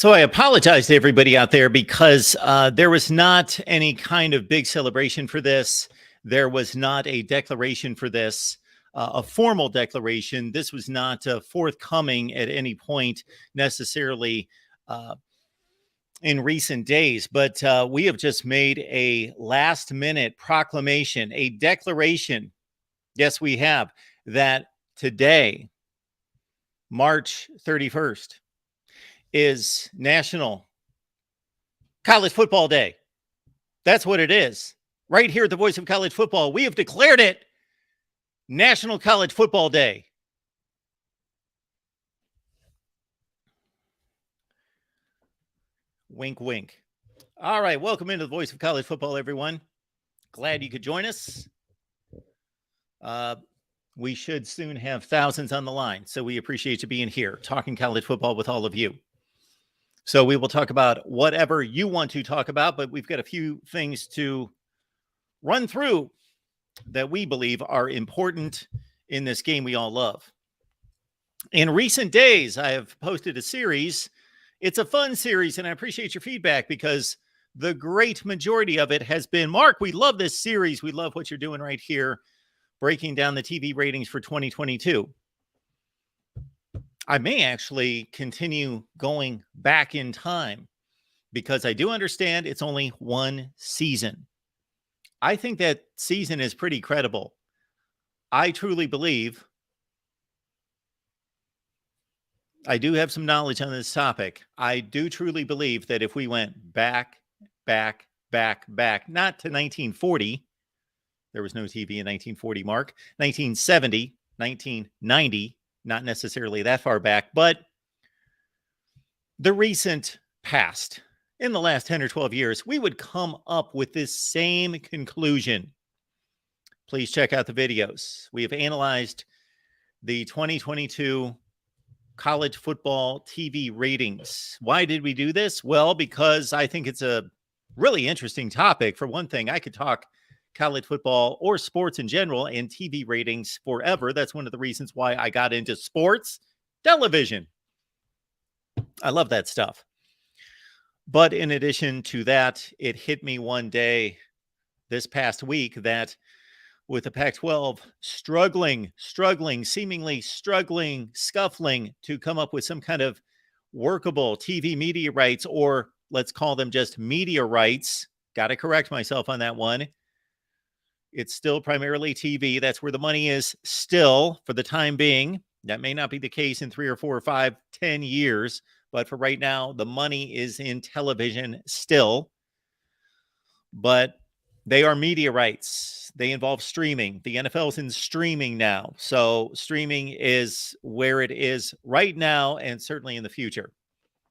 So I apologize to everybody out there because there was not any kind of big celebration for this. There was not a declaration for this, a formal declaration. This was not forthcoming at any point necessarily in recent days, but we have just made a last-minute proclamation, a declaration. Yes, we have, that today, March 31st, is National College Football Day. That's what it is. Right here at the Voice of College Football, we have declared it National College Football Day. Wink, wink. All right, welcome into the Voice of College Football, everyone. Glad you could join us. We should soon have thousands on the line, so we appreciate you being here, talking college football with all of you. So we will talk about whatever you want to talk about, but we've got a few things to run through that we believe are important in this game we all love. In recent days, I have posted a series. It's a fun series, and I appreciate your feedback because the great majority of it has been, Mark, we love this series. We love what you're doing right here, breaking down the TV ratings for 2022. I may actually continue going back in time because I do understand it's only one season. I think that season is pretty credible. I truly believe, I do have some knowledge on this topic. I do truly believe that if we went back, not to 1940, there was no TV in 1940, Mark, 1970, 1990, not necessarily that far back, but the recent past, in the last 10 or 12 years, we would come up with this same conclusion. Please check out the videos. We have analyzed the 2022 college football TV ratings. Why did we do this? Well, because I think it's a really interesting topic. For one thing, I could talk college football or sports in general and TV ratings forever. That's one of the reasons why I got into sports television. I love that stuff. But in addition to that, it hit me one day this past week that with the Pac-12 struggling, seemingly struggling, scuffling to come up with some kind of workable TV media rights, or let's call them just media rights. Got to correct myself on that one. It's still primarily TV. That's where the money is still for the time being. That may not be the case in 3 or 4 or 5, 10 years. But for right now, the money is in television still. But they are media rights. They involve streaming. The NFL's in streaming now. So streaming is where it is right now and certainly in the future.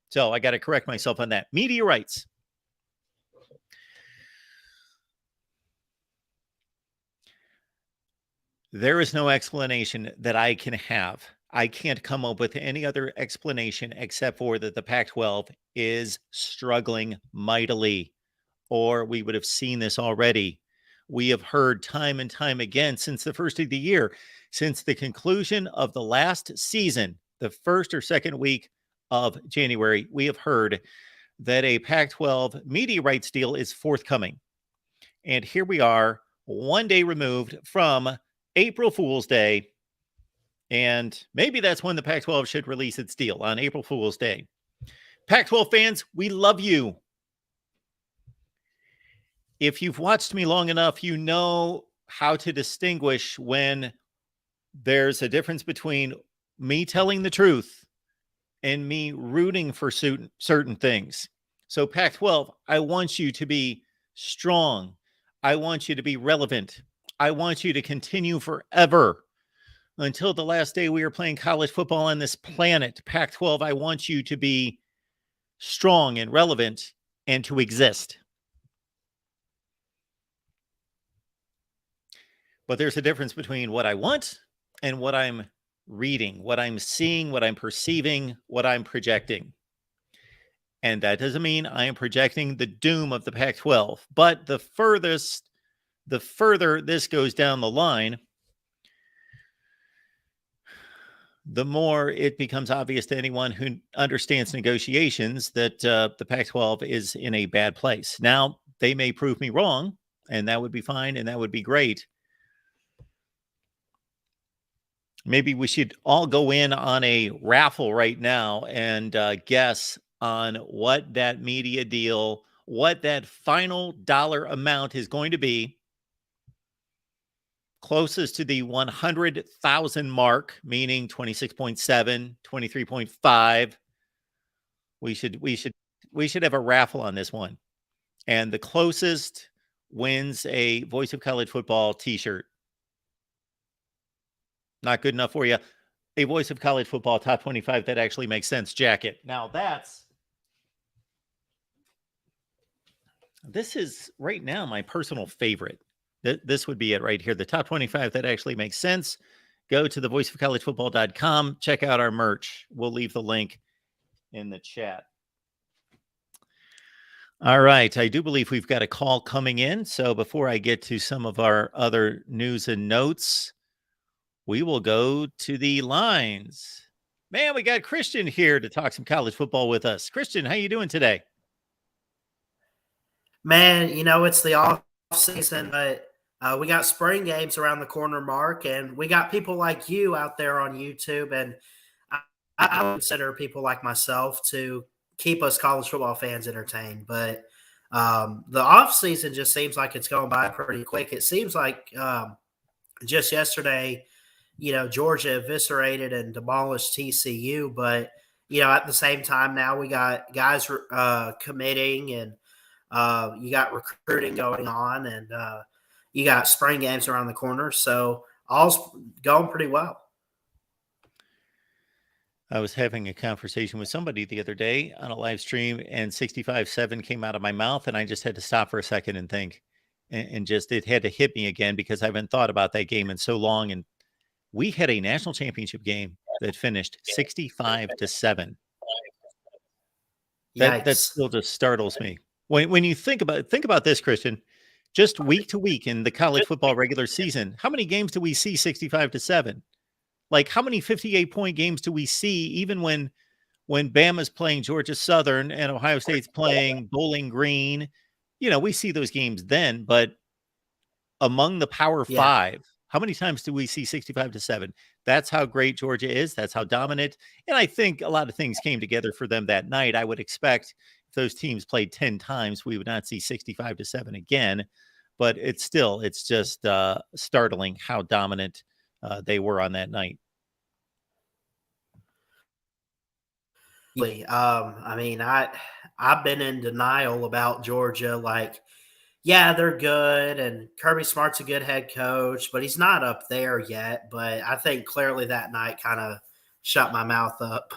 So I got to correct myself on that. Media rights. There is no explanation that I can have. I can't come up with any other explanation except for that the Pac-12 is struggling mightily, or we would have seen this already. We have heard time and time again since the first of the year, since the conclusion of the last season, the first or second week of January, we have heard that a Pac-12 media rights deal is forthcoming. And here we are, one day removed from April Fool's Day, and maybe that's when the Pac-12 should release its deal, on April Fool's Day. Pac-12 fans, we love you. If you've watched me long enough, you know how to distinguish when there's a difference between me telling the truth and me rooting for certain things. So Pac-12, I want you to be strong. I want you to be relevant. I want you to continue forever until the last day we are playing college football on this planet. Pac-12, I want you to be strong and relevant and to exist. But there's a difference between what I want and what I'm reading, what I'm seeing, what I'm perceiving, what I'm projecting. And that doesn't mean I am projecting the doom of the Pac-12. But the further this goes down the line, the more it becomes obvious to anyone who understands negotiations that the Pac-12 is in a bad place. Now, they may prove me wrong, and that would be fine, and that would be great. Maybe we should all go in on a raffle right now and guess on what that media deal, what that final dollar amount is going to be. Closest to the 100,000 mark, meaning 26.7, 23.5. We should have a raffle on this one. And the closest wins a Voice of College Football t-shirt. Not good enough for you. A Voice of College Football top 25 that actually makes sense jacket. Now this is right now my personal favorite. This would be it right here. The top 25 that actually makes sense. Go to thevoiceofcollegefootball.com. Check out our merch. We'll leave the link in the chat. All right. I do believe we've got a call coming in. So before I get to some of our other news and notes, we will go to the lines. Man, we got Christian here to talk some college football with us. Christian, how you doing today? Man, it's the off season, but we got spring games around the corner, Mark, and we got people like you out there on YouTube, and I consider people like myself to keep us college football fans entertained. But the off season just seems like it's going by pretty quick. It seems like just yesterday, Georgia eviscerated and demolished TCU, but at the same time now we got guys committing, and you got recruiting going on, and you got spring games around the corner. So all's going pretty well. I was having a conversation with somebody the other day on a live stream, and 65-7 came out of my mouth, and I just had to stop for a second and think, and just it had to hit me again because I haven't thought about that game in so long. And we had a national championship game that finished 65-7. That still just startles me. When you think about this, Christian, just week to week in the college football regular season, how many games do we see 65-7? Like, how many 58-point games do we see even when Bama's playing Georgia Southern and Ohio State's playing Bowling Green? We see those games then, but among the Power Five, how many times do we see 65-7? That's how great Georgia is. That's how dominant. And I think a lot of things came together for them that night. I would expect if those teams played 10 times, we would not see 65-7 again. But it's just startling how dominant they were on that night. I mean, I've been in denial about Georgia. Like, yeah, they're good, and Kirby Smart's a good head coach, but he's not up there yet. But I think clearly that night kind of shut my mouth up.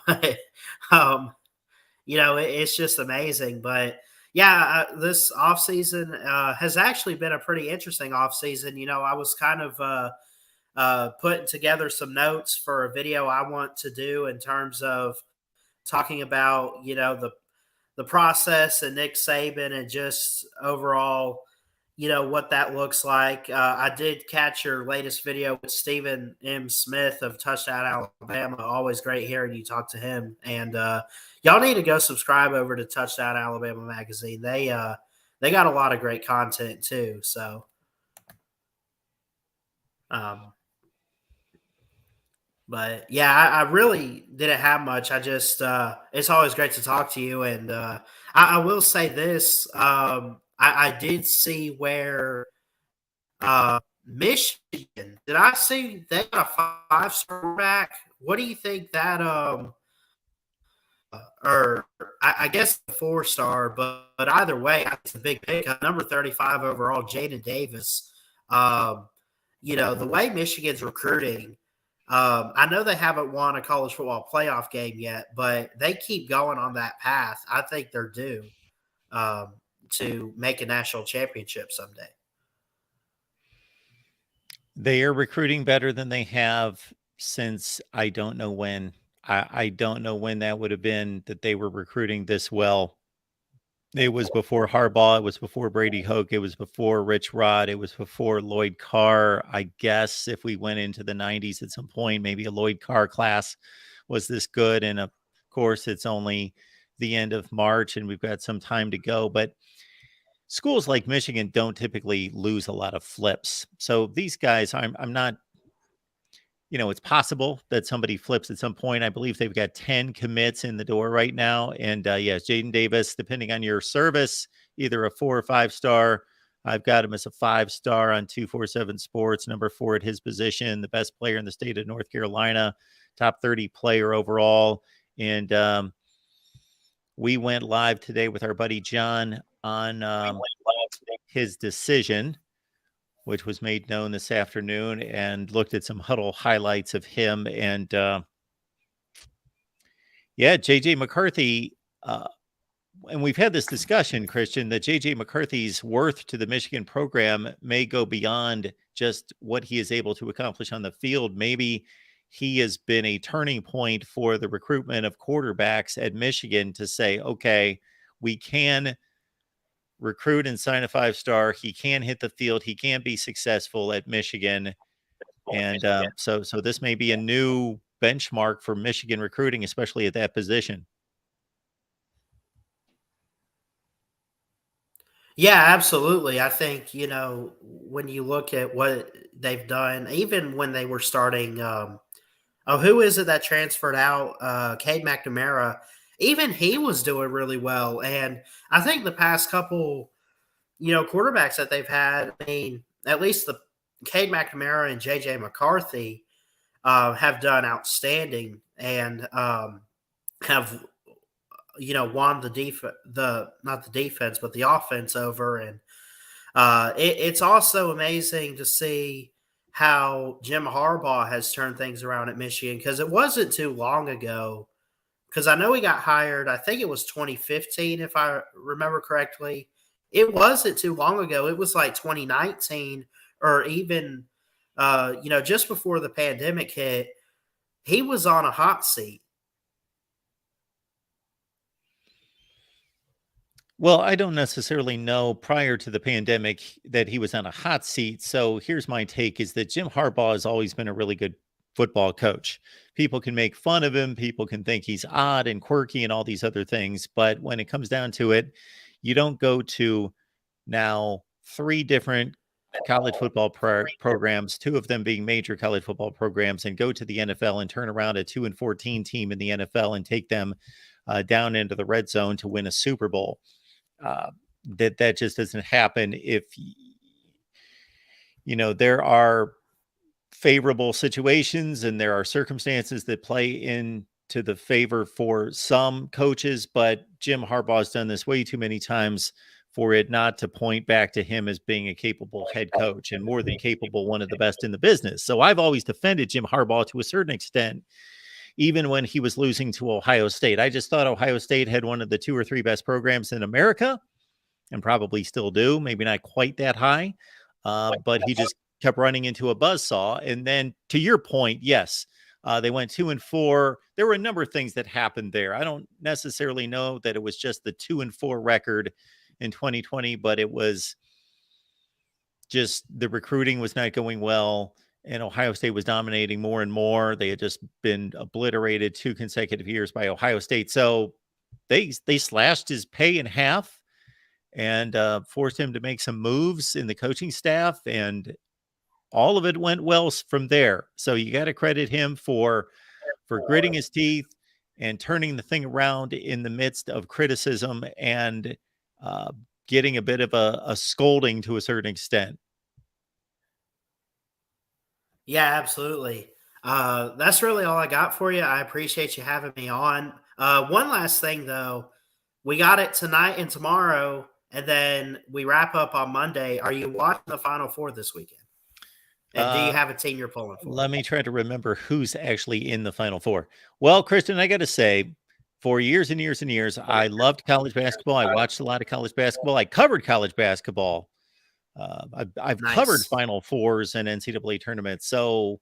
It's just amazing. But yeah, this offseason has actually been a pretty interesting offseason. I was kind of putting together some notes for a video I want to do in terms of talking about, the process and Nick Saban and just overall, what that looks like. I did catch your latest video with Stephen M. Smith of Touchdown Alabama. Always great hearing you talk to him. And y'all need to go subscribe over to Touchdown Alabama magazine. They got a lot of great content too. So, but yeah, I really didn't have much. I just, it's always great to talk to you. And I will say this, I did see where Michigan, did I see they got a 5-star back? What do you think that, or I guess a 4-star, but either way, it's a big pick. Number 35 overall, Jaden Davis. The way Michigan's recruiting, I know they haven't won a college football playoff game yet, but they keep going on that path. I think they're due to make a national championship someday. They are recruiting better than they have since I don't know when. I don't know when that would have been that they were recruiting this well. It was before Harbaugh. It was before Brady Hoke. It was before Rich Rod. It was before Lloyd Carr. I guess if we went into the 90s at some point, maybe a Lloyd Carr class was this good. And of course, it's only the end of March and we've got some time to go. But schools like Michigan don't typically lose a lot of flips. So these guys, I'm not, it's possible that somebody flips at some point. I believe they've got 10 commits in the door right now. And yes, Jaden Davis, depending on your service, either a 4 or 5 star. I've got him as a 5-star on 247 Sports, number 4 at his position, the best player in the state of North Carolina, top 30 player overall. And we went live today with our buddy John on his decision, which was made known this afternoon, and looked at some huddle highlights of him. And JJ McCarthy, and we've had this discussion, Christian, that JJ McCarthy's worth to the Michigan program may go beyond just what he is able to accomplish on the field. Maybe he has been a turning point for the recruitment of quarterbacks at Michigan to say, okay, we can recruit and sign a 5-star. He can hit the field. He can be successful at Michigan. And so this may be a new benchmark for Michigan recruiting, especially at that position. Yeah, absolutely. I think, when you look at what they've done, even when they were starting, who is it that transferred out? Cade McNamara, even he was doing really well. And I think the past couple, quarterbacks that they've had, I mean, at least the Cade McNamara and JJ McCarthy have done outstanding and have won not the defense, but the offense over. And it's also amazing to see how Jim Harbaugh has turned things around at Michigan, because it wasn't too long ago. Because I know he got hired, I think it was 2015, if I remember correctly. It wasn't too long ago. It was like 2019 or even, just before the pandemic hit. He was on a hot seat. Well, I don't necessarily know prior to the pandemic that he was on a hot seat. So here's my take is that Jim Harbaugh has always been a really good football coach. People can make fun of him. People can think he's odd and quirky and all these other things. But when it comes down to it, you don't go to now 3 different college football programs, 2 of them being major college football programs, and go to the NFL and turn around a 2-14 team in the NFL and take them down into the red zone to win a Super Bowl. That just doesn't happen. If there are favorable situations and there are circumstances that play into the favor for some coaches, but Jim Harbaugh has done this way too many times for it not to point back to him as being a capable head coach, and more than capable, one of the best in the business. So I've always defended Jim Harbaugh to a certain extent, even when he was losing to Ohio State. I just thought Ohio State had one of the 2 or 3 best programs in America, and probably still do, maybe not quite that high, but he just kept running into a buzzsaw. And then to your point, yes, they went 2-4. There were a number of things that happened there. I don't necessarily know that it was just the 2-4 record in 2020, but it was just the recruiting was not going well. And Ohio State was dominating more and more. They had just been obliterated 2 consecutive years by Ohio State. So they slashed his pay in half and forced him to make some moves in the coaching staff. And all of it went well from there. So you got to credit him for gritting his teeth and turning the thing around in the midst of criticism and getting a bit of a scolding to a certain extent. Yeah, absolutely. That's really all I got for you. I appreciate you having me on. One last thing, though. We got it tonight and tomorrow, and then we wrap up on Monday. Are you watching the Final Four this weekend? And do you have a team you're pulling for? Let me try to remember who's actually in the Final Four. Well, Kristen, I got to say, for years and years and years, I loved college basketball. I watched a lot of college basketball. I covered college basketball. I've covered Final Fours and NCAA tournaments. So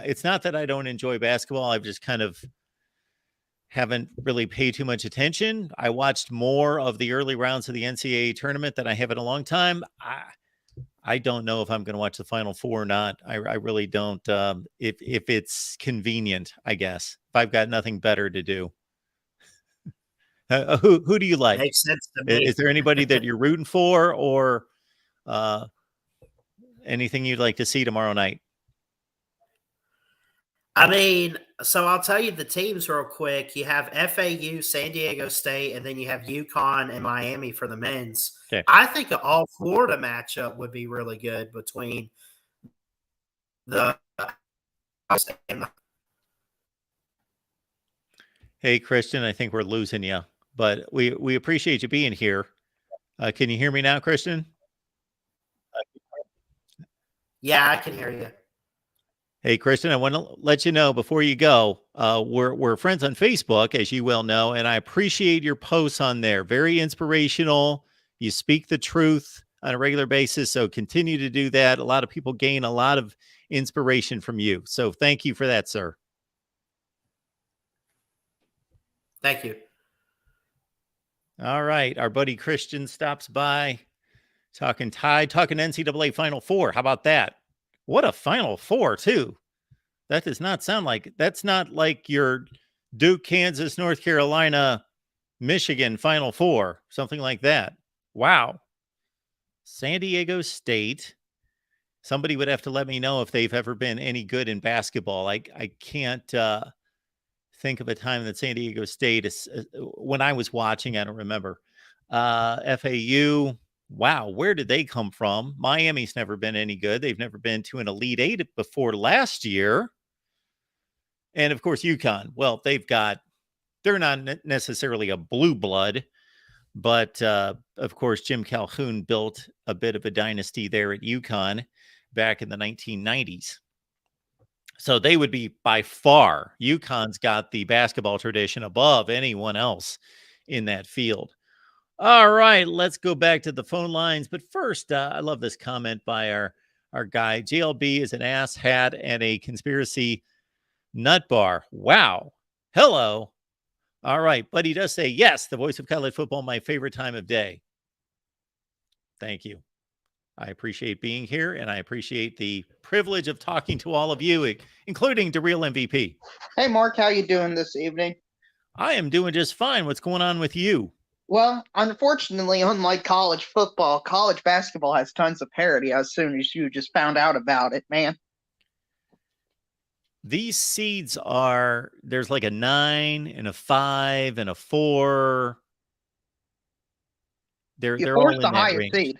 it's not that I don't enjoy basketball. I've just kind of haven't really paid too much attention. I watched more of the early rounds of the NCAA tournament than I have in a long time. I don't know if I'm going to watch the Final Four or not. I really don't. If it's convenient, I guess. If I've got nothing better to do. Who do you like? Makes sense to me. Is there anybody that you're rooting for, or anything you'd like to see tomorrow night? I mean, so I'll tell you the teams real quick. You have FAU, San Diego State, and then you have UConn and Miami for the men's. Okay. I think an all-Florida matchup would be really good between the Hey, Christian, I think we're losing you, but we appreciate you being here. Can you hear me now, Christian? Yeah, I can hear you. Hey, Christian, I want to let you know before you go, we're friends on Facebook, as you well know, and I appreciate your posts on there. Very inspirational. You speak the truth on a regular basis, so continue to do that. A lot of people gain a lot of inspiration from you. So thank you for that, sir. Thank you. All right. Our buddy Christian stops by, talking Tide, talking NCAA Final Four. How about that? What a Final Four, too. That does not sound like, that's not like your Duke, Kansas, North Carolina, Michigan Final Four, something like that. Wow. San Diego State. Somebody would have to let me know if they've ever been any good in basketball. I can't think of a time that San Diego State is, when I was watching, I don't remember. FAU. Wow, where did they come from? Miami's never been any good. They've never been to an Elite Eight before last year. And of course, UConn. Well, they're not necessarily a blue blood, but of course, Jim Calhoun built a bit of a dynasty there at UConn back in the 1990s. So they would be by far, UConn's got the basketball tradition above anyone else in that field. All right, let's go back to the phone lines. But first, I love this comment by our guy. JLB is an ass hat and a conspiracy nut bar. Wow. Hello. All right. But he does say, yes, the voice of college football, my favorite time of day. Thank you. I appreciate being here, and I appreciate the privilege of talking to all of you, including the real MVP. Hey, Mark, how you doing this evening? I am doing just fine. What's going on with you? Well, unfortunately, unlike college football, college basketball has tons of parity as soon as you just found out about it, man. These seeds there's like a 9 and a 5 and a 4. They're all in the that highest range. Seed.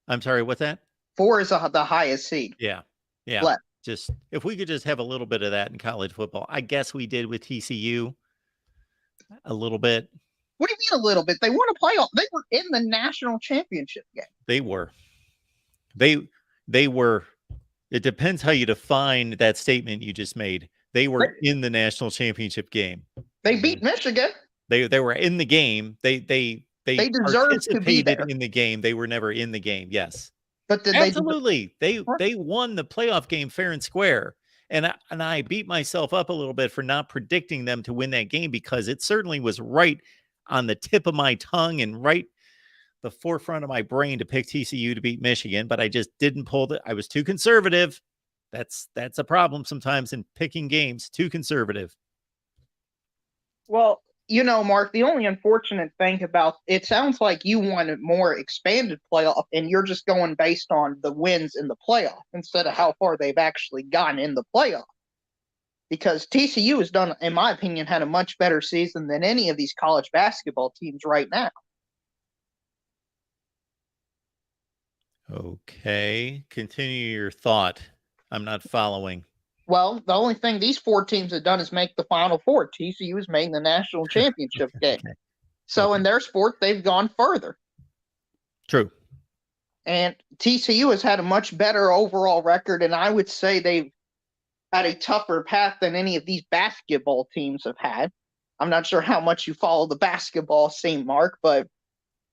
I'm sorry, what's that? 4 is the highest seed. Yeah. Left. Just if we could just have a little bit of that in college football. I guess we did with TCU a little bit. What do you mean a little bit? They won a playoff. They were in the national championship game. They were. They were. It depends how you define that statement you just made. They were in the national championship game. They beat Michigan. They were in the game. They deserved to be there in the game. They were never in the game. Yes, but absolutely. They won the playoff game fair and square. And I beat myself up a little bit for not predicting them to win that game, because it certainly was right on the tip of my tongue and right the forefront of my brain to pick TCU to beat Michigan, but I just didn't pull I was too conservative. That's a problem sometimes in picking games, too conservative. Well, Mark, the only unfortunate thing about it sounds like you want a more expanded playoff, and you're just going based on the wins in the playoff instead of how far they've actually gotten in the playoff. Because TCU has done, in my opinion, had a much better season than any of these college basketball teams right now. Okay. Continue your thought. I'm not following. Well, the only thing these 4 teams have done is make the Final Four. TCU is making the national championship game. Okay. So in their sport, they've gone further. True. And TCU has had a much better overall record, and I would say they've had a tougher path than any of these basketball teams have had. I'm not sure how much you follow the basketball scene, Mark, but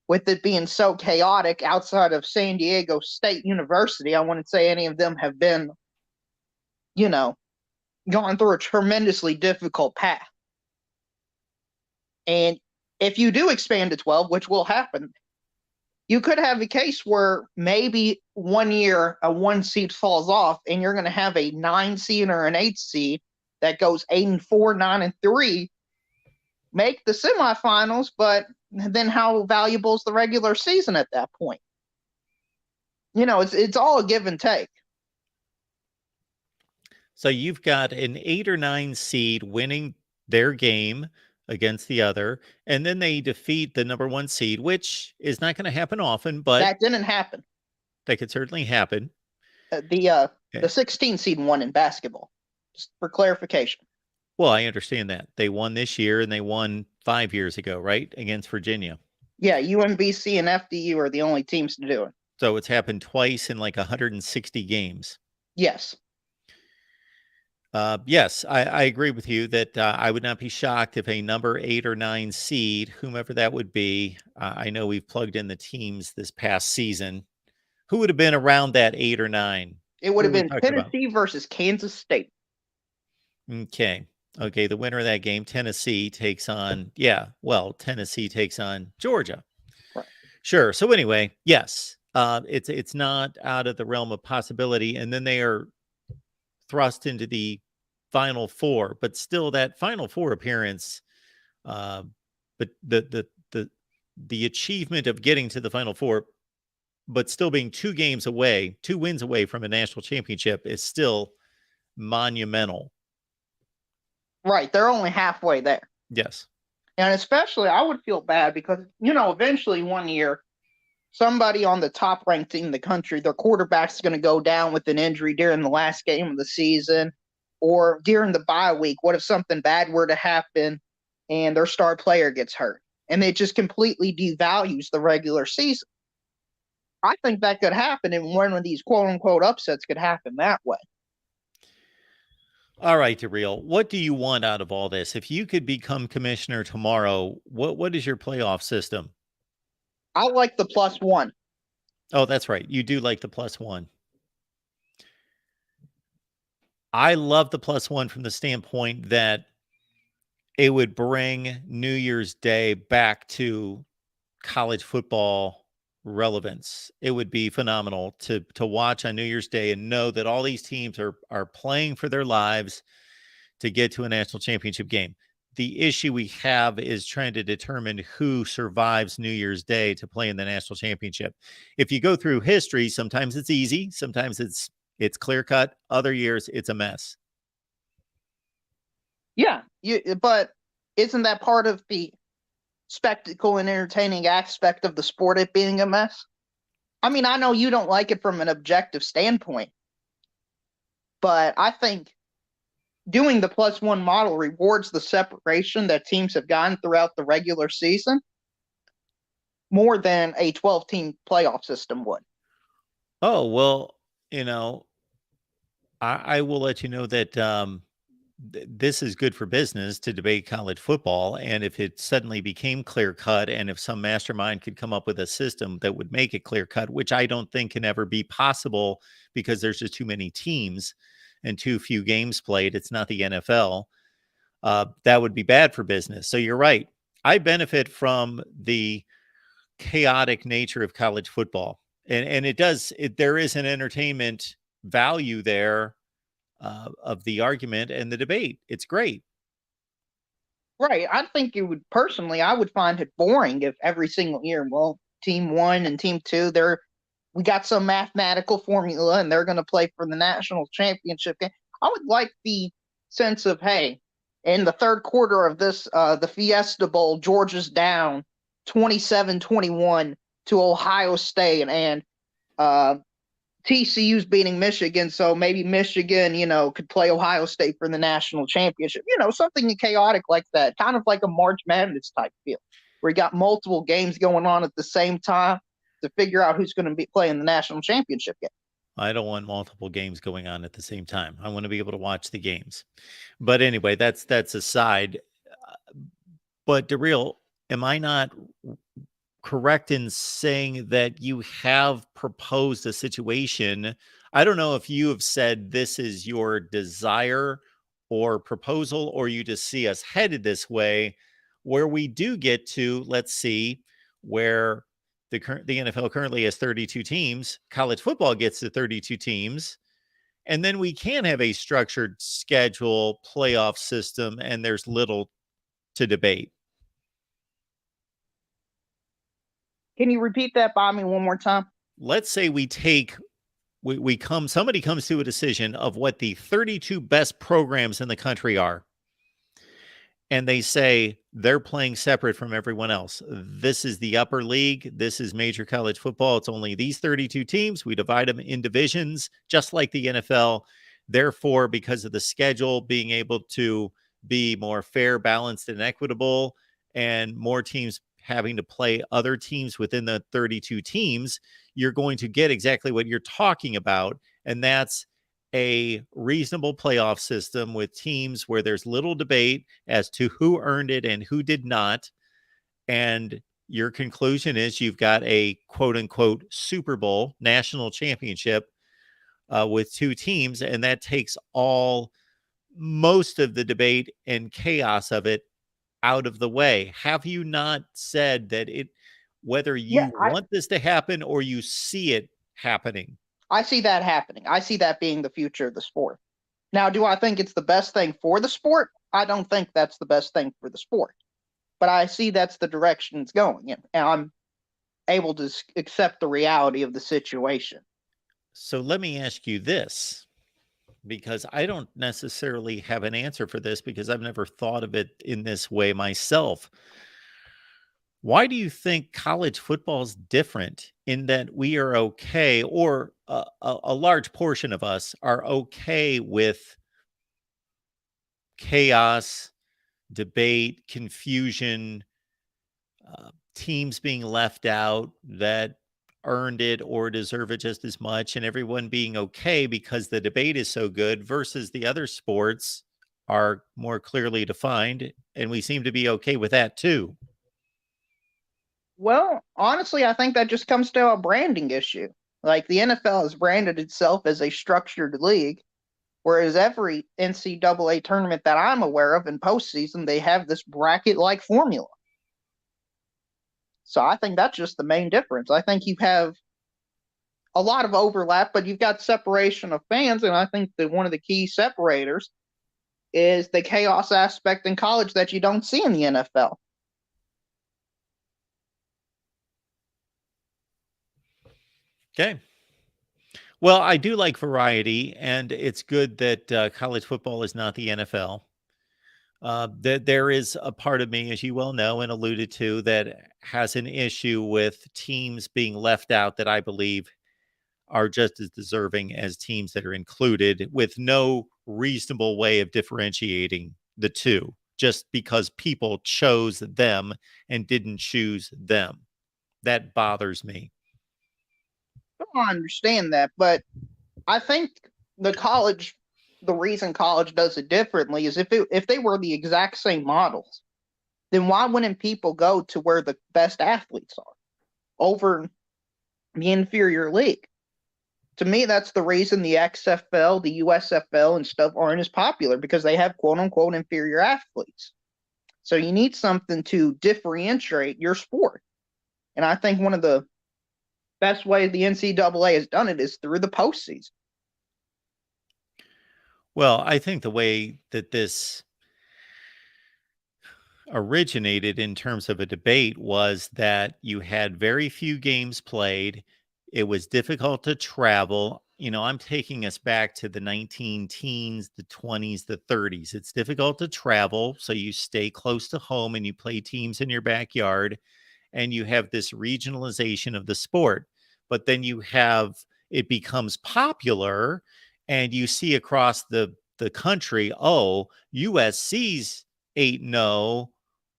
with it being so chaotic outside of San Diego State University, I wouldn't say any of them have been, gone through a tremendously difficult path. And if you do expand to 12, which will happen, you could have a case where maybe 1 year a 1 seed falls off and you're going to have a 9 seed or an 8 seed that goes 8-4, 9-3, make the semifinals, but then how valuable is the regular season at that point? It's all a give and take. So you've got an 8 or 9 seed winning their game against the other, and then they defeat the number 1 seed, which is not going to happen often, but that didn't happen. That could certainly happen. The 16 seed won in basketball, just for clarification. Well, I understand that. They won this year and they won 5 years ago, right? Against Virginia. Yeah, UMBC and FDU are the only teams to do it. So it's happened twice in like 160 games. Yes. Yes, I agree with you that I would not be shocked if a number 8 or 9 seed, whomever that would be, I know we've plugged in the teams this past season. Who would have been around that 8 or 9? It would have been Tennessee versus Kansas State. Okay. The winner of that game, Tennessee takes on, Tennessee takes on Georgia. Right. Sure. So anyway, yes, it's not out of the realm of possibility. And then they are thrust into the Final Four, but still that Final Four appearance, but the achievement of getting to the Final Four, but still being 2 wins away from a national championship is still monumental. Right. They're only halfway there. Yes. And especially I would feel bad because, eventually 1 year, somebody on the top ranked team in the country, their quarterback's going to go down with an injury during the last game of the season or during the bye week. What if something bad were to happen and their star player gets hurt? And it just completely devalues the regular season. I think that could happen, and one of these quote-unquote upsets could happen that way. All right, DeReal, what do you want out of all this? If you could become commissioner tomorrow, what is your playoff system? I like the +1. Oh, that's right. You do like the +1. I love the +1 from the standpoint that it would bring New Year's Day back to college football relevance. It would be phenomenal to watch on New Year's Day and know that all these teams are playing for their lives to get to a national championship game. The issue we have is trying to determine who survives New Year's Day to play in the national championship. If you go through history, sometimes it's easy, sometimes it's clear cut. Other years, it's a mess. Yeah, but isn't that part of the spectacle and entertaining aspect of the sport, it being a mess? I mean, I know you don't like it from an objective standpoint, but I think doing the +1 model rewards the separation that teams have gotten throughout the regular season more than a 12-team playoff system would. Oh, well, I will let you know that this is good for business to debate college football. And if it suddenly became clear cut, and if some mastermind could come up with a system that would make it clear cut, which I don't think can ever be possible because there's just too many teams and too few games played. It's not the NFL. That would be bad for business. So you're right. I benefit from the chaotic nature of college football. And there is an entertainment value there of the argument and the debate. It's great. Right. I think I would find it boring if every single year, team 1 and team 2, we got some mathematical formula and they're going to play for the national championship game. I would like the sense of, hey, in the third quarter of this, the Fiesta Bowl, Georgia's down 27-21 to Ohio State, and TCU's beating Michigan, so maybe Michigan, could play Ohio State for the national championship. Something chaotic like that, kind of like a March Madness type feel, where you got multiple games going on at the same time to figure out who's going to be playing the national championship game. I don't want multiple games going on at the same time. I want to be able to watch the games. But anyway, that's aside. But DeReal, am I not correct in saying that you have proposed a situation? I don't know if you have said this is your desire or proposal, or you just see us headed this way, where we do get to, let's see, where the NFL currently has 32 teams, college football gets to 32 teams, and then we can have a structured schedule playoff system, and there's little to debate. Can you repeat that by me one more time? Let's say somebody comes to a decision of what the 32 best programs in the country are. And they say they're playing separate from everyone else. This is the upper league. This is major college football. It's only these 32 teams. We divide them in divisions, just like the NFL. Therefore, because of the schedule being able to be more fair, balanced, and equitable, and more teams having to play other teams within the 32 teams, you're going to get exactly what you're talking about. And that's a reasonable playoff system with teams where there's little debate as to who earned it and who did not. And your conclusion is you've got a quote unquote Super Bowl national championship with two teams, and that takes most of the debate and chaos of it out of the way. Have you not said that whether you want this to happen or you see it happening? I see that happening. I see that being the future of the sport. Now, do I think it's the best thing for the sport? I don't think that's the best thing for the sport. But I see that's the direction it's going in. And I'm able to accept the reality of the situation. So let me ask you this, because I don't necessarily have an answer for this because I've never thought of it in this way myself. Why do you think college football is different in that we are okay, or a large portion of us are okay with chaos, debate, confusion, teams being left out that earned it or deserve it just as much, and everyone being okay because the debate is so good, versus the other sports are more clearly defined, and we seem to be okay with that too? Well, honestly, I think that just comes to a branding issue. Like the NFL has branded itself as a structured league, whereas every NCAA tournament that I'm aware of in postseason, they have this bracket-like formula. So I think that's just the main difference. I think you have a lot of overlap, but you've got separation of fans, and I think that one of the key separators is the chaos aspect in college that you don't see in the NFL. Okay. Well, I do like variety, and it's good that college football is not the NFL. There is a part of me, as you well know and alluded to, that has an issue with teams being left out that I believe are just as deserving as teams that are included, with no reasonable way of differentiating the two, just because people chose them and didn't choose them. That bothers me. I understand that, but I think the reason college does it differently is if they were the exact same models, then why wouldn't people go to where the best athletes are over the inferior league? To me, that's the reason the XFL, the USFL, and stuff aren't as popular, because they have quote unquote inferior athletes. So you need something to differentiate your sport. And I think one of the best ways the NCAA has done it is through the postseason. Well, I think the way that this originated in terms of a debate was that you had very few games played. It was difficult to travel. I'm taking us back to the 19 teens, the 20s, the 30s. It's difficult to travel, so you stay close to home and you play teams in your backyard, and you have this regionalization of the sport. But then it becomes popular, and you see across the country, USC's 8-0.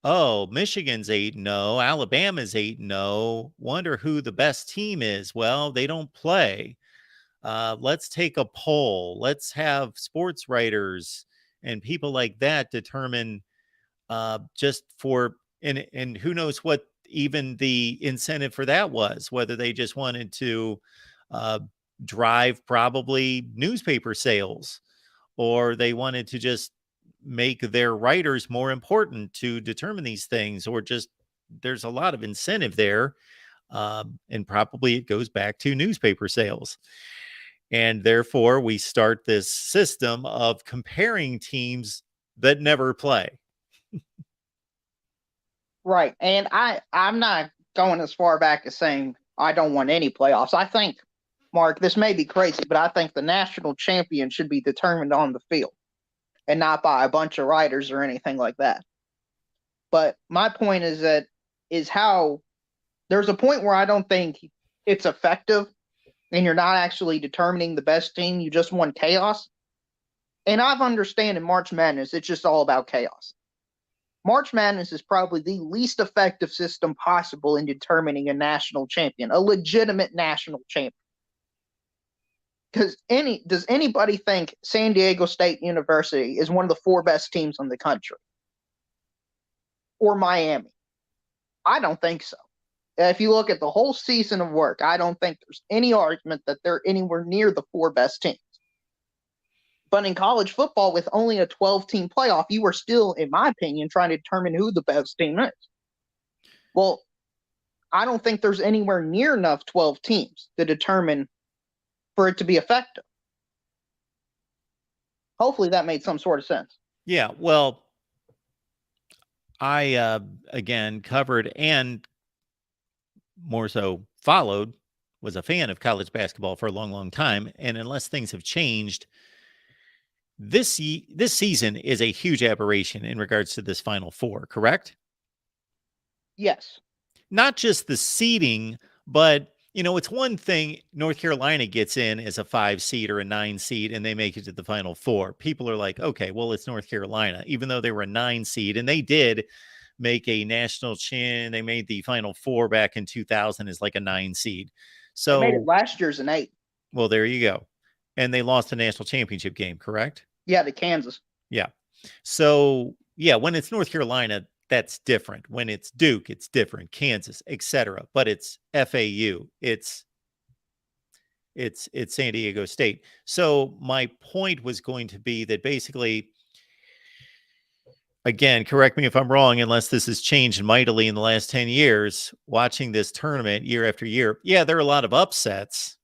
Oh, Michigan's 8-0. Alabama's 8-0. Wonder who the best team is. Well, they don't play. Let's take a poll. Let's have sports writers and people like that determine just for, and who knows what even the incentive for that was, whether they just wanted to drive probably newspaper sales, or they wanted to just make their writers more important to determine these things, or just there's a lot of incentive there. And probably it goes back to newspaper sales. And therefore, we start this system of comparing teams that never play. Right. And I'm not going as far back as saying I don't want any playoffs. I think, Mark, this may be crazy, but I think the national champion should be determined on the field and not by a bunch of writers or anything like that. But my point is how there's a point where I don't think it's effective and you're not actually determining the best team. You just want chaos. And I've understand in March Madness, it's just all about chaos. March Madness is probably the least effective system possible in determining a national champion, a legitimate national champion. Because does anybody think San Diego State University is one of the 4 best teams in the country? Or Miami? I don't think so. If you look at the whole season of work, I don't think there's any argument that they're anywhere near the 4 best teams. But in college football, with only a 12-team playoff, you are still, in my opinion, trying to determine who the best team is. Well, I don't think there's anywhere near enough 12 teams to determine for it to be effective. Hopefully that made some sort of sense. Yeah, well, I, again, covered and more so followed, was a fan of college basketball for a long, long time. And unless things have changed, this season is a huge aberration in regards to this Final Four, correct? Yes. Not just the seeding, but, it's one thing North Carolina gets in as a 5 seed or a 9 seed and they make it to the Final Four. People are like, okay, well, it's North Carolina, even though they were a 9 seed, and they did make a national they made the Final Four back in 2000 as like a 9 seed. So they made it last year's an 8. Well, there you go. And they lost a national championship game, correct? Yeah, to Kansas. Yeah. So, yeah, when it's North Carolina, that's different. When it's Duke, it's different. Kansas, etc. But it's FAU. It's San Diego State. So my point was going to be that basically, again, correct me if I'm wrong, unless this has changed mightily in the last 10 years, watching this tournament year after year, yeah, there are a lot of upsets,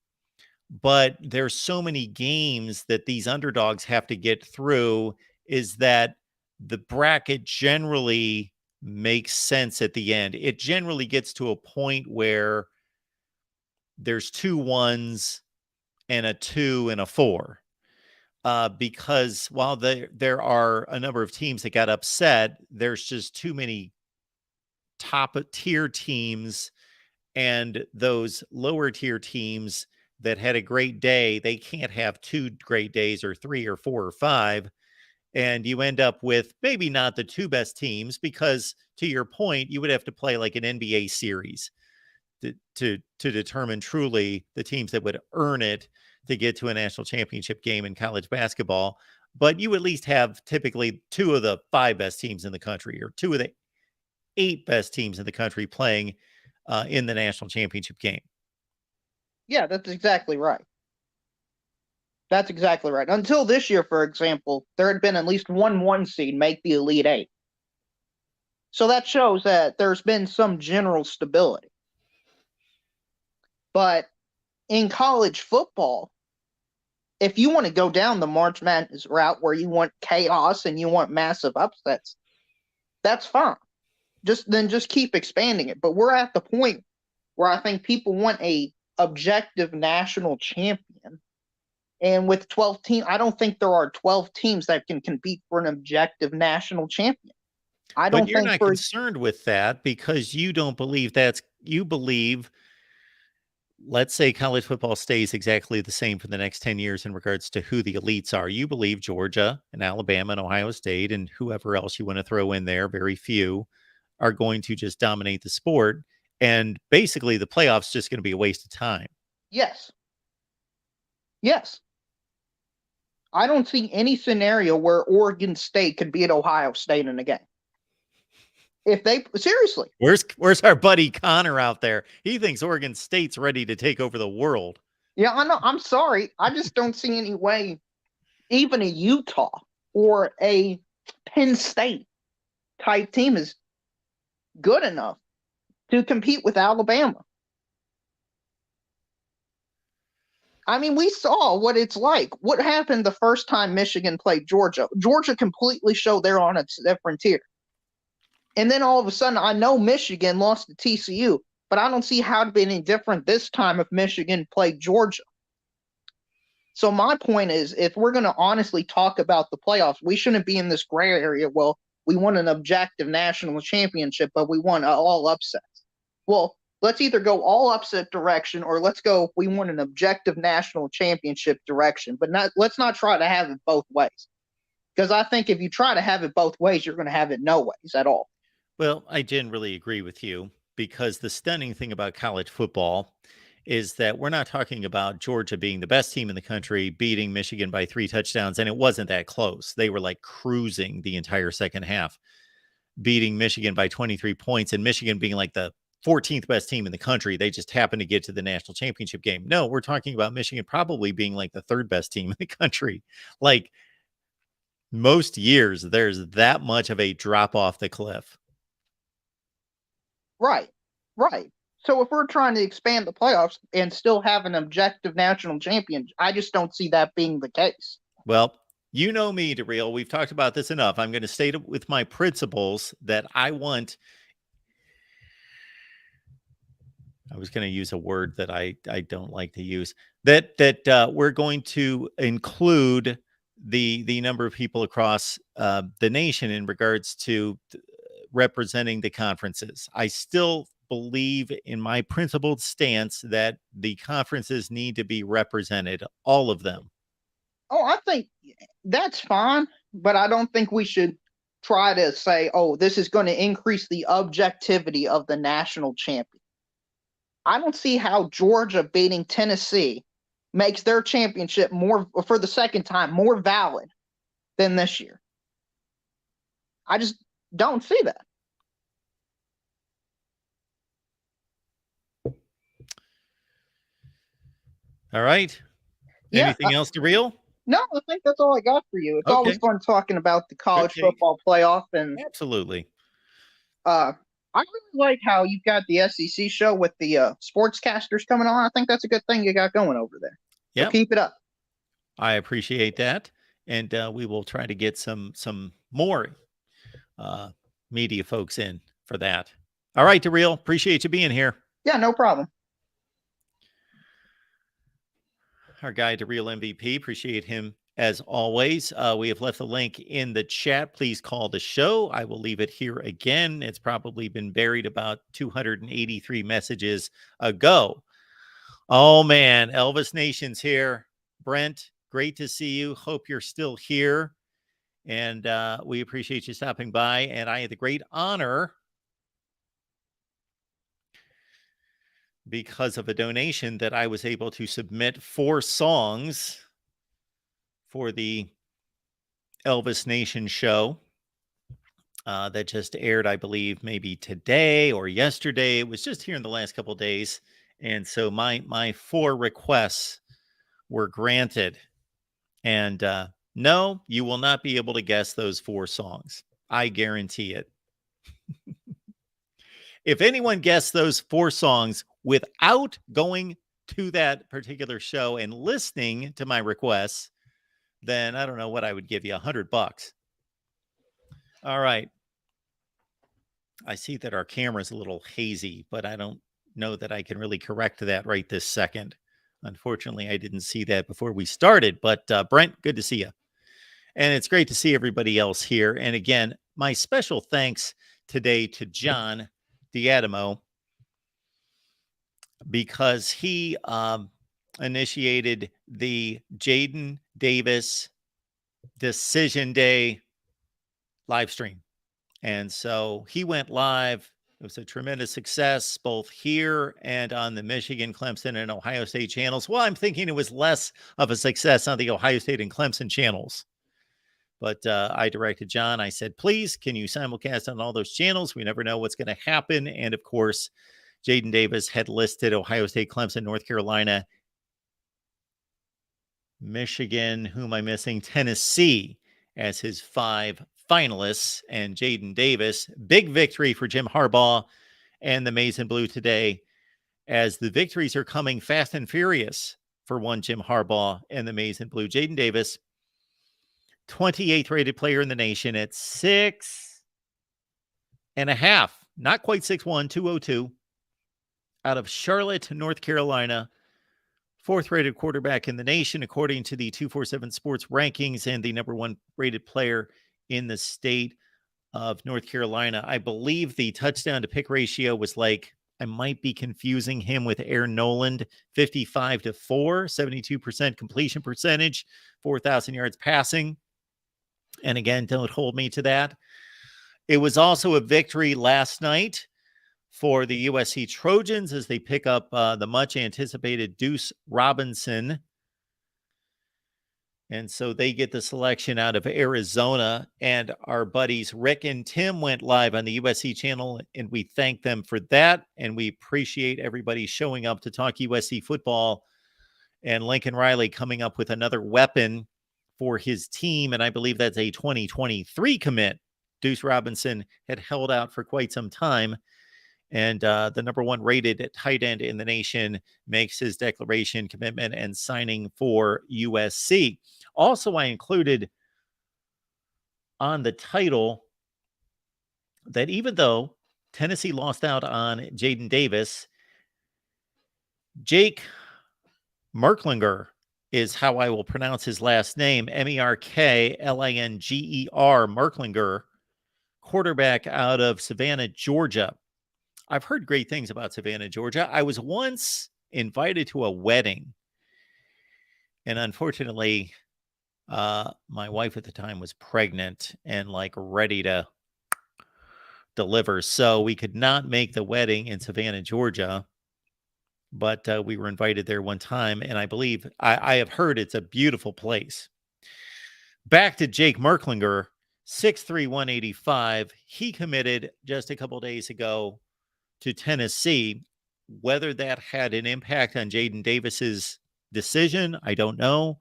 but there's so many games that these underdogs have to get through, is that the bracket generally makes sense at the end. It generally gets to a point where there's 2 1s and a 2 and a 4. Because while there are a number of teams that got upset, there's just too many top tier teams, and those lower tier teams that had a great day, they can't have 2 great days or 3 or 4 or 5. And you end up with maybe not the 2 best teams, because to your point, you would have to play like an NBA series to determine truly the teams that would earn it to get to a national championship game in college basketball. But you at least have typically 2 of the 5 best teams in the country, or 2 of the 8 best teams in the country playing in the national championship game. Yeah, that's exactly right. That's exactly right. Until this year, for example, there had been at least 1 seed make the Elite 8. So that shows that there's been some general stability. But in college football, if you want to go down the March Madness route where you want chaos and you want massive upsets, that's fine. Just keep expanding it. But we're at the point where I think people want a objective national champion. And with 12 teams, I don't think there are 12 teams that can compete for an objective national champion. But you're not concerned with that, because you don't believe you believe, let's say college football stays exactly the same for the next 10 years in regards to who the elites are. You believe Georgia and Alabama and Ohio State and whoever else you want to throw in there, very few, are going to just dominate the sport. And basically the playoffs just going to be a waste of time. Yes. Yes. I don't see any scenario where Oregon State could beat Ohio State in a game. If they seriously, where's our buddy Conor out there? He thinks Oregon State's ready to take over the world. Yeah, I know. I'm sorry. I just don't see any way, even a Utah or a Penn State type team is good enough to compete with Alabama. I mean, we saw what it's like. What happened the first time Michigan played Georgia? Georgia completely showed they're on a different tier. And then all of a sudden, I know Michigan lost to TCU, but I don't see how it'd be any different this time if Michigan played Georgia. So my point is, if we're going to honestly talk about the playoffs, we shouldn't be in this gray area. Well, we won an objective national championship, but we won all upsets. Well, let's either go all upset direction or let's go, we won an objective national championship direction. But let's not try to have it both ways. Because I think if you try to have it both ways, you're going to have it no ways at all. Well, I generally agree with you, because the stunning thing about college football is that we're not talking about Georgia being the best team in the country, beating Michigan by 3 touchdowns, and it wasn't that close. They were like cruising the entire second half, beating Michigan by 23 points, and Michigan being like the 14th best team in the country. They just happened to get to the national championship game. No, we're talking about Michigan probably being like the 3rd best team in the country. Like, most years, there's that much of a drop off the cliff. Right. So if we're trying to expand the playoffs and still have an objective national champion, I just don't see that being the case. Well, you know me, DeReal. We've talked about this enough. I'm going to state it with my principles that I want. I was going to use a word that I don't like to use. That we're going to include the number of people across the nation in regards to representing the conferences. I still believe in my principled stance that the conferences need to be represented, all of them. Oh, I think that's fine, but I don't think we should try to say, oh, this is going to increase the objectivity of the national champion. I don't see how Georgia beating Tennessee makes their championship more, for the second time, more valid than this year. I just don't see that. All right. Anything else DeReal? No, I think that's all I got for you. It's always fun talking about the college football playoff, and absolutely. I really like how you've got the SEC show with the sportscasters coming on. I think that's a good thing you got going over there. Yeah, so keep it up. I appreciate that, and we will try to get some more media folks in for that. All right, DeReal, appreciate you being here. Yeah, no problem. Our guy, DeReal MVP, appreciate him as always. We have left the link in the chat. Please call the show. I will leave it here again. It's probably been buried about 283 messages ago. Oh, man. Elvis Nation's here. Brent, great to see you. Hope you're still here. And we appreciate you stopping by. And I had the great honor, because of a donation, that I was able to submit 4 songs for the Elvis Nation show that just aired, I believe, maybe today or yesterday. It was just here in the last couple of days. And so my 4 requests were granted. And no, you will not be able to guess those 4 songs. I guarantee it. If anyone guessed those 4 songs without going to that particular show and listening to my requests, then I don't know what I would give you, $100. All right. I see that our camera's a little hazy, but I don't know that I can really correct that right this second. Unfortunately, I didn't see that before we started, but Brent, good to see you. And it's great to see everybody else here. And again, my special thanks today to John Diadamo, because he initiated the Jaden Davis Decision Day live stream. And so he went live. It was a tremendous success, both here and on the Michigan, Clemson, and Ohio State channels. Well, I'm thinking it was less of a success on the Ohio State and Clemson channels. But I directed John. I said, please, can you simulcast on all those channels? We never know what's going to happen. And of course, Jaden Davis had listed Ohio State, Clemson, North Carolina, Michigan, who am I missing? Tennessee as his 5 finalists and Jaden Davis. Big victory for Jim Harbaugh and the Maize and Blue today, as the victories are coming fast and furious for one Jim Harbaugh and the Maize and Blue. Jaden Davis, 28th rated player in the nation at 6.5, not quite 6'1", 202, out of Charlotte, North Carolina. 4th rated quarterback in the nation, according to the 247 Sports rankings, and the number 1 rated player in the state of North Carolina. I believe the touchdown to pick ratio was like, I might be confusing him with Aaron Noland, 55-4, 72% completion percentage, 4,000 yards passing. And again, don't hold me to that. It was also a victory last night for the USC Trojans as they pick up the much anticipated Deuce Robinson. And so they get the selection out of Arizona, and our buddies Rick and Tim went live on the USC channel, and we thank them for that. And we appreciate everybody showing up to talk USC football, and Lincoln Riley coming up with another weapon for his team. And I believe that's a 2023 commit. Deuce Robinson had held out for quite some time, and the number 1 rated tight end in the nation makes his declaration, commitment, and signing for USC. Also, I included on the title that even though Tennessee lost out on Jaden Davis, Jake Merklinger is how I will pronounce his last name, Merklanger, Merklinger, quarterback out of Savannah, Georgia. I've heard great things about Savannah, Georgia. I was once invited to a wedding, and unfortunately, my wife at the time was pregnant and like ready to deliver. So we could not make the wedding in Savannah, Georgia, but we were invited there one time. And I believe I have heard it's a beautiful place. Back to Jake Merklinger, 6'3", 185. He committed just a couple days ago to Tennessee. Whether that had an impact on Jaden Davis's decision, I don't know.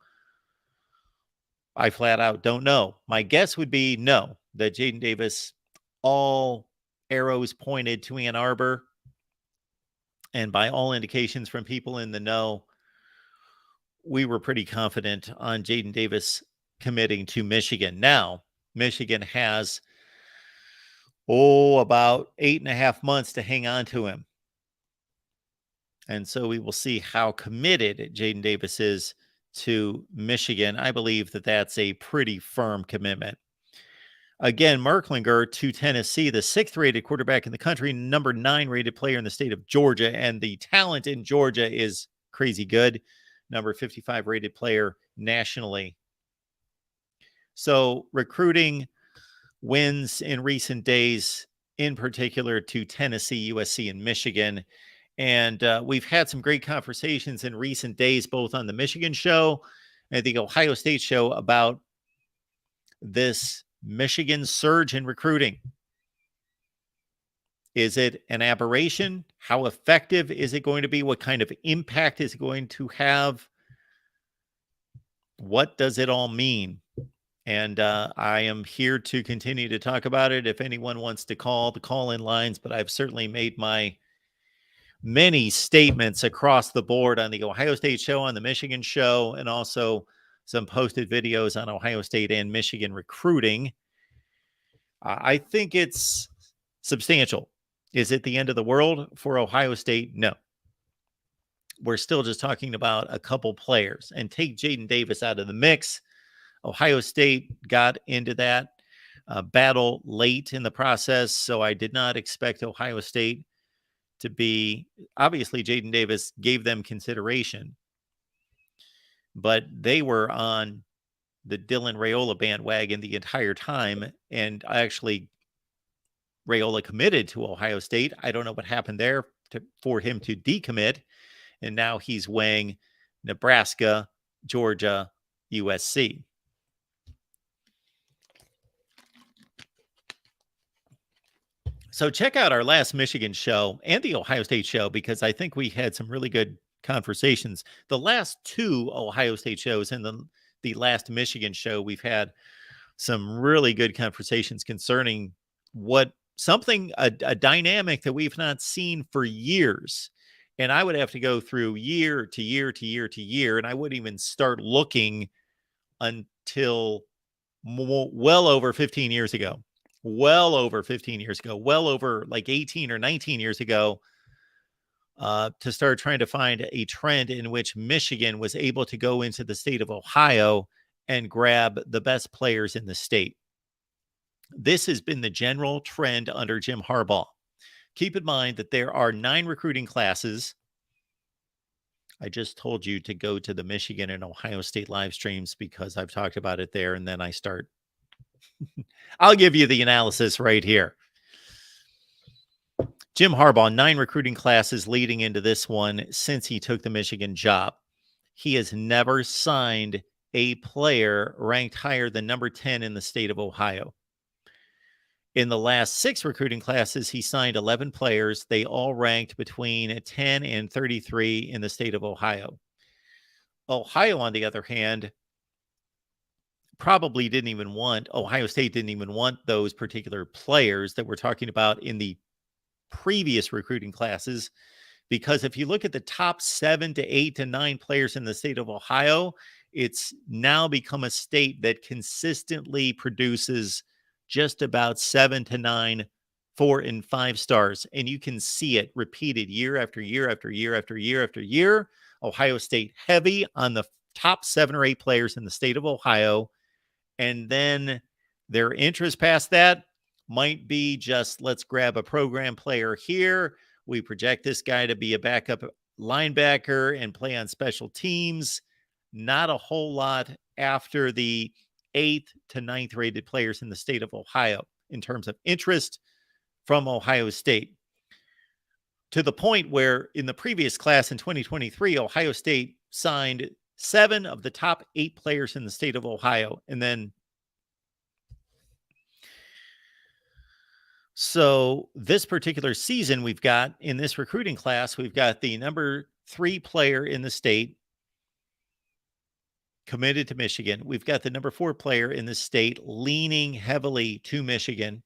I flat out don't know. My guess would be no, that Jaden Davis, all arrows pointed to Ann Arbor. And by all indications from people in the know, we were pretty confident on Jaden Davis committing to Michigan. Now, Michigan has, about 8.5 months to hang on to him. And so we will see how committed Jaden Davis is to Michigan. I believe that that's a pretty firm commitment. Again, Merklinger to Tennessee, the 6th rated quarterback in the country, number 9 rated player in the state of Georgia. And the talent in Georgia is crazy good. Number 55 rated player nationally. So recruiting wins in recent days, in particular to Tennessee, USC, and Michigan. And we've had some great conversations in recent days, both on the Michigan show and the Ohio State show, about this Michigan surge in recruiting. Is it an aberration? How effective is it going to be? What kind of impact is it going to have? What does it all mean? And I am here to continue to talk about it. If anyone wants to call, the call-in lines, but I've certainly made my many statements across the board on the Ohio State show, on the Michigan show, and also some posted videos on Ohio State and Michigan recruiting. I think it's substantial. Is it the end of the world for Ohio State? No. We're still just talking about a couple players. And take Jaden Davis out of the mix. Ohio State got into that battle late in the process, so I did not expect Ohio State to be, obviously Jaden Davis gave them consideration, but they were on the Dylan Raiola bandwagon the entire time. And actually Raiola committed to Ohio State. I don't know what happened there for him to decommit. And now he's weighing Nebraska, Georgia, USC. So check out our last Michigan show and the Ohio State show, because I think we had some really good conversations. The last 2 Ohio State shows and the last Michigan show, we've had some really good conversations concerning a dynamic that we've not seen for years. And I would have to go through year to year to year to year, and I wouldn't even start looking until well over 15 years ago. Well over 15 years ago. Well over like 18 or 19 years ago, to start trying to find a trend in which Michigan was able to go into the state of Ohio and grab the best players in the state. This has been the general trend under Jim Harbaugh. Keep in mind that there are 9 recruiting classes. I just told you to go to the Michigan and Ohio State live streams because I've talked about it there, and then I start. I'll give you the analysis right here. Jim Harbaugh, 9 recruiting classes leading into this one since he took the Michigan job. He has never signed a player ranked higher than number 10 in the state of Ohio. In the last 6 recruiting classes, he signed 11 players. They all ranked between 10 and 33 in the state of Ohio. Ohio, on the other hand, Ohio State didn't even want those particular players that we're talking about in the previous recruiting classes, because if you look at the top 7 to 8 to 9 players in the state of Ohio, it's now become a state that consistently produces just about 7 to 9 4 and 5 stars. And you can see it repeated year after year after year after year after year. Ohio State heavy on the top 7 or 8 players in the state of Ohio. And then their interest past that might be just, let's grab a program player here. We project this guy to be a backup linebacker and play on special teams. Not a whole lot after the 8th to 9th rated players in the state of Ohio in terms of interest from Ohio State. To the point where in the previous class in 2023, Ohio State signed 7 of the top 8 players in the state of Ohio. And then, so this particular season, we've got in this recruiting class, we've got the number 3 player in the state committed to Michigan. We've got the number 4 player in the state leaning heavily to Michigan.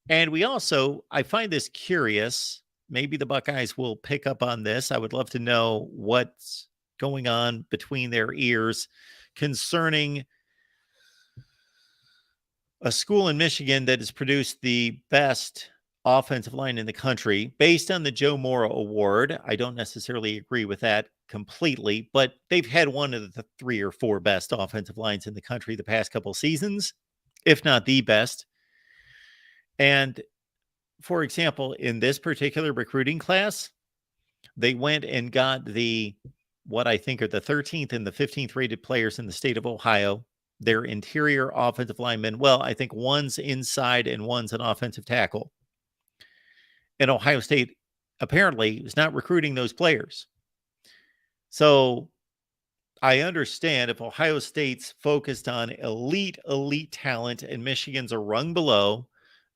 And we also, I find this curious. Maybe the Buckeyes will pick up on this. I would love to know what's going on between their ears concerning a school in Michigan that has produced the best offensive line in the country based on the Joe Mora Award. I don't necessarily agree with that completely, but they've had one of the 3 or 4 best offensive lines in the country the past couple seasons, if not the best. And for example, in this particular recruiting class, they went and got what I think are the 13th and the 15th rated players in the state of Ohio. Their interior offensive linemen. Well, I think one's inside and one's an offensive tackle. And Ohio State apparently is not recruiting those players. So I understand if Ohio State's focused on elite talent and Michigan's a rung below,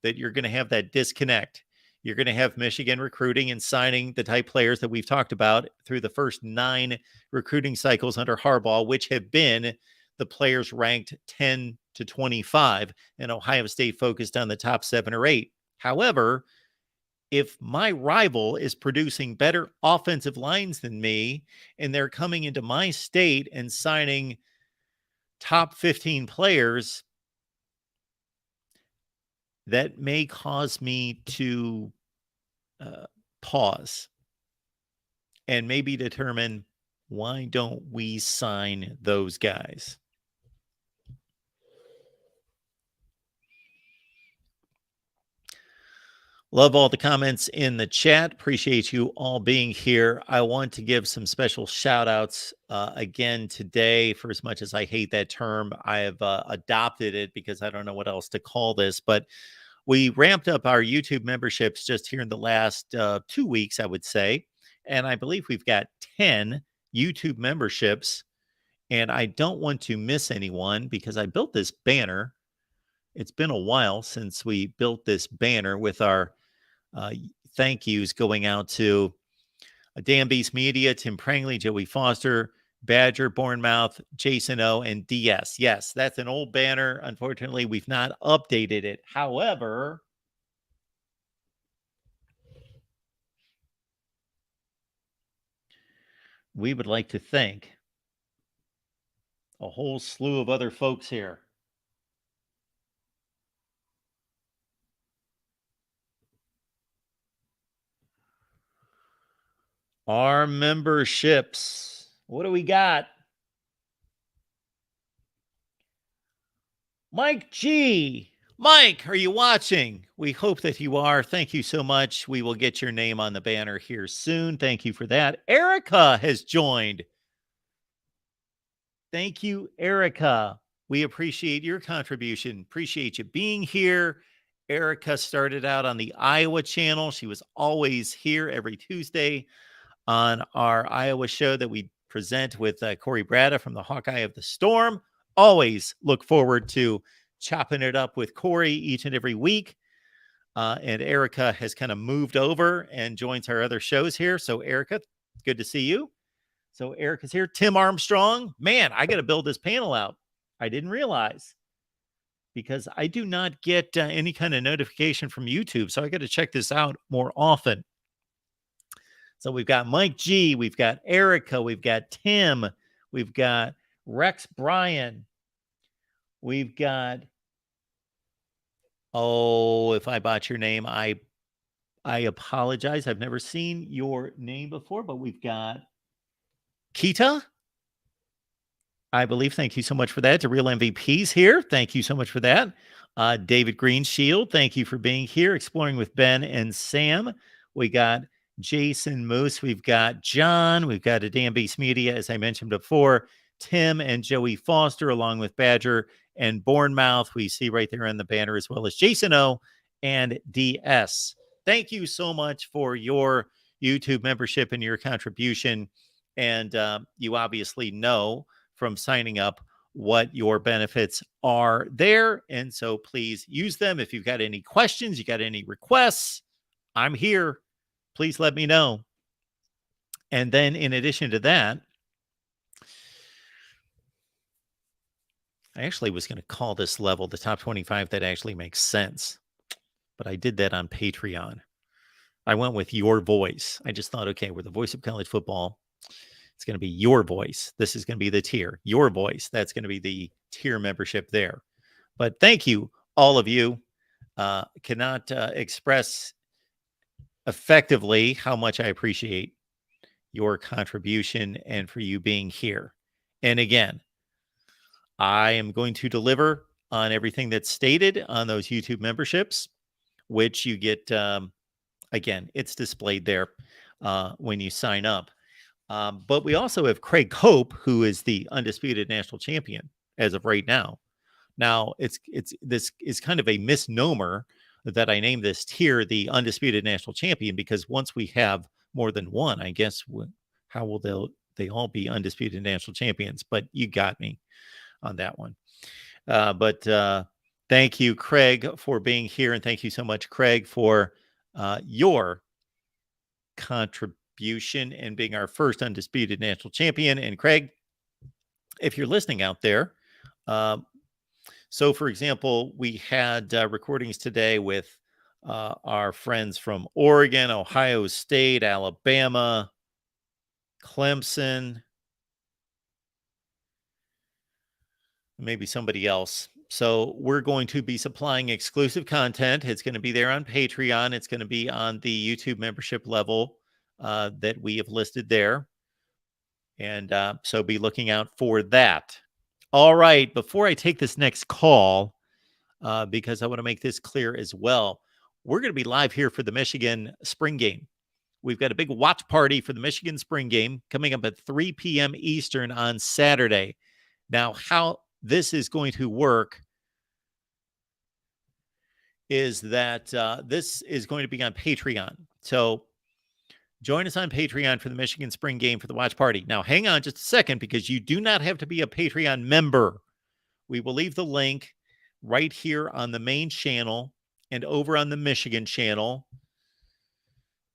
that you're going to have that disconnect. You're going to have Michigan recruiting and signing the type players that we've talked about through the first 9 recruiting cycles under Harbaugh, which have been the players ranked 10 to 25, and Ohio State focused on the top 7 or 8. However, if my rival is producing better offensive lines than me, and they're coming into my state and signing top 15 players, that may cause me to pause and maybe determine, why don't we sign those guys? Love all the comments in the chat. Appreciate you all being here. I want to give some special shout outs again today. For as much as I hate that term, I have adopted it because I don't know what else to call this. But we ramped up our YouTube memberships just here in the last 2 weeks, I would say. And I believe we've got 10 YouTube memberships. And I don't want to miss anyone because I built this banner. It's been a while since we built this banner with our thank yous going out to Dan Beast Media, Tim Prangley, Joey Foster, Badger, Bournemouth, Jason O, and DS. Yes, that's an old banner. Unfortunately, we've not updated it. However, we would like to thank a whole slew of other folks here. Our memberships. What do we got? Mike G. Mike, are you watching? We hope that you are. Thank you so much. We will get your name on the banner here soon. Thank you for that. Erica has joined. Thank you, Erica. We appreciate your contribution. Appreciate you being here. Erica started out on the Iowa channel. She was always here every Tuesday on our Iowa show that we present with Corey Brada from the Hawkeye of the Storm. Always look forward to chopping it up with Corey each and every week. And Erica has kind of moved over and joins our other shows here. So Erica, good to see you. So Erica's here. Tim Armstrong. Man, I got to build this panel out. I didn't realize because I do not get any kind of notification from YouTube. So I got to check this out more often. So we've got Mike G, we've got Erica, we've got Tim, we've got Rex Bryan, we've got, oh, if I botch your name, I apologize. I've never seen your name before, but we've got Kita, I believe. Thank you so much for that. The Real MVPs here. Thank you so much for that. David Greenshield, thank you for being here. Exploring with Ben and Sam. We got Jason Moose. We've got John. We've got a Dan Beast Media, as I mentioned before. Tim and Joey Foster, along with Badger and Bournemouth. We see right there on the banner, as well as Jason O and DS. Thank you so much for your YouTube membership and your contribution. And you obviously know from signing up what your benefits are there. And so please use them. If you've got any questions, you got any requests, I'm here. Please let me know. And then in addition to that, I actually was going to call this level the top 25 that actually makes sense. But I did that on Patreon. I went with your voice. I just thought, okay, we're the voice of college football. It's going to be your voice. This is going to be the tier. Your voice. That's going to be the tier membership there. But thank you, all of you. Cannot express effectively how much I appreciate your contribution and for you being here. And again, I am going to deliver on everything that's stated on those YouTube memberships, which you get, again, it's displayed there when you sign up. But we also have Craig Hope, who is the undisputed national champion as of right now. Now, this is kind of a misnomer that I named this tier the undisputed national champion, because once we have more than one, I guess, how will they all be undisputed national champions? But you got me on that one. But thank you, Craig, for being here. And thank you so much, Craig, for your contribution and being our first undisputed national champion. And Craig, if you're listening out there, so for example, we had recordings today with our friends from Oregon, Ohio State, Alabama, Clemson, maybe somebody else. So we're going to be supplying exclusive content. It's going to be there on Patreon. It's going to be on the YouTube membership level that we have listed there. And so be looking out for that. All right. Before I take this next call, because I want to make this clear as well, we're going to be live here for the Michigan spring game. We've got a big watch party for the Michigan spring game coming up at 3 p.m. Eastern on Saturday. Now, how this is going to work is that this is going to be on Patreon. So join us on Patreon for the Michigan spring game for the watch party. Now, hang on just a second, because you do not have to be a Patreon member. We will leave the link right here on the main channel and over on the Michigan channel.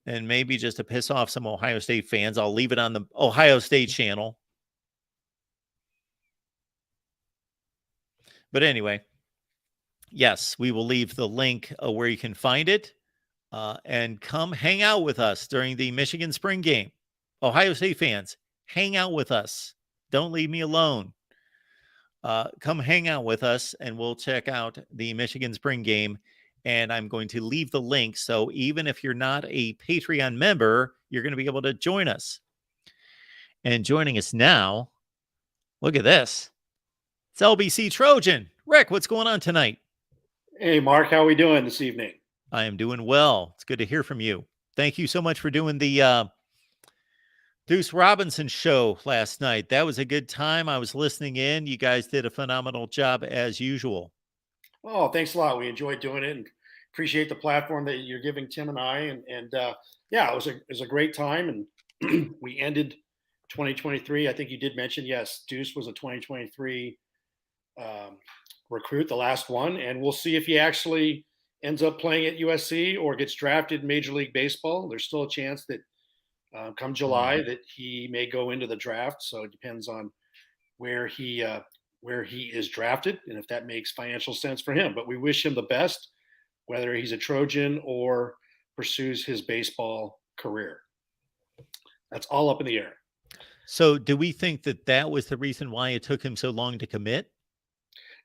And maybe just to piss off some Ohio State fans, I'll leave it on the Ohio State channel. But anyway, yes, we will leave the link where you can find it. And come hang out with us during the Michigan spring game. Ohio State fans, hang out with us. Don't leave me alone. Come hang out with us, and we'll check out the Michigan spring game. And I'm going to leave the link. So even if you're not a Patreon member, you're going to be able to join us. And joining us now, look at this. It's LBC Trojan. Rick, what's going on tonight? Hey, Mark, how are we doing this evening? I am doing well. It's good to hear from you. Thank you so much for doing the Deuce Robinson show last night. That was a good time. I was listening in. You guys did a phenomenal job as usual. Oh, thanks a lot. We enjoyed doing it and appreciate the platform that you're giving Tim and I. And yeah, it was a great time. And we ended 2023. I think you did mention, yes, Deuce was a 2023 recruit, the last one. And we'll see if he actually ends up playing at USC or gets drafted in Major League Baseball. There's still a chance that come July that he may go into the draft. So it depends on where he is drafted and if that makes financial sense for him. But we wish him the best, whether he's a Trojan or pursues his baseball career. That's all up in the air. So do we think that that was the reason why it took him so long to commit?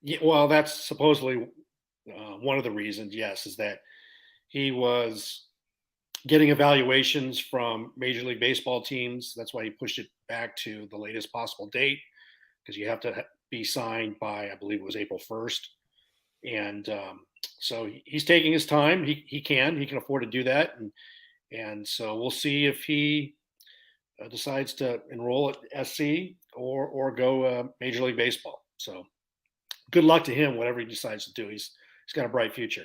Yeah, well, that's supposedly one of the reasons, yes, is that he was getting evaluations from Major League Baseball teams. That's why he pushed it back to the latest possible date, because you have to be signed by, I believe it was April 1st. And so he's taking his time. He can afford to do that. And so we'll see if he decides to enroll at SC or go Major League Baseball. So good luck to him, whatever he decides to do. He's got a bright future.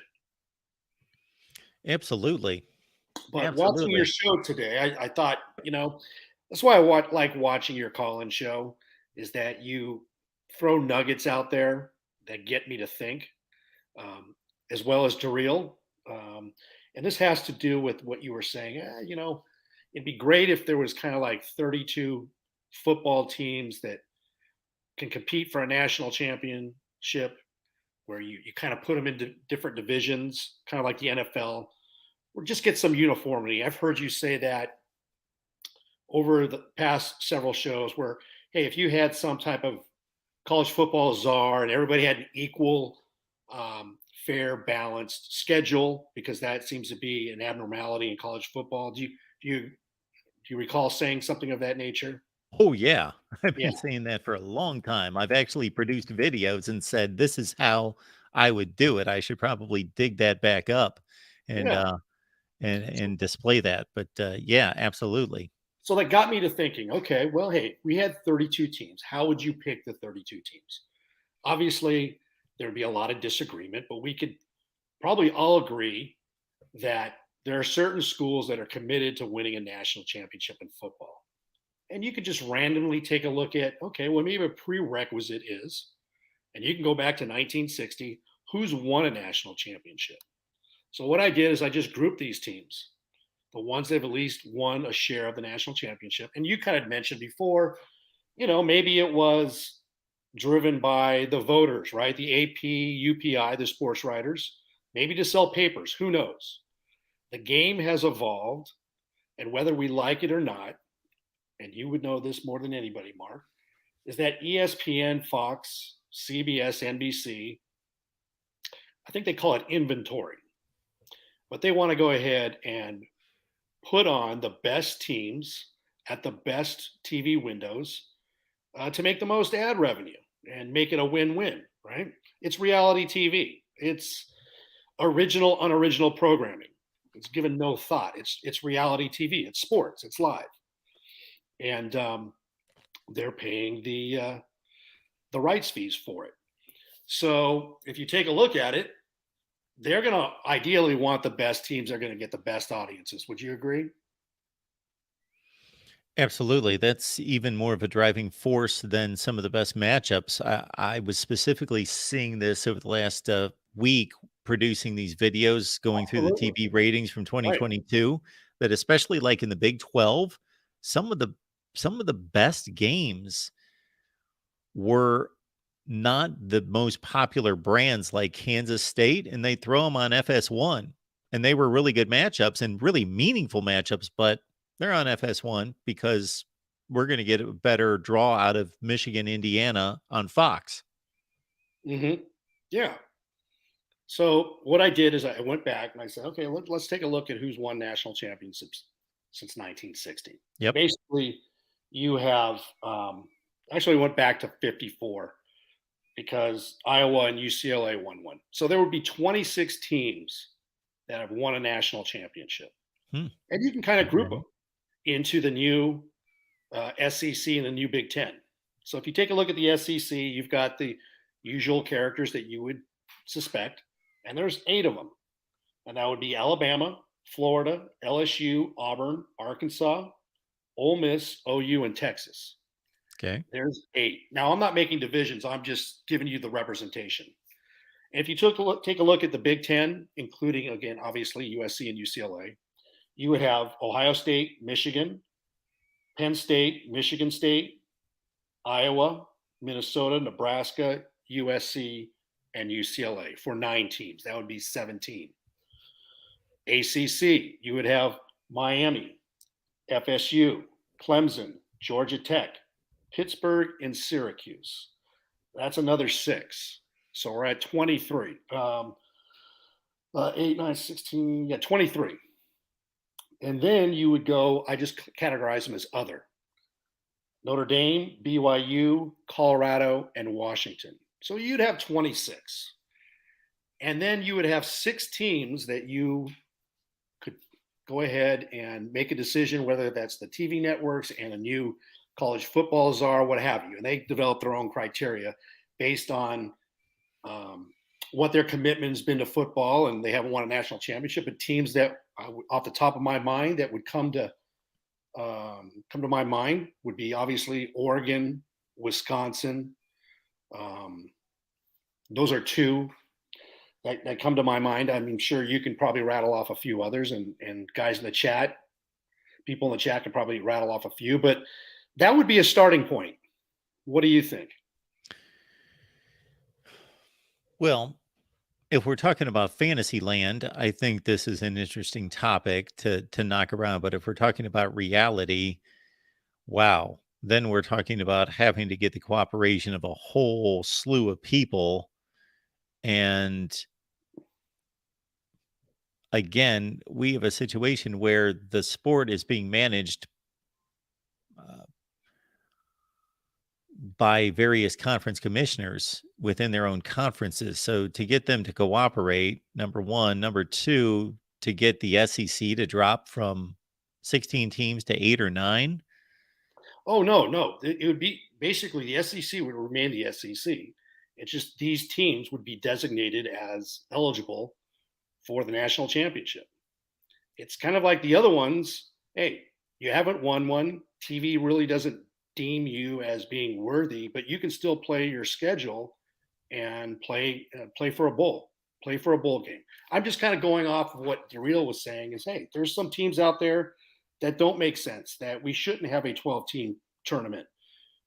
Absolutely. But watching your show today, I thought, that's why I like watching your call-in show, is that you throw nuggets out there that get me to think, as well as to reel. And this has to do with what you were saying. It'd be great if there was kind of like 32 football teams that can compete for a national championship, where you kind of put them into different divisions, kind of like the NFL, or just get some uniformity. I've heard you say that over the past several shows where, hey, if you had some type of college football czar and everybody had an equal, fair, balanced schedule, because that seems to be an abnormality in college football. Do you recall saying something of that nature? Oh, yeah. I've been saying that for a long time. I've actually produced videos and said, this is how I would do it. I should probably dig that back up and display that. But yeah, absolutely. So that got me to thinking, okay, well, hey, we had 32 teams. How would you pick the 32 teams? Obviously, there'd be a lot of disagreement, but we could probably all agree that there are certain schools that are committed to winning a national championship in football. And you could just randomly take a look at, okay, well, maybe a prerequisite is, and you can go back to 1960, who's won a national championship. So what I did is I just grouped these teams, the ones that have at least won a share of the national championship. And you kind of mentioned before, maybe it was driven by the voters, right? The AP, UPI, the sports writers, maybe to sell papers, who knows? The game has evolved, and whether we like it or not, and you would know this more than anybody, Mark, is that ESPN, Fox, CBS, NBC, I think they call it inventory, but they want to go ahead and put on the best teams at the best TV windows to make the most ad revenue and make it a win-win, right? It's reality TV. It's original, unoriginal programming. It's given no thought. It's reality TV. It's sports. It's live. And they're paying the rights fees for it. So if you take a look at it, they're going to ideally want the best teams. They're going to get the best audiences. Would you agree? Absolutely. That's even more of a driving force than some of the best matchups. I was specifically seeing this over the last week, producing these videos, going through the TV ratings from 2022, that especially like in the Big 12, some of the best games were not the most popular brands like Kansas State, and they throw them on FS1. And they were really good matchups and really meaningful matchups, but they're on FS1 because we're going to get a better draw out of Michigan, Indiana on Fox. Mm-hmm. Yeah. So what I did is I went back and I said, okay, let's take a look at who's won national championships since 1960. Yep. Basically, you have actually went back to 54 because Iowa and UCLA won one. So there would be 26 teams that have won a national championship. And you can kind of group them into the new SEC and the new Big Ten. So if you take a look at the SEC, you've got the usual characters that you would suspect, and there's 8 of them. And that would be Alabama, Florida, LSU, Auburn, Arkansas, Ole Miss, OU, and Texas. Okay. There's 8. Now, I'm not making divisions. I'm just giving you the representation. If you take a look at the Big Ten, including, again, obviously USC and UCLA, you would have Ohio State, Michigan, Penn State, Michigan State, Iowa, Minnesota, Nebraska, USC, and UCLA for 9 teams. That would be 17. ACC, you would have Miami, FSU, Clemson, Georgia Tech, Pittsburgh, and Syracuse. That's another 6. So we're at 23. 8, 9, 16, 23. And then you would go, I just categorize them as other. Notre Dame, BYU, Colorado, and Washington. So you'd have 26. And then you would have 6 teams that you could go ahead and make a decision, whether that's the TV networks and a new college football czar, what have you. And they develop their own criteria based on what their commitment has been to football, and they haven't won a national championship. But teams that, off the top of my mind, that would come to my mind would be obviously Oregon, Wisconsin. Those are 2 that come to my mind. I'm sure you can probably rattle off a few others, and guys in the chat, people in the chat can probably rattle off a few, but that would be a starting point. What do you think? Well, if we're talking about fantasy land, I think this is an interesting topic to knock around. But if we're talking about reality, wow, then we're talking about having to get the cooperation of a whole slew of people. And again, we have a situation where the sport is being managed by various conference commissioners within their own conferences. So to get them to cooperate, number one, number two, to get the SEC to drop from 16 teams to 8 or 9. Oh, no. It would be basically the SEC would remain the SEC. It's just these teams would be designated as eligible for the national championship. It's kind of like the other ones. Hey, you haven't won one. TV really doesn't deem you as being worthy, but you can still play your schedule and play for a bowl game. I'm just kind of going off of what DeReal was saying is, hey, there's some teams out there that don't make sense, that we shouldn't have a 12-team tournament,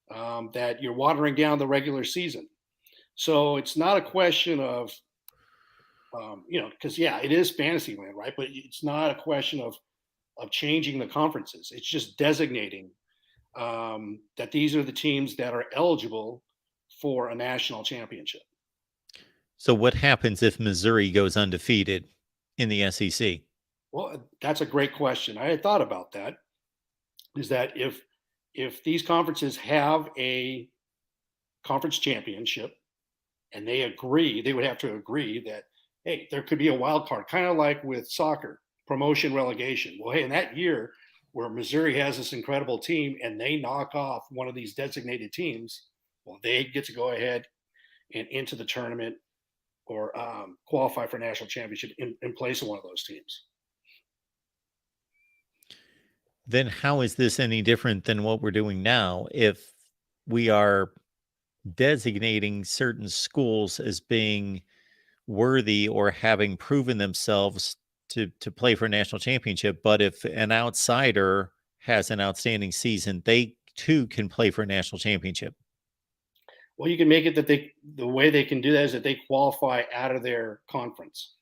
that you're watering down the regular season. So it's not a question of, because it is fantasy land, right? But it's not a question of changing the conferences. It's just designating that these are the teams that are eligible for a national championship. So what happens if Missouri goes undefeated in the SEC? Well, that's a great question. I had thought about that. Is that if these conferences have a conference championship and they would have to agree that, hey, there could be a wild card, kind of like with soccer, promotion, relegation. Well, hey, in that year where Missouri has this incredible team and they knock off one of these designated teams, well, they get to go ahead and into the tournament or qualify for national championship in place of one of those teams. Then how is this any different than what we're doing now? If we are designating certain schools as being worthy or having proven themselves to play for a national championship, but if an outsider has an outstanding season, they too can play for a national championship. Well, you can make it that the way they can do that is that they qualify out of their conference,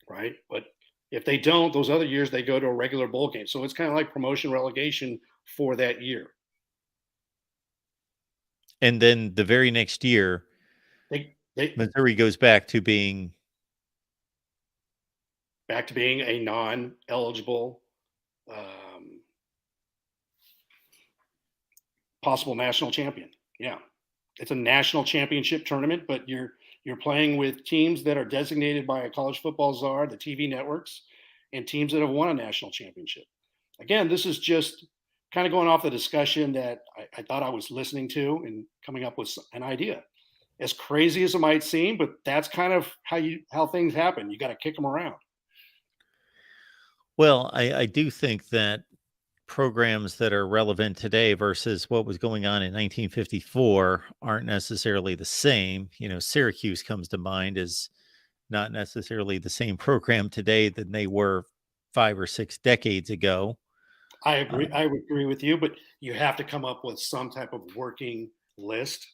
right? But if they don't, those other years they go to a regular bowl game. So it's kind of like promotion relegation for that year. And then the very next year, Missouri goes back to being a non-eligible possible national champion. Yeah, it's a national championship tournament, but you're playing with teams that are designated by a college football czar, the TV networks, and teams that have won a national championship. Again, this is just kind of going off the discussion that I thought I was listening to and coming up with an idea. As crazy as it might seem, but that's kind of how things happen. You got to kick them around. Well, I do think that programs that are relevant today versus what was going on in 1954 aren't necessarily the same. You know, Syracuse comes to mind as not necessarily the same program today than they were 5 or 6 decades ago. I agree. I would agree with you, but you have to come up with some type of working list.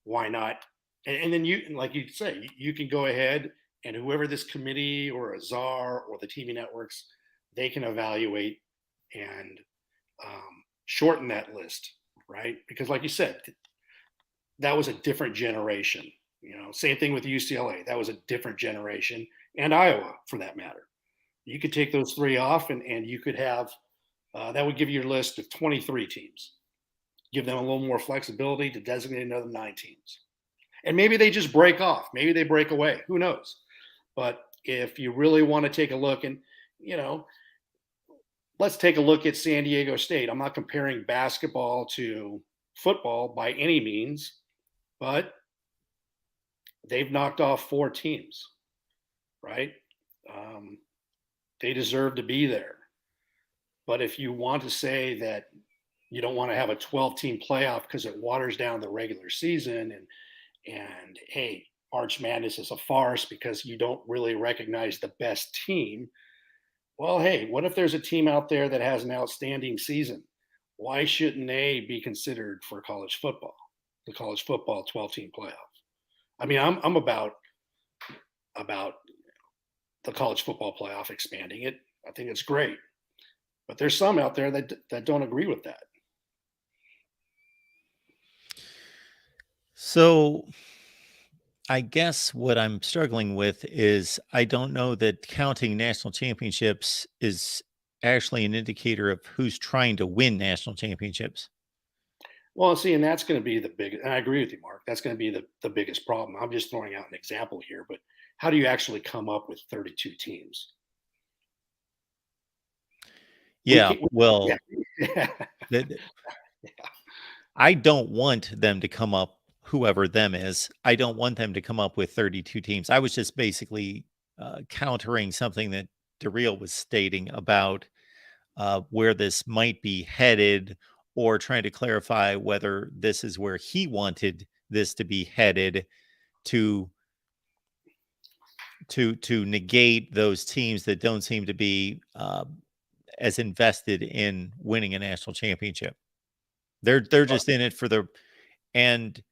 Why not? And then you, like you say, you can go ahead and whoever this committee or a czar or the TV networks, they can evaluate and shorten that list, right? Because like you said, that was a different generation. You know, same thing with UCLA. That was a different generation, and Iowa for that matter. You could take those 3 off, and you could have that would give you your list of 23 teams. Give them a little more flexibility to designate another 9 teams. And maybe they just break off. Maybe they break away. Who knows? But if you really want to take a look, and, you know, let's take a look at San Diego State. I'm not comparing basketball to football by any means, but they've knocked off 4 teams, right? They deserve to be there. But if you want to say that you don't want to have a 12-team playoff because it waters down the regular season, and hey, March Madness is a farce because you don't really recognize the best team. Well, hey, what if there's a team out there that has an outstanding season? Why shouldn't they be considered for college football, the college football 12-team playoff? I mean, I'm about the college football playoff expanding it. I think it's great. But there's some out there that don't agree with that. So I guess what I'm struggling with is I don't know that counting national championships is actually an indicator of who's trying to win national championships. Well, see, and that's going to be the biggest, and I agree with you, Mark. That's going to be the biggest problem. I'm just throwing out an example here, but how do you actually come up with 32 teams? Yeah, well, yeah. I don't want them to come up, whoever them is, I don't want them to come up with 32 teams. I was just basically countering something that DeReal was stating about where this might be headed, or trying to clarify whether this is where he wanted this to be headed, to negate those teams that don't seem to be as invested in winning a national championship. They're just in it for the, and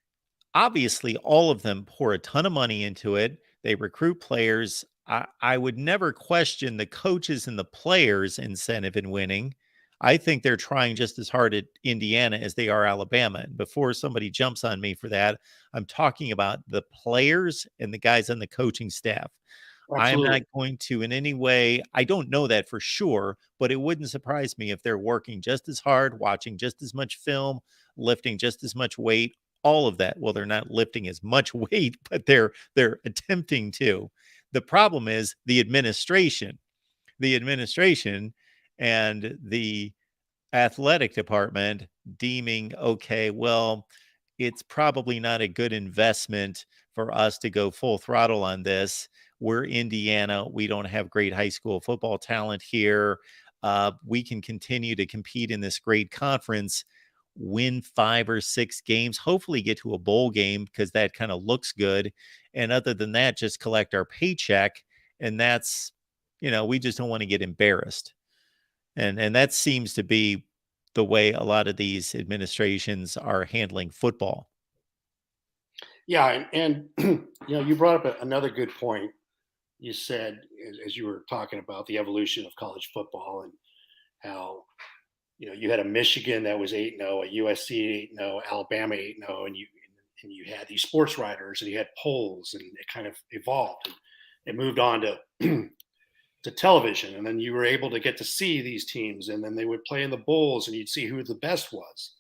obviously all of them pour a ton of money into it. They recruit players. I would never question the coaches and the players' incentive in winning. I think they're trying just as hard at Indiana as they are Alabama. And before somebody jumps on me for that, I'm talking about the players and the guys on the coaching staff. Absolutely. I'm not going to in any way, I don't know that for sure, but it wouldn't surprise me if they're working just as hard, watching just as much film, lifting just as much weight, all of that. Well, they're not lifting as much weight, but they're attempting to. The problem is the administration and the athletic department deeming, okay, well, it's probably not a good investment for us to go full throttle on this. We're Indiana. We don't have great high school football talent here. We can continue to compete in this great conference, win 5 or 6 games, hopefully get to a bowl game because that kind of looks good. And other than that, just collect our paycheck. And that's, we just don't want to get embarrassed. And that seems to be the way a lot of these administrations are handling football. Yeah, and you brought up another good point. You said, as you were talking about the evolution of college football and how you had a Michigan that was 8-0, a USC 8-0, Alabama 8-0, and you had these sports writers and you had polls, and it kind of evolved and it moved on to to television, and then you were able to get to see these teams, and then they would play in the bowls, and you'd see who the best was.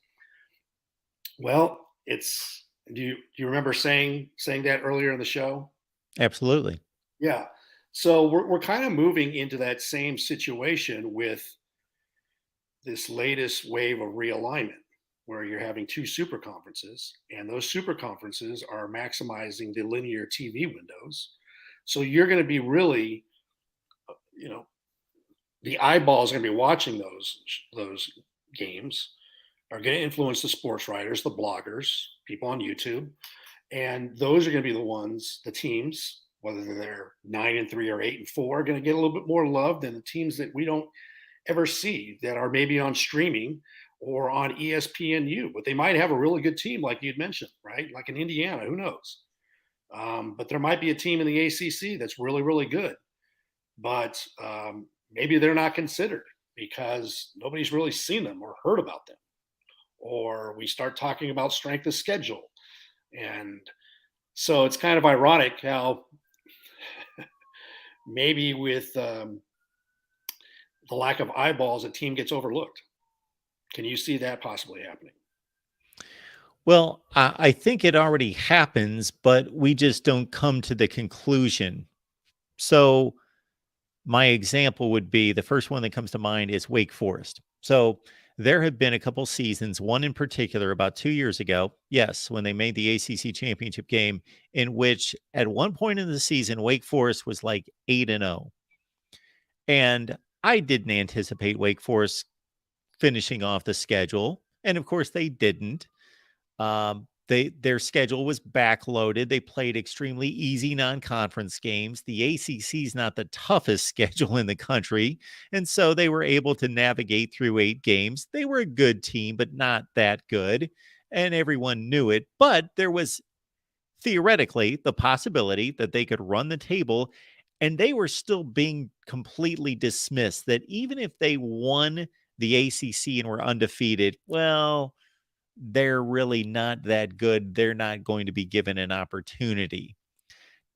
Well, it's do you remember saying that earlier in the show? Absolutely. Yeah. So we're kind of moving into that same situation with this latest wave of realignment, where you're having two super conferences, and those super conferences are maximizing the linear TV windows. So you're going to be really, you know, the eyeballs are going to be watching those games are going to influence the sports writers, the bloggers, people on YouTube, and those are going to be the ones, the teams, whether they're 9-3 or 8-4, are going to get a little bit more love than the teams that we don't ever see that are maybe on streaming or on ESPNU, but they might have a really good team, like you'd mentioned, right? Like in Indiana, who knows? But there might be a team in the ACC that's really, really good, but maybe they're not considered because nobody's really seen them or heard about them. Or we start talking about strength of schedule. And so it's kind of ironic how maybe with the lack of eyeballs, a team gets overlooked. Can you see that possibly happening? Well, I think it already happens, but we just don't come to the conclusion. So, my example would be the first one that comes to mind is Wake Forest. So, there have been a couple seasons, one in particular about 2 years ago, yes, when they made the ACC championship game, in which at one point in the season, Wake Forest was like 8-0. And I didn't anticipate Wake Forest finishing off the schedule. And of course, they didn't. Their schedule was backloaded. They played extremely easy non-conference games. The ACC is not the toughest schedule in the country, and so they were able to navigate through 8 games. They were a good team, but not that good, and everyone knew it. But there was theoretically the possibility that they could run the table, and they were still being completely dismissed. That even if they won the ACC and were undefeated, well, they're really not that good. They're not going to be given an opportunity.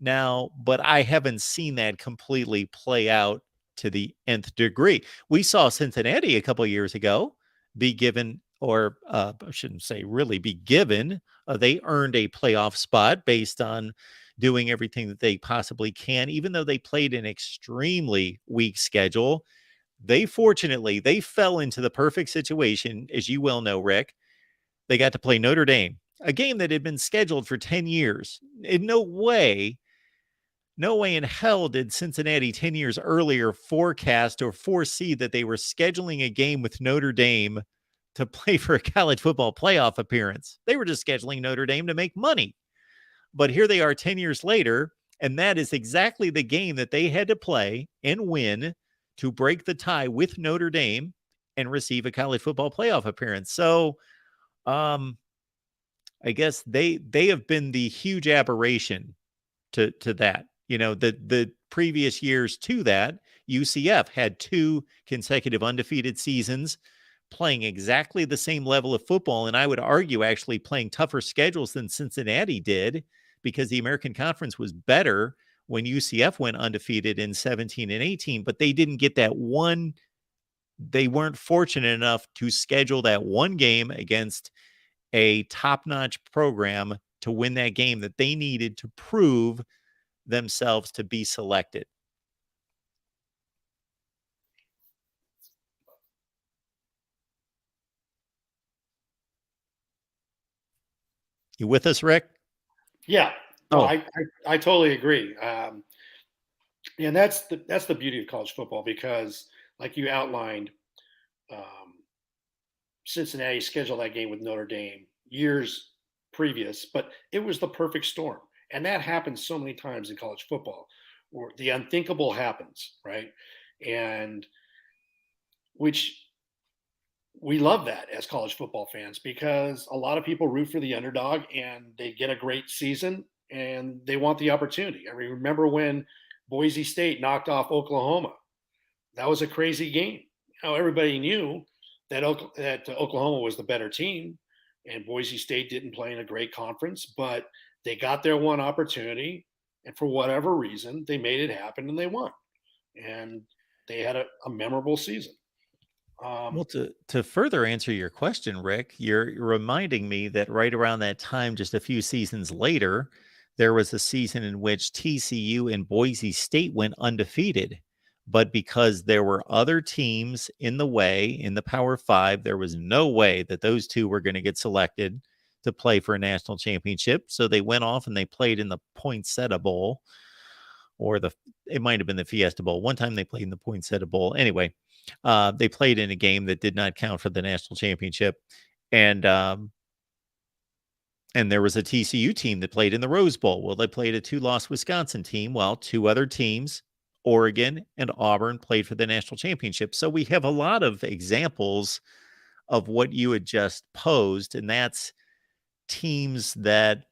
Now, but I haven't seen that completely play out to the nth degree. We saw Cincinnati a couple of years ago be given, or I shouldn't say really be given, they earned a playoff spot based on doing everything that they possibly can, even though they played an extremely weak schedule. They fell into the perfect situation, as you well know, Rick. They got to play Notre Dame, a game that had been scheduled for 10 years. In no way in hell did Cincinnati 10 years earlier forecast or foresee that they were scheduling a game with Notre Dame to play for a college football playoff appearance. They were just scheduling Notre Dame to make money. But here they are 10 years later, and that is exactly the game that they had to play and win to break the tie with Notre Dame and receive a college football playoff appearance. So, I guess they have been the huge aberration to that. The previous years to that, UCF had 2 consecutive undefeated seasons playing exactly the same level of football, and I would argue actually playing tougher schedules than Cincinnati did, because the American Conference was better when UCF went undefeated in 17 and 18, but they didn't get that one. They weren't fortunate enough to schedule that one game against a top-notch program to win that game that they needed to prove themselves to be selected. You with us, Rick? Yeah. No, I totally agree. And that's the beauty of college football, because like you outlined, Cincinnati scheduled that game with Notre Dame years previous, but it was the perfect storm. And that happens so many times in college football, where the unthinkable happens, right? And which we love that as college football fans because a lot of people root for the underdog and they get a great season and they want the opportunity. I mean, remember when Boise State knocked off Oklahoma? That was a crazy game. Everybody knew that Oklahoma was the better team, and Boise State didn't play in a great conference, but they got their one opportunity, and for whatever reason, they made it happen and they won, and they had a memorable season. Well, to further answer your question, Rick, you're reminding me that right around that time, just a few seasons later, there was a season in which TCU and Boise State went undefeated. But because there were other teams in the way in the Power Five, there was no way that those two were going to get selected to play for a national championship. So they went off and they played in the Poinsettia Bowl, or it might have been the Fiesta Bowl. One time they played in the Poinsettia Bowl. Anyway, they played in a game that did not count for the national championship, and there was a TCU team that played in the Rose Bowl. Well, they played a 2-loss Wisconsin team, while 2 other teams, Oregon and Auburn, played for the national championship. So we have a lot of examples of what you had just posed, and that's teams that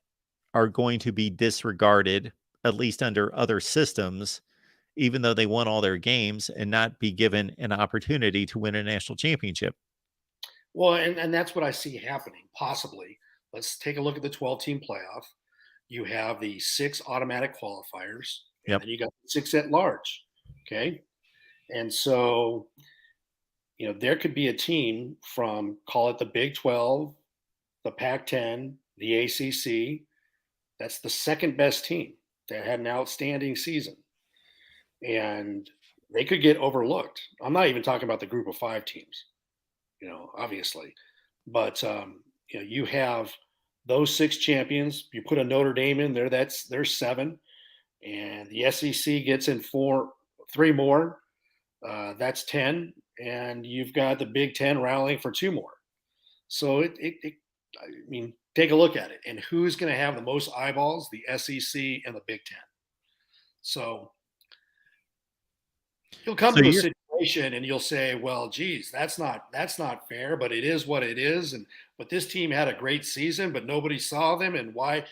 are going to be disregarded, at least under other systems, even though they won all their games, and not be given an opportunity to win a national championship. Well, and that's what I see happening, possibly. Let's take a look at the 12-team playoff. You have the 6 automatic qualifiers, and then you got 6 at large. Okay. And so, there could be a team from, call it the Big 12, the Pac-10, the ACC. That's the second best team that had an outstanding season. And they could get overlooked. I'm not even talking about the group of 5 teams, obviously. But, you have those 6 champions. You put a Notre Dame in there, there's 7. And the SEC gets in 3 more. That's 10. And you've got the Big 10 rallying for 2 more. So take a look at it. And who's going to have the most eyeballs? The SEC and the Big 10. So you'll come to a situation and you'll say, well, geez, that's not fair, but it is what it is. But this team had a great season, but nobody saw them. And why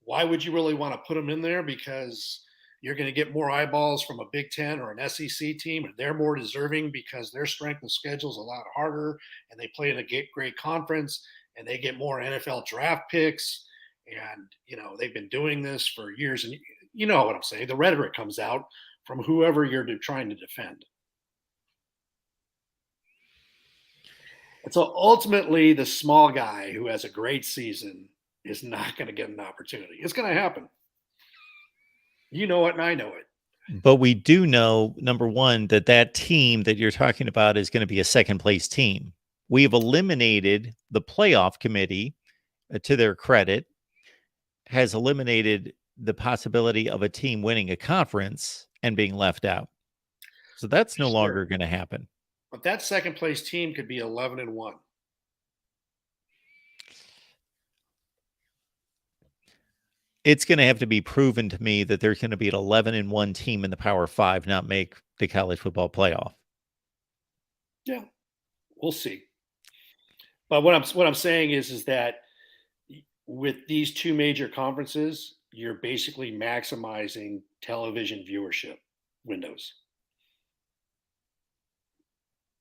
would you really want to put them in there? Because you're going to get more eyeballs from a Big 10 or an SEC team, and they're more deserving because their strength of schedule is a lot harder, and they play in a great conference, and they get more NFL draft picks. And, they've been doing this for years. And you know what I'm saying? The rhetoric comes out from whoever you're trying to defend. And so ultimately, the small guy who has a great season is not going to get an opportunity. It's going to happen. You know it, and I know it. But we do know, number one, that team that you're talking about is going to be a second-place team. We have eliminated the playoff committee, to their credit, has eliminated the possibility of a team winning a conference and being left out. So that's no longer going to happen. But that second place team could be 11-1. It's going to have to be proven to me that there's going to be an 11-1 team in the Power 5 not make the college football playoff. Yeah, we'll see. But what I'm saying is that with these 2 major conferences, you're basically maximizing television viewership windows,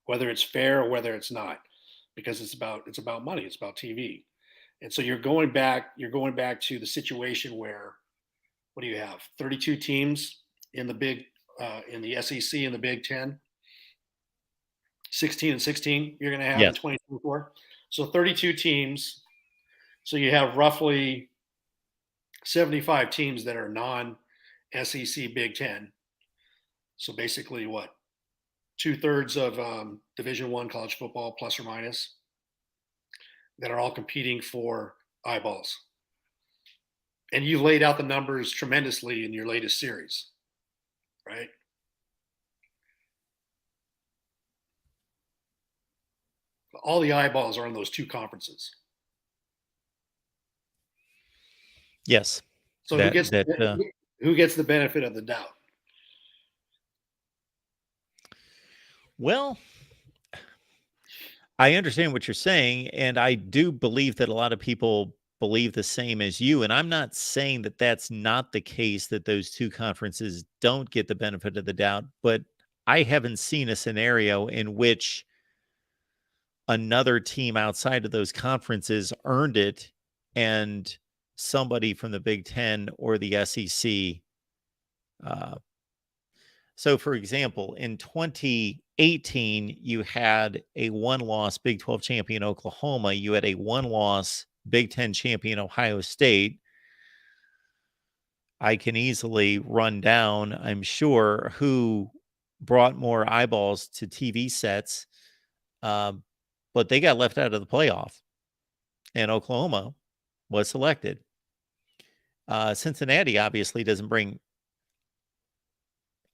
whether it's fair or whether it's not, because it's about money. It's about TV. And so you're going back to the situation where, what do you have? 32 teams in the SEC and the Big 10, 16 and 16 you're going to have in 2024. So 32 teams. So you have roughly 75 teams that are non-SEC Big 10. So basically what? 2/3 of Division I college football, plus or minus, that are all competing for eyeballs. And you've laid out the numbers tremendously in your latest series, right? All the eyeballs are on those 2 conferences. Yes. So who gets the benefit of the doubt? Well, I understand what you're saying, and I do believe that a lot of people believe the same as you. And I'm not saying that that's not the case, that those two conferences don't get the benefit of the doubt, but I haven't seen a scenario in which another team outside of those conferences earned it and somebody from the Big Ten or the SEC. So, for example, in 2018, you had a one-loss Big 12 champion Oklahoma. You had a one-loss Big Ten champion Ohio State. I can easily run down, I'm sure, who brought more eyeballs to TV sets, but they got left out of the playoff, and Oklahoma was selected. Cincinnati obviously doesn't bring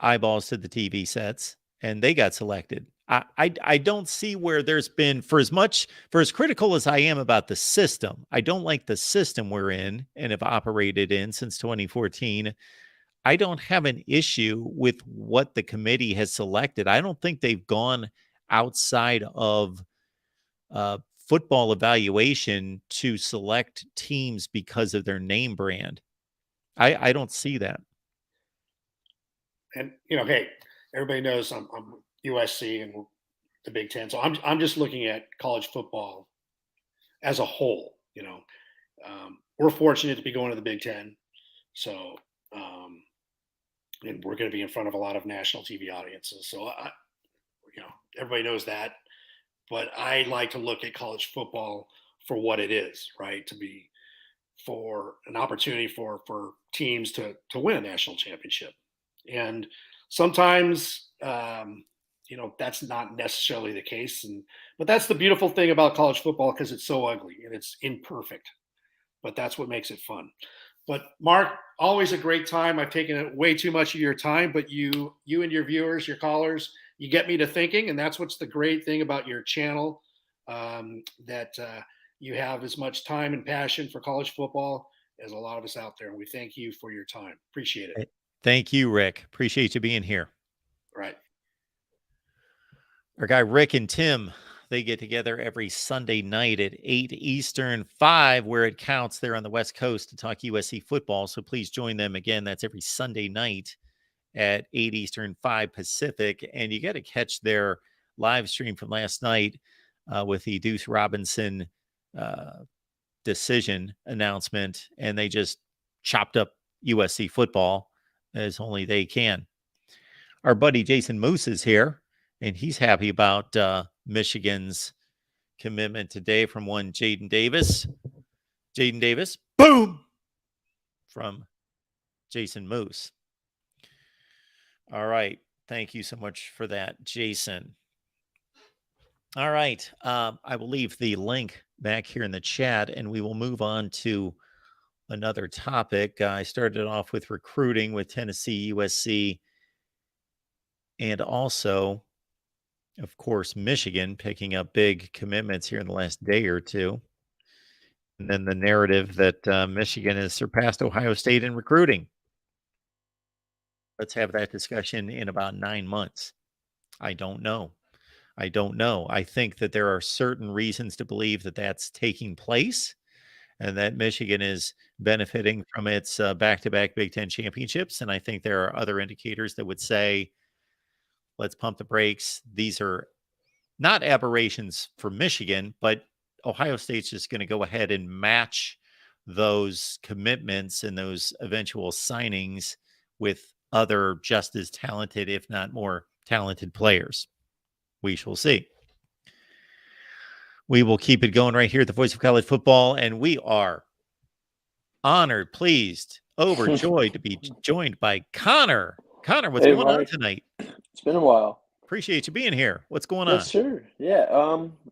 eyeballs to the TV sets, and they got selected. I don't see where there's been, for as critical as I am about the system, I don't like the system we're in and have operated in since 2014. I don't have an issue with what the committee has selected. I don't think they've gone outside of football evaluation to select teams because of their name brand. I don't see that. And hey, everybody knows I'm USC and the Big Ten, so I'm just looking at college football as a whole. We're fortunate to be going to the Big Ten, so and we're going to be in front of a lot of national TV audiences. So everybody knows that, but I like to look at college football for what it is, right? To be for an opportunity for teams to win a national championship. And sometimes, that's not necessarily the case. But that's the beautiful thing about college football, because it's so ugly and it's imperfect. But that's what makes it fun. But Mark, always a great time. I've taken way too much of your time, but you and your viewers, your callers, you get me to thinking. And that's what's the great thing about your channel, that you have as much time and passion for college football as a lot of us out there. And we thank you for your time. Appreciate it. Thank you, Rick. Appreciate you being here. Right. Our guy Rick and Tim, they get together every Sunday night at 8 Eastern, 5 where it counts there on the West Coast, to talk USC football. So please join them again. That's every Sunday night at 8 Eastern, 5 Pacific. And you got to catch their live stream from last night with the Deuce Robinson decision announcement. And they just chopped up USC football as only they can. Our buddy Jason Moose is here, and he's happy about Michigan's commitment today from one Jaden Davis. Jaden Davis, boom, from Jason Moose. All right. Thank you so much for that, Jason. All right. I will leave the link back here in the chat, and we will move on to another topic. I started off with recruiting with Tennessee, USC, and also, of course, Michigan picking up big commitments here in the last day or two. And then the narrative that Michigan has surpassed Ohio State in recruiting. Let's have that discussion in about 9 months. I don't know. I think that there are certain reasons to believe that that's taking place, and that Michigan is benefiting from its back-to-back Big Ten championships. And I think there are other indicators that would say, let's pump the brakes. These are not aberrations for Michigan, but Ohio State's just going to go ahead and match those commitments and those eventual signings with other just as talented, if not more talented players. We shall see. We will keep it going right here at the Voice of College Football, and we are honored, pleased, overjoyed to be joined by Conor. Conor, what's going on tonight? It's been a while. Appreciate you being here. What's going on? Yes, sir. Yeah,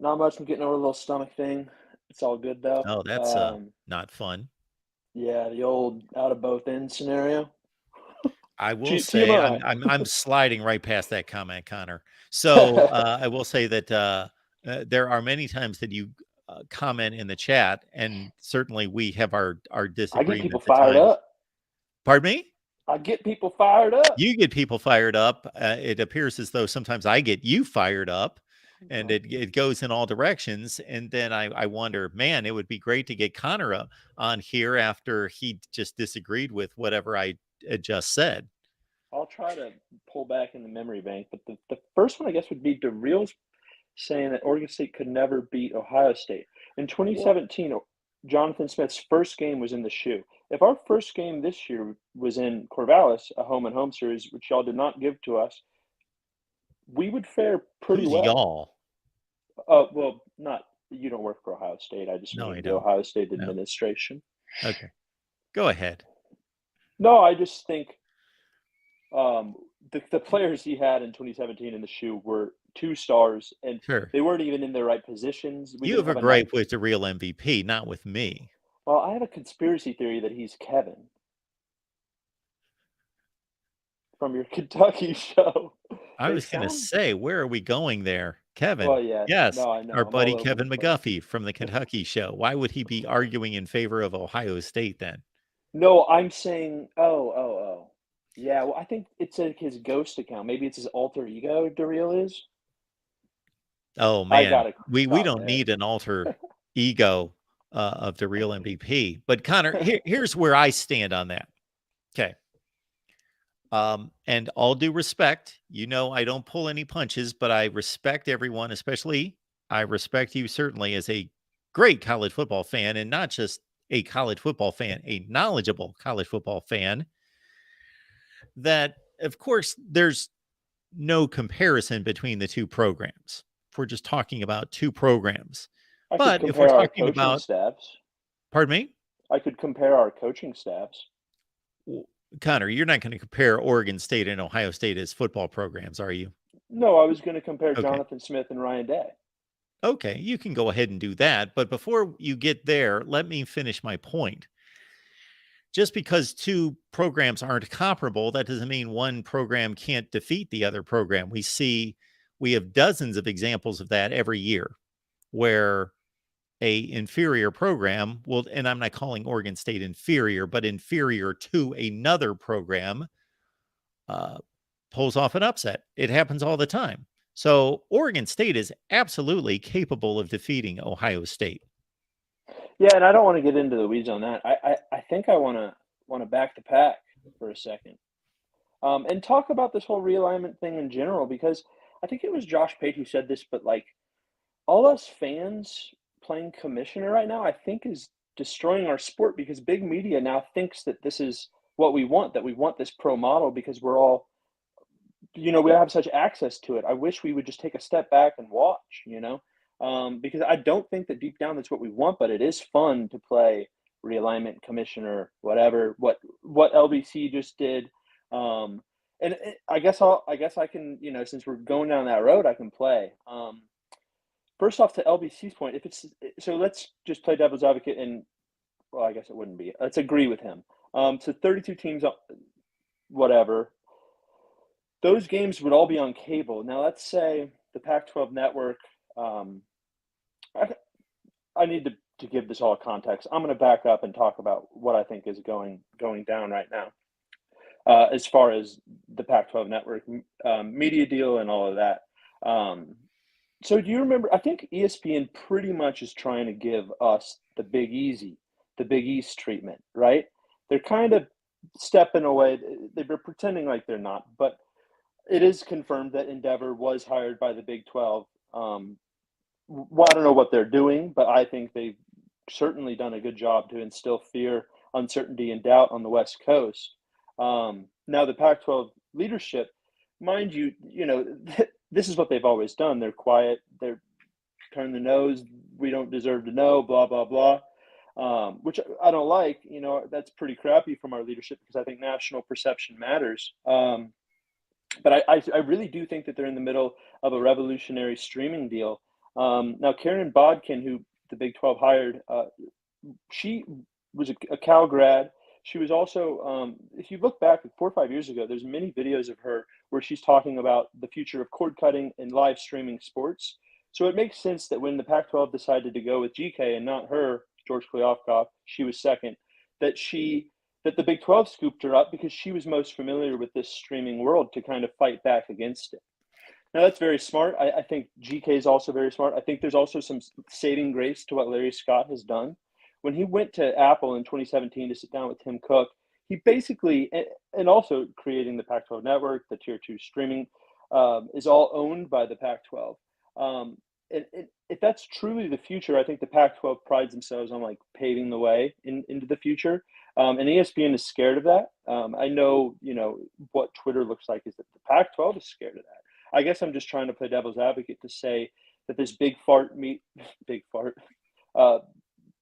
not much. I'm getting over a little stomach thing. It's all good though. Oh, that's not fun. Yeah, the old out of both ends scenario. I will say I'm sliding right past that comment, Conor. So I will say that there are many times that you comment in the chat, and certainly we have our disagreements. I get people fired up. Pardon me? I get people fired up. You get people fired up. It appears as though sometimes I get you fired up. and it goes in all directions. And then I wonder, man, it would be great to get Conor on here after he just disagreed with whatever I had just said. I'll try to pull back in the memory bank, but the first one I guess would be DeReal's saying that Oregon State could never beat Ohio State. In 2017, Jonathan Smith's first game was in the Shoe. If our first game this year was in Corvallis, a home-and-home series, which y'all did not give to us, we would fare pretty Who's well. y'all? Well, not you don't work for Ohio State. I just No, mean I the don't. Ohio State No. administration. Okay, go ahead. No, I just think the players he had in 2017 in the Shoe were 2 stars, and Sure. they weren't even in their right positions. You have a gripe with the real MVP, not with me. Well, I have a conspiracy theory that he's Kevin from your Kentucky show. I was going to say, where are we going there? Kevin. Well, yeah. Yes. No, I know. Our I'm buddy all over Kevin the place. McGuffey from the Kentucky show. Why would he be arguing in favor of Ohio State then? No, I'm saying, oh. Yeah, well, I think it's like his ghost account. Maybe it's his alter ego, DeReal is. Oh, I man. gotta We stop don't there. need an alter ego of the real MVP. But Conor, here's where I stand on that. Okay. And all due respect, I don't pull any punches, but I respect everyone, especially I respect you certainly as a great college football fan, and not just a college football fan, a knowledgeable college football fan. That, of course, there's no comparison between the two programs. If we're just talking about two programs. But if we're talking about staffs, pardon me? I could compare our coaching staffs. Conor, you're not going to compare Oregon State and Ohio State as football programs, are you? No, I was going to compare Okay. Jonathan Smith and Ryan Day. Okay, you can go ahead and do that. But before you get there, let me finish my point. Just because two programs aren't comparable, that doesn't mean one program can't defeat the other program. We have dozens of examples of that every year where a inferior program will, and I'm not calling Oregon State inferior, but inferior to another program, pulls off an upset. It happens all the time. So Oregon State is absolutely capable of defeating Ohio State. Yeah, and I don't want to get into the weeds on that. I think I want to back the pack for a second, and talk about this whole realignment thing in general, because I think it was Josh Pate who said this, but like all us fans playing commissioner right now, I think is destroying our sport, because big media now thinks that this is what we want, that we want this pro model because we're all, we have such access to it. I wish we would just take a step back and watch, because I don't think that deep down that's what we want, but it is fun to play realignment, commissioner, whatever, what LBC just did. And I guess I can, since we're going down that road, I can play. First off, to LBC's point, so let's just play devil's advocate, and well, I guess it wouldn't be. Let's agree with him. So 32 teams, whatever. Those games would all be on cable. Now, let's say the Pac-12 network. I need to give this all context. I'm going to back up and talk about what I think is going down right now, as far as the Pac-12 network media deal and all of that. So do you remember? I think ESPN pretty much is trying to give us the Big East treatment, right? They're kind of stepping away. They're pretending like they're not, but it is confirmed that Endeavor was hired by the Big 12. Well, I don't know what they're doing, but I think they've certainly done a good job to instill fear, uncertainty, and doubt on the West Coast. Now, the Pac-12 leadership, mind you, this is what they've always done. They're quiet. They're turn the nose. We don't deserve to know, blah, blah, blah, which I don't like. That's pretty crappy from our leadership, because I think national perception matters. But I really do think that they're in the middle of a revolutionary streaming deal. Now, Karen Bodkin, who the Big 12 hired, she was a Cal grad. She was also, if you look back 4 or 5 years ago, there's many videos of her where she's talking about the future of cord cutting and live streaming sports. So it makes sense that when the Pac-12 decided to go with GK and not her, George Kliavkoff, she was second, that the Big 12 scooped her up because she was most familiar with this streaming world to kind of fight back against it. No, that's very smart. I think GK is also very smart. I think there's also some saving grace to what Larry Scott has done. When he went to Apple in 2017 to sit down with Tim Cook, he basically, and also creating the Pac-12 network, the Tier 2 streaming, is all owned by the Pac-12. And if that's truly the future, I think the Pac-12 prides themselves on like paving the way into the future. And ESPN is scared of that. I know, what Twitter looks like is that the Pac-12 is scared of that. I guess I'm just trying to play devil's advocate to say that this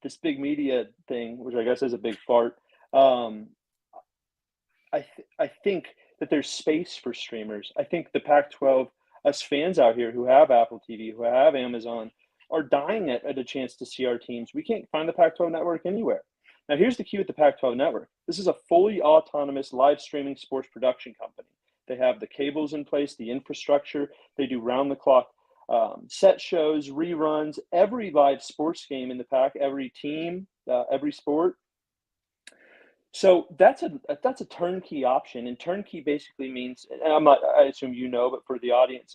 this big media thing, which I guess is a big fart. I think that there's space for streamers. I think the Pac-12, us fans out here who have Apple TV, who have Amazon, are dying at a chance to see our teams. We can't find the Pac-12 network anywhere. Now, here's the key with the Pac-12 network. This is a fully autonomous live streaming sports production company. They have the cables in place, the infrastructure. They do round-the-clock set shows, reruns, every live sports game in the Pac, every team, every sport. So that's a turnkey option, and turnkey basically means, and I assume but for the audience,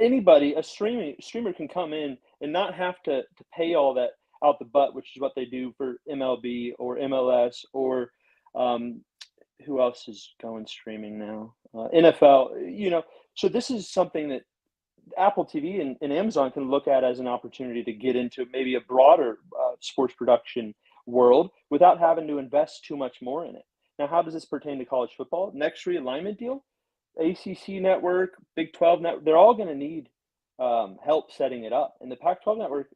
anybody, a streamer can come in and not have to pay all that out the butt, which is what they do for MLB or MLS or who else is going streaming now? NFL, so this is something that Apple TV and Amazon can look at as an opportunity to get into maybe a broader sports production world without having to invest too much more in it. Now, how does this pertain to college football? Next realignment deal, ACC network, Big 12 network, they're all going to need help setting it up. And the Pac-12 network,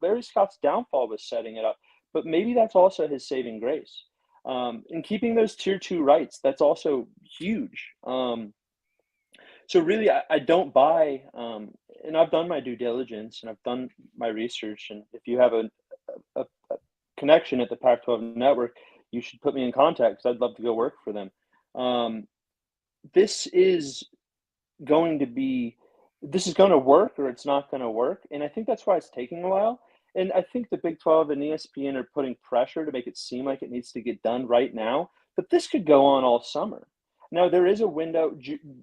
Larry Scott's downfall was setting it up, but maybe that's also his saving grace. And keeping those tier 2 rights, that's also huge. So really, I don't buy, and I've done my due diligence and I've done my research. And if you have a connection at the Pac-12 network, you should put me in contact because I'd love to go work for them. This is going to work or it's not going to work. And I think that's why it's taking a while. And I think the Big 12 and ESPN are putting pressure to make it seem like it needs to get done right now. But this could go on all summer. Now, there is a window.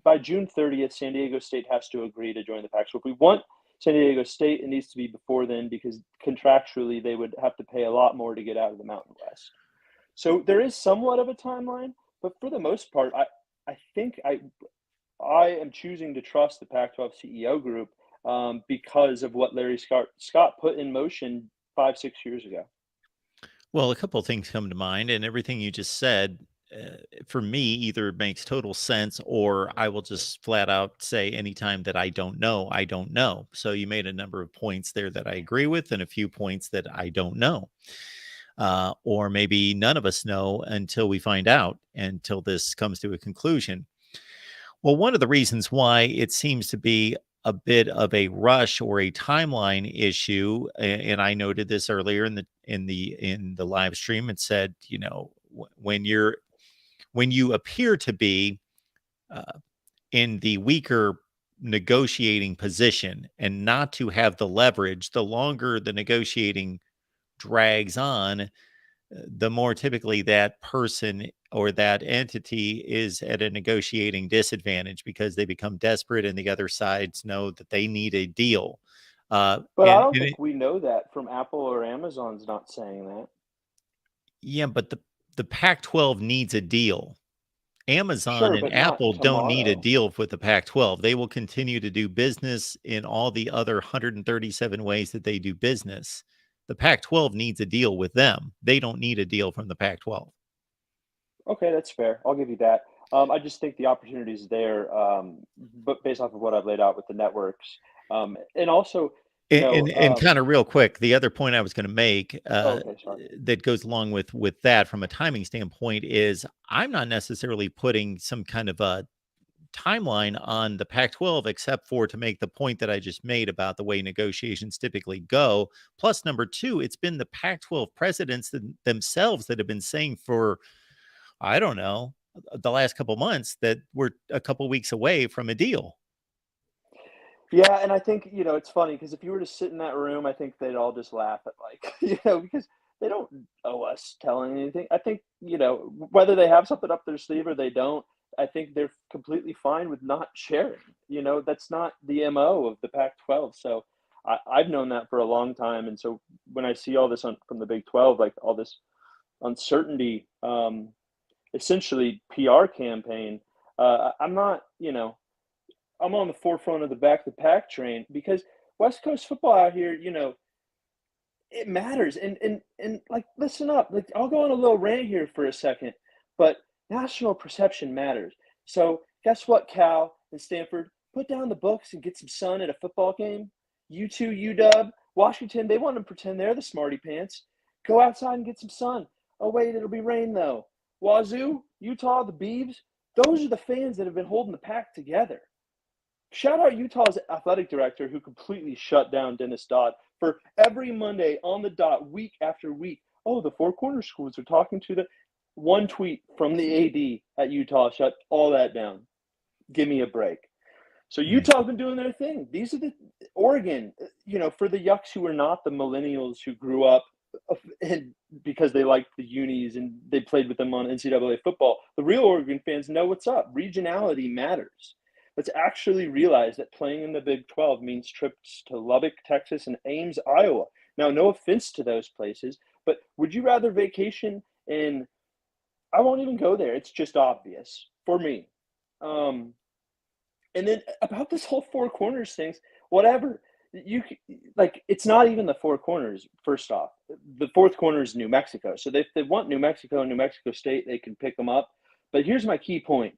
By June 30th, San Diego State has to agree to join the Pac-12. If we want San Diego State, it needs to be before then because contractually they would have to pay a lot more to get out of the Mountain West. So there is somewhat of a timeline. But for the most part, I think I am choosing to trust the Pac-12 CEO group because of what Larry Scott put in motion 5-6 years ago. Well, a couple of things come to mind, and everything you just said, for me, either makes total sense or I will just flat out say anytime that I don't know, I don't know. So you made a number of points there that I agree with and a few points that I don't know. Or maybe none of us know until we find out, until this comes to a conclusion. Well, one of the reasons why it seems to be a bit of a rush or a timeline issue, and I noted this earlier in the live stream, and said, when you appear to be in the weaker negotiating position and not to have the leverage, the longer the negotiating drags on, the more typically that person or that entity is at a negotiating disadvantage because they become desperate and the other sides know that they need a deal. But I don't think we know that from Apple or Amazon's not saying that. Yeah, but the Pac-12 needs a deal. Amazon and but Apple not don't need a tomorrow. deal with the Pac-12. They will continue to do business in all the other 137 ways that they do business. The Pac-12 needs a deal with them. They don't need a deal from the Pac-12. Okay, that's fair. I'll give you that. I just think the opportunity is there, but based off of what I've laid out with the networks, and also, And kind of real quick, the other point I was going to make okay, sorry. that goes along with that from a timing standpoint is I'm not necessarily putting some kind of a timeline on the Pac-12, except for to make the point that I just made about the way negotiations typically go. Plus, number two, it's been the Pac-12 presidents themselves that have been saying for, I don't know, the last couple months that we're a couple weeks away from a deal. Yeah, and I think, it's funny because if you were to sit in that room, I think they'd all just laugh at because they don't owe us telling anything. I think, whether they have something up their sleeve or they don't, I think they're completely fine with not sharing. That's not the MO of the Pac-12. So I've known that for a long time. And so when I see all this from the Big 12, like all this uncertainty, essentially PR campaign, I'm not, I'm on the forefront of the back of the pack train, because West Coast football out here, it matters. And like, listen up, like, I'll go on a little rant here for a second, but national perception matters. So guess what, Cal and Stanford, put down the books and get some sun at a football game. U2, UW, Washington, they want to pretend they're the smarty pants. Go outside and get some sun. Oh, wait, it'll be rain, though. Wazoo, Utah, the Beavs, those are the fans that have been holding the pack together. Shout out Utah's athletic director, who completely shut down Dennis Dodd for every Monday on the dot, week after week. Oh, the Four Corners schools are talking to the one tweet from the AD at Utah shut all that down. Give me a break. So Utah's been doing their thing. These are the Oregon, for the yucks who are not the millennials who grew up and because they liked the unis and they played with them on NCAA football. The real Oregon fans know what's up. Regionality matters. Let's actually realize that playing in the Big 12 means trips to Lubbock, Texas, and Ames, Iowa. Now, no offense to those places, but would you rather vacation in – I won't even go there. It's just obvious for me. And then about this whole Four Corners things, whatever. It's not even the Four Corners, first off. The fourth corner is New Mexico. So if they want New Mexico and New Mexico State, they can pick them up. But here's my key point.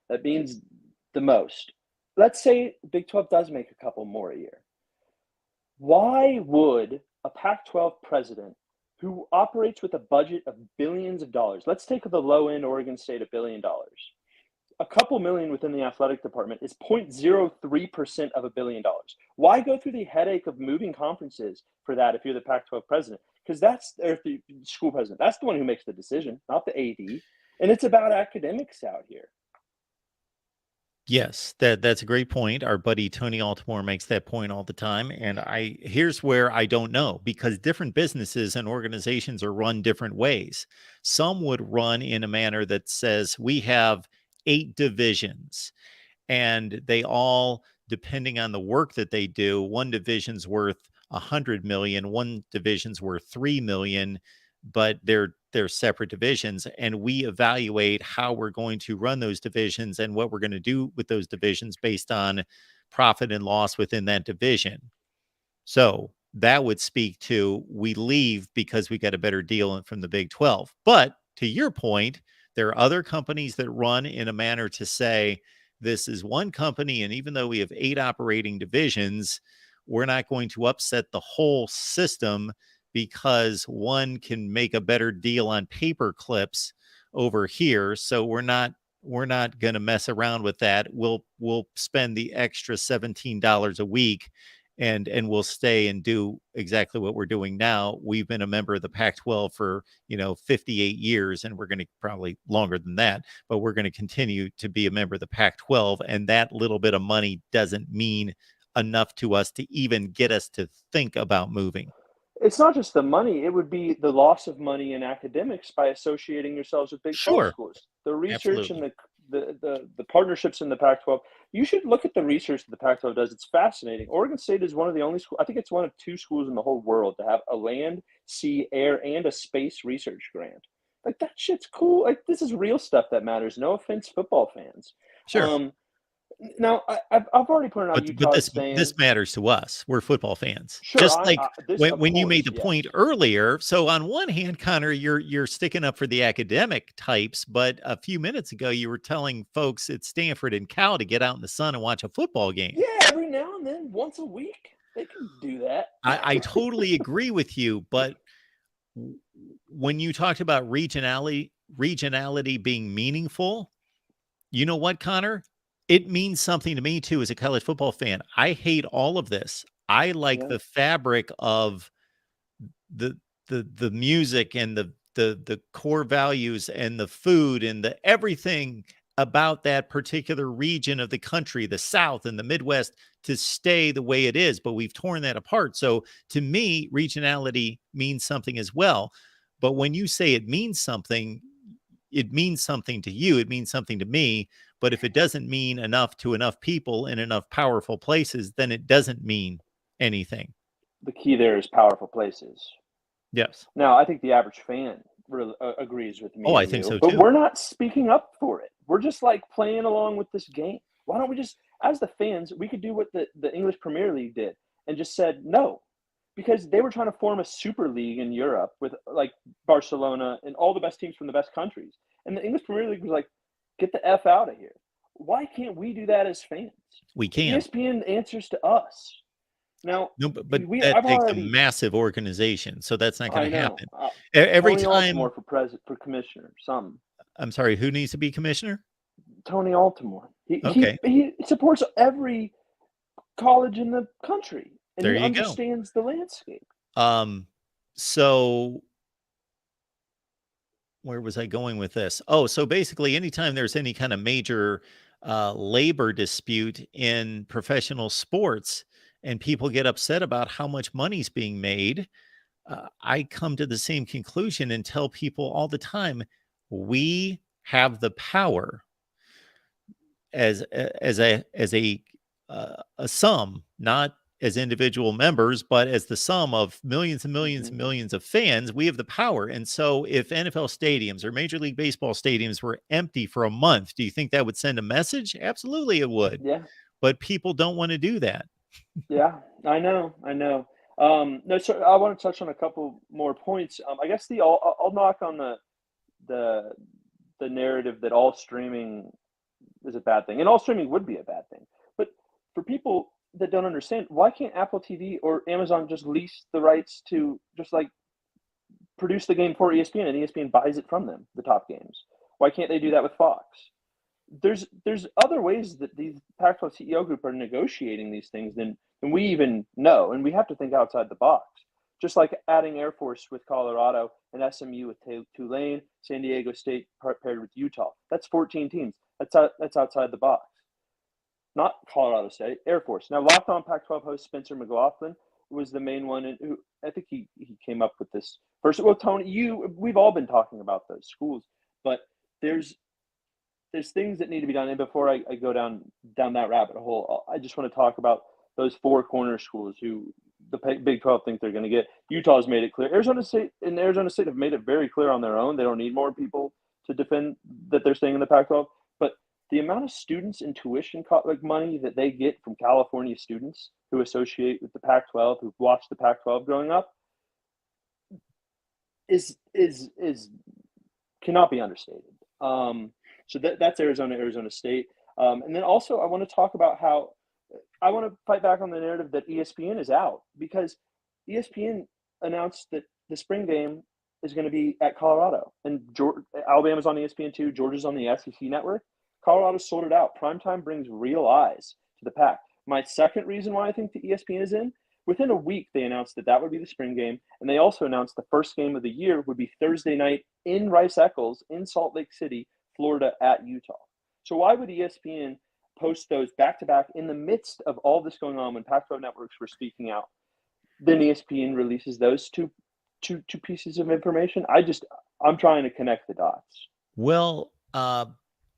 That means the most. Let's say Big 12 does make a couple more a year. Why would a Pac-12 president who operates with a budget of billions of dollars, let's take the low-end Oregon State $1 billion, a couple million within the athletic department is 0.03% of $1 billion. Why go through the headache of moving conferences for that if you're the Pac-12 president? Because or the school president. That's the one who makes the decision, not the AD. And it's about academics out here. Yes, that's a great point. Our buddy Tony Altimore makes that point all the time. And here's where I don't know, because different businesses and organizations are run different ways. Some would run in a manner that says we have 8 divisions, and they all, depending on the work that they do, one division's worth 100 million, one division's worth 3 million, but they're separate divisions, and we evaluate how we're going to run those divisions and what we're going to do with those divisions based on profit and loss within that division. So that would speak to, we leave because we got a better deal from the Big 12. But to your point, there are other companies that run in a manner to say, this is one company, and even though we have 8 operating divisions, we're not going to upset the whole system because one can make a better deal on paper clips over here. So we're not going to mess around with that. We'll spend the extra $17 a week and we'll stay and do exactly what we're doing now. We've been a member of the Pac-12 for 58 years, and we're going to probably longer than that, but we're going to continue to be a member of the Pac-12. And that little bit of money doesn't mean enough to us to even get us to think about moving. It's not just the money. It would be the loss of money in academics by associating yourselves with Big 12 schools. The research Absolutely. and the partnerships in the Pac-12. You should look at the research that the Pac-12 does. It's fascinating. Oregon State is one of the only schools, I think it's one of 2 schools in the whole world to have a land, sea, air, and a space research grant. Like, that shit's cool. Like, this is real stuff that matters. No offense, football fans. Sure. Now, I've already pointed out But Utah's this matters to us. We're football fans. Sure, Just like when you made the yes. point earlier. So on one hand, Conor, you're sticking up for the academic types, but a few minutes ago you were telling folks at Stanford and Cal to get out in the sun and watch a football game. Yeah, every now and then, once a week, they can do that. I totally agree with you, but when you talked about regionality being meaningful, you know what, Conor? It means something to me too as a college football fan. I hate all of this. I like the fabric of the music and the core values and the food and the everything about that particular region of the country, the South and the Midwest, to stay the way it is. But we've torn that apart. So to me, regionality means something as well. But when you say it means something, it means something to you, it means something to me. But if it doesn't mean enough to enough people in enough powerful places, then it doesn't mean anything. The key there is powerful places. Yes. Now, I think the average fan really agrees with me. Oh, I and think you, so but too. we're not speaking up for it. We're just like playing along with this game. Why don't we just, as the fans, we could do what the English Premier League did and just said no, because they were trying to form a super league in Europe with like Barcelona and all the best teams from the best countries. And the English Premier League was like, get the F out of here. Why can't we do that as fans? We can. ESPN answers to us. Now, No, but I've that takes already, a massive organization, so that's not I going to know. happen. Every Tony time, Altimore for commissioner, some. I'm sorry, who needs to be commissioner? Tony Altimore. Okay. He supports every college in the country, and There he you go. understands the landscape. So where was I going with this? Oh, so basically anytime there's any kind of major labor dispute in professional sports and people get upset about how much money's being made, I come to the same conclusion and tell people all the time, we have the power as a sum, not as individual members, but as the sum of millions and millions and millions of fans. We have the power. And so if NFL stadiums or Major League Baseball stadiums were empty for a month, do you think that would send a message? Absolutely it would. Yeah. But people don't want to do that. Yeah, I know. No, so I want to touch on a couple more points. I guess I'll knock on the narrative that all streaming is a bad thing, and all streaming would be a bad thing. But for people that don't understand, why can't Apple TV or Amazon just lease the rights to just like produce the game for ESPN, and ESPN buys it from them, the top games? Why can't they do that with Fox? There's other ways that these Pac-12 CEO group are negotiating these things than we even know, and we have to think outside the box. Just like adding Air Force with Colorado and SMU with Tulane, San Diego State paired with Utah. That's 14 teams. That's outside the box. Not Colorado State, Air Force. Now, Locked On Pac-12 host Spencer McLaughlin was the main one, and who I think he came up with this first. Well, Tony, we've all been talking about those schools, but there's things that need to be done. And before I go down that rabbit hole, I just want to talk about those four corner schools who the Big 12 think they're going to get. Utah's made it clear. Arizona State have made it very clear on their own. They don't need more people to defend that they're staying in the Pac-12. But the amount of students and tuition money that they get from California students who associate with the Pac-12, who've watched the Pac-12 growing up, is cannot be understated. So that's Arizona State. And then also I want to talk about how I want to fight back on the narrative that ESPN is out, because ESPN announced that the spring game is going to be at Colorado, and Alabama's on ESPN2, Georgia's on the SEC network. Colorado sold it out. Primetime brings real eyes to the Pac. My second reason why I think the ESPN is in, within a week they announced that would be the spring game, and they also announced the first game of the year would be Thursday night in Rice-Eccles in Salt Lake City, Florida at Utah. So why would ESPN post those back-to-back in the midst of all this going on when Pac-12 networks were speaking out? Then ESPN releases those two pieces of information. I'm trying to connect the dots. Well,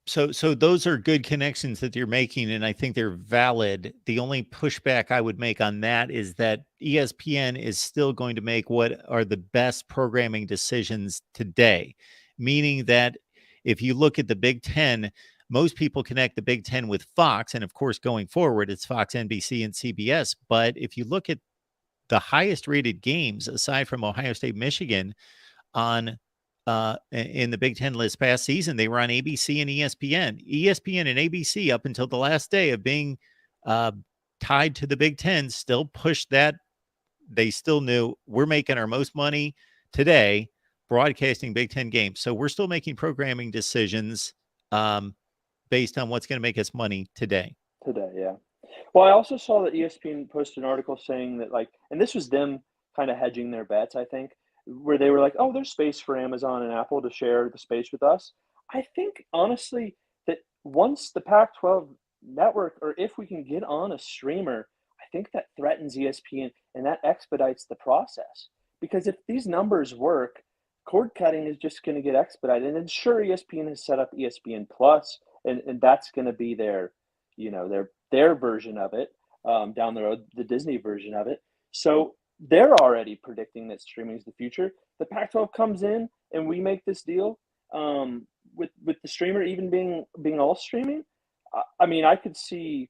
so those are good connections that you're making, and I think they're valid. The only pushback I would make on that is that ESPN is still going to make what are the best programming decisions today, meaning that if you look at the Big Ten, most people connect the Big Ten with Fox, and of course, going forward, it's Fox, NBC, and CBS. But if you look at the highest rated games, aside from Ohio State, Michigan, in the Big Ten list past season, they were on ABC and ESPN. ESPN and ABC, up until the last day of being tied to the Big Ten, still pushed that. They still knew we're making our most money today broadcasting Big Ten games. So we're still making programming decisions based on what's going to make us money today. Yeah. Well, I also saw that ESPN posted an article saying that, like, and this was them kind of hedging their bets, I think, where they were like, oh, there's space for Amazon and Apple to share the space with us. I think, honestly, that once the Pac-12 network, or if we can get on a streamer, I think that threatens ESPN and that expedites the process. Because if these numbers work, cord cutting is just going to get expedited. And sure, ESPN has set up ESPN Plus, and that's going to be their, their version of it down the road, the Disney version of it. So they're already predicting that streaming is the future. The Pac-12 comes in and we make this deal with the streamer even being all streaming. I mean, I could see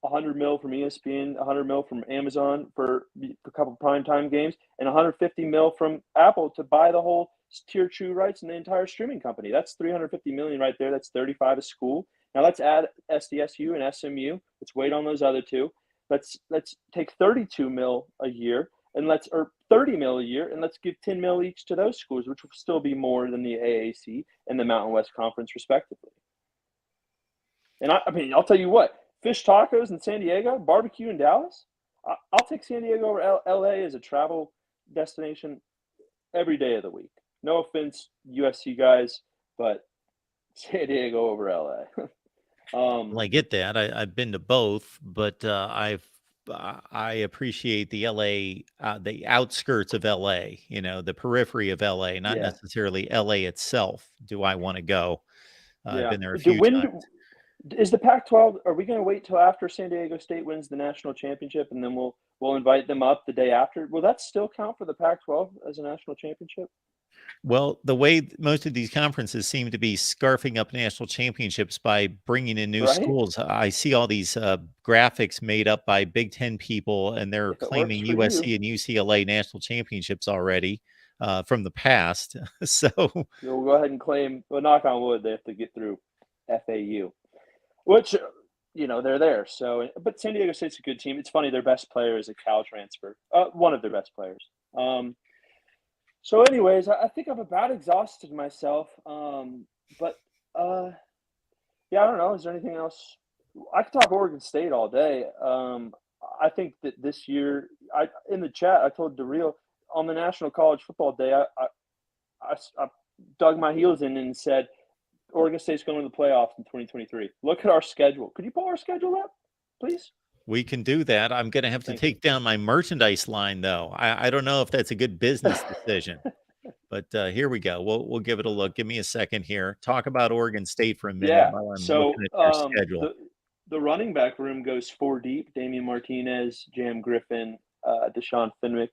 $100 million from ESPN, $100 million from Amazon for a couple primetime games, and $150 million from Apple to buy the whole tier 2 rights and the entire streaming company. That's $350 million right there. That's 35 a school. Now let's add SDSU and SMU. Let's wait on those other two. Let's take 32 million a year or 30 million a year, and let's give 10 million each to those schools, which will still be more than the AAC and the Mountain West Conference, respectively. And I mean, I'll tell you what, fish tacos in San Diego, barbecue in Dallas. I'll take San Diego over LA as a travel destination every day of the week. No offense, USC guys, but San Diego over LA. Well, I get that. I've been to both, but I appreciate the LA, the outskirts of LA, the periphery of LA, not necessarily LA itself. Do I want to go? I've been there a few times. Is the Pac-12, are we going to wait till after San Diego State wins the national championship and then we'll invite them up the day after? Will that still count for the Pac-12 as a national championship? Well, the way most of these conferences seem to be scarfing up national championships by bringing in new schools. I see all these graphics made up by Big Ten people, and they're claiming USC and UCLA national championships already from the past. So we'll go ahead and claim, well, knock on wood, they have to get through FAU, which, they're there. So, but San Diego State's a good team. It's funny, their best player is a Cal transfer, one of their best players. So anyways, I think I've about exhausted myself. But I don't know. Is there anything else? I could talk Oregon State all day. I think that this year, in the chat, I told DeReal on the National College Football Day, I dug my heels in and said, Oregon State's going to the playoffs in 2023. Look at our schedule. Could you pull our schedule up, please? We can do that. I'm going to have to take down my merchandise line, though. I don't know if that's a good business decision, but here we go. We'll give it a look. Give me a second here. Talk about Oregon State for a minute while I'm looking at their schedule. The running back room goes 4 deep. Damian Martinez, Jam Griffin, Deshaun Fenwick,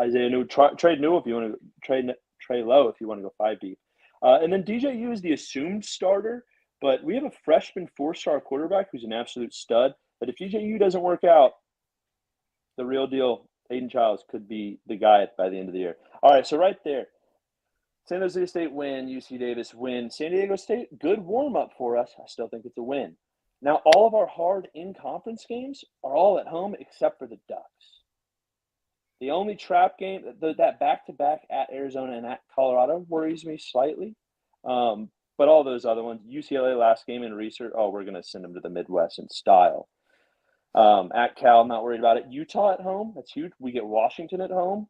Isaiah New, trade Newell if you want to trade Trey Lowe if you want to go 5 deep. And then DJU is the assumed starter, but we have a freshman 4-star quarterback who's an absolute stud. But if DJU doesn't work out, the real deal, Aiden Childs could be the guy by the end of the year. All right, so right there, San Jose State win, UC Davis win. San Diego State, good warm-up for us. I still think it's a win. Now, all of our hard in-conference games are all at home except for the Ducks. The only trap game, that back-to-back at Arizona and at Colorado worries me slightly. But all those other ones, UCLA last game in research, we're going to send them to the Midwest in style. At Cal, I'm not worried about it. Utah at home, that's huge. We get Washington at home.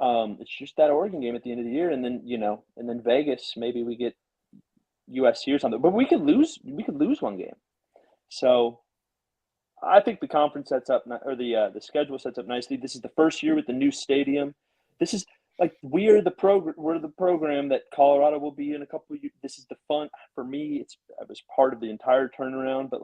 It's just that Oregon game at the end of the year, and then Vegas. Maybe we get USC or something, but we could lose one game. So I think the conference sets up, or the schedule sets up nicely. This is the first year with the new stadium. This is like we're the program that Colorado will be in a couple of years. This is the fun for me. I was part of the entire turnaround, but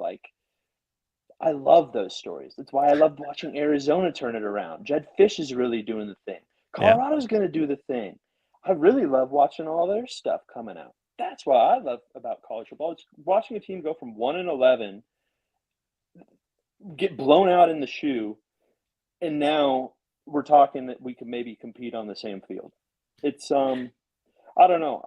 I love those stories. That's why I loved watching Arizona turn it around. Jed Fish is really doing the thing. Colorado's going to do the thing. I really love watching all their stuff coming out. That's what I love about college football. It's watching a team go from 1-11, get blown out in the shoe, and now we're talking that we could maybe compete on the same field. It's I don't know.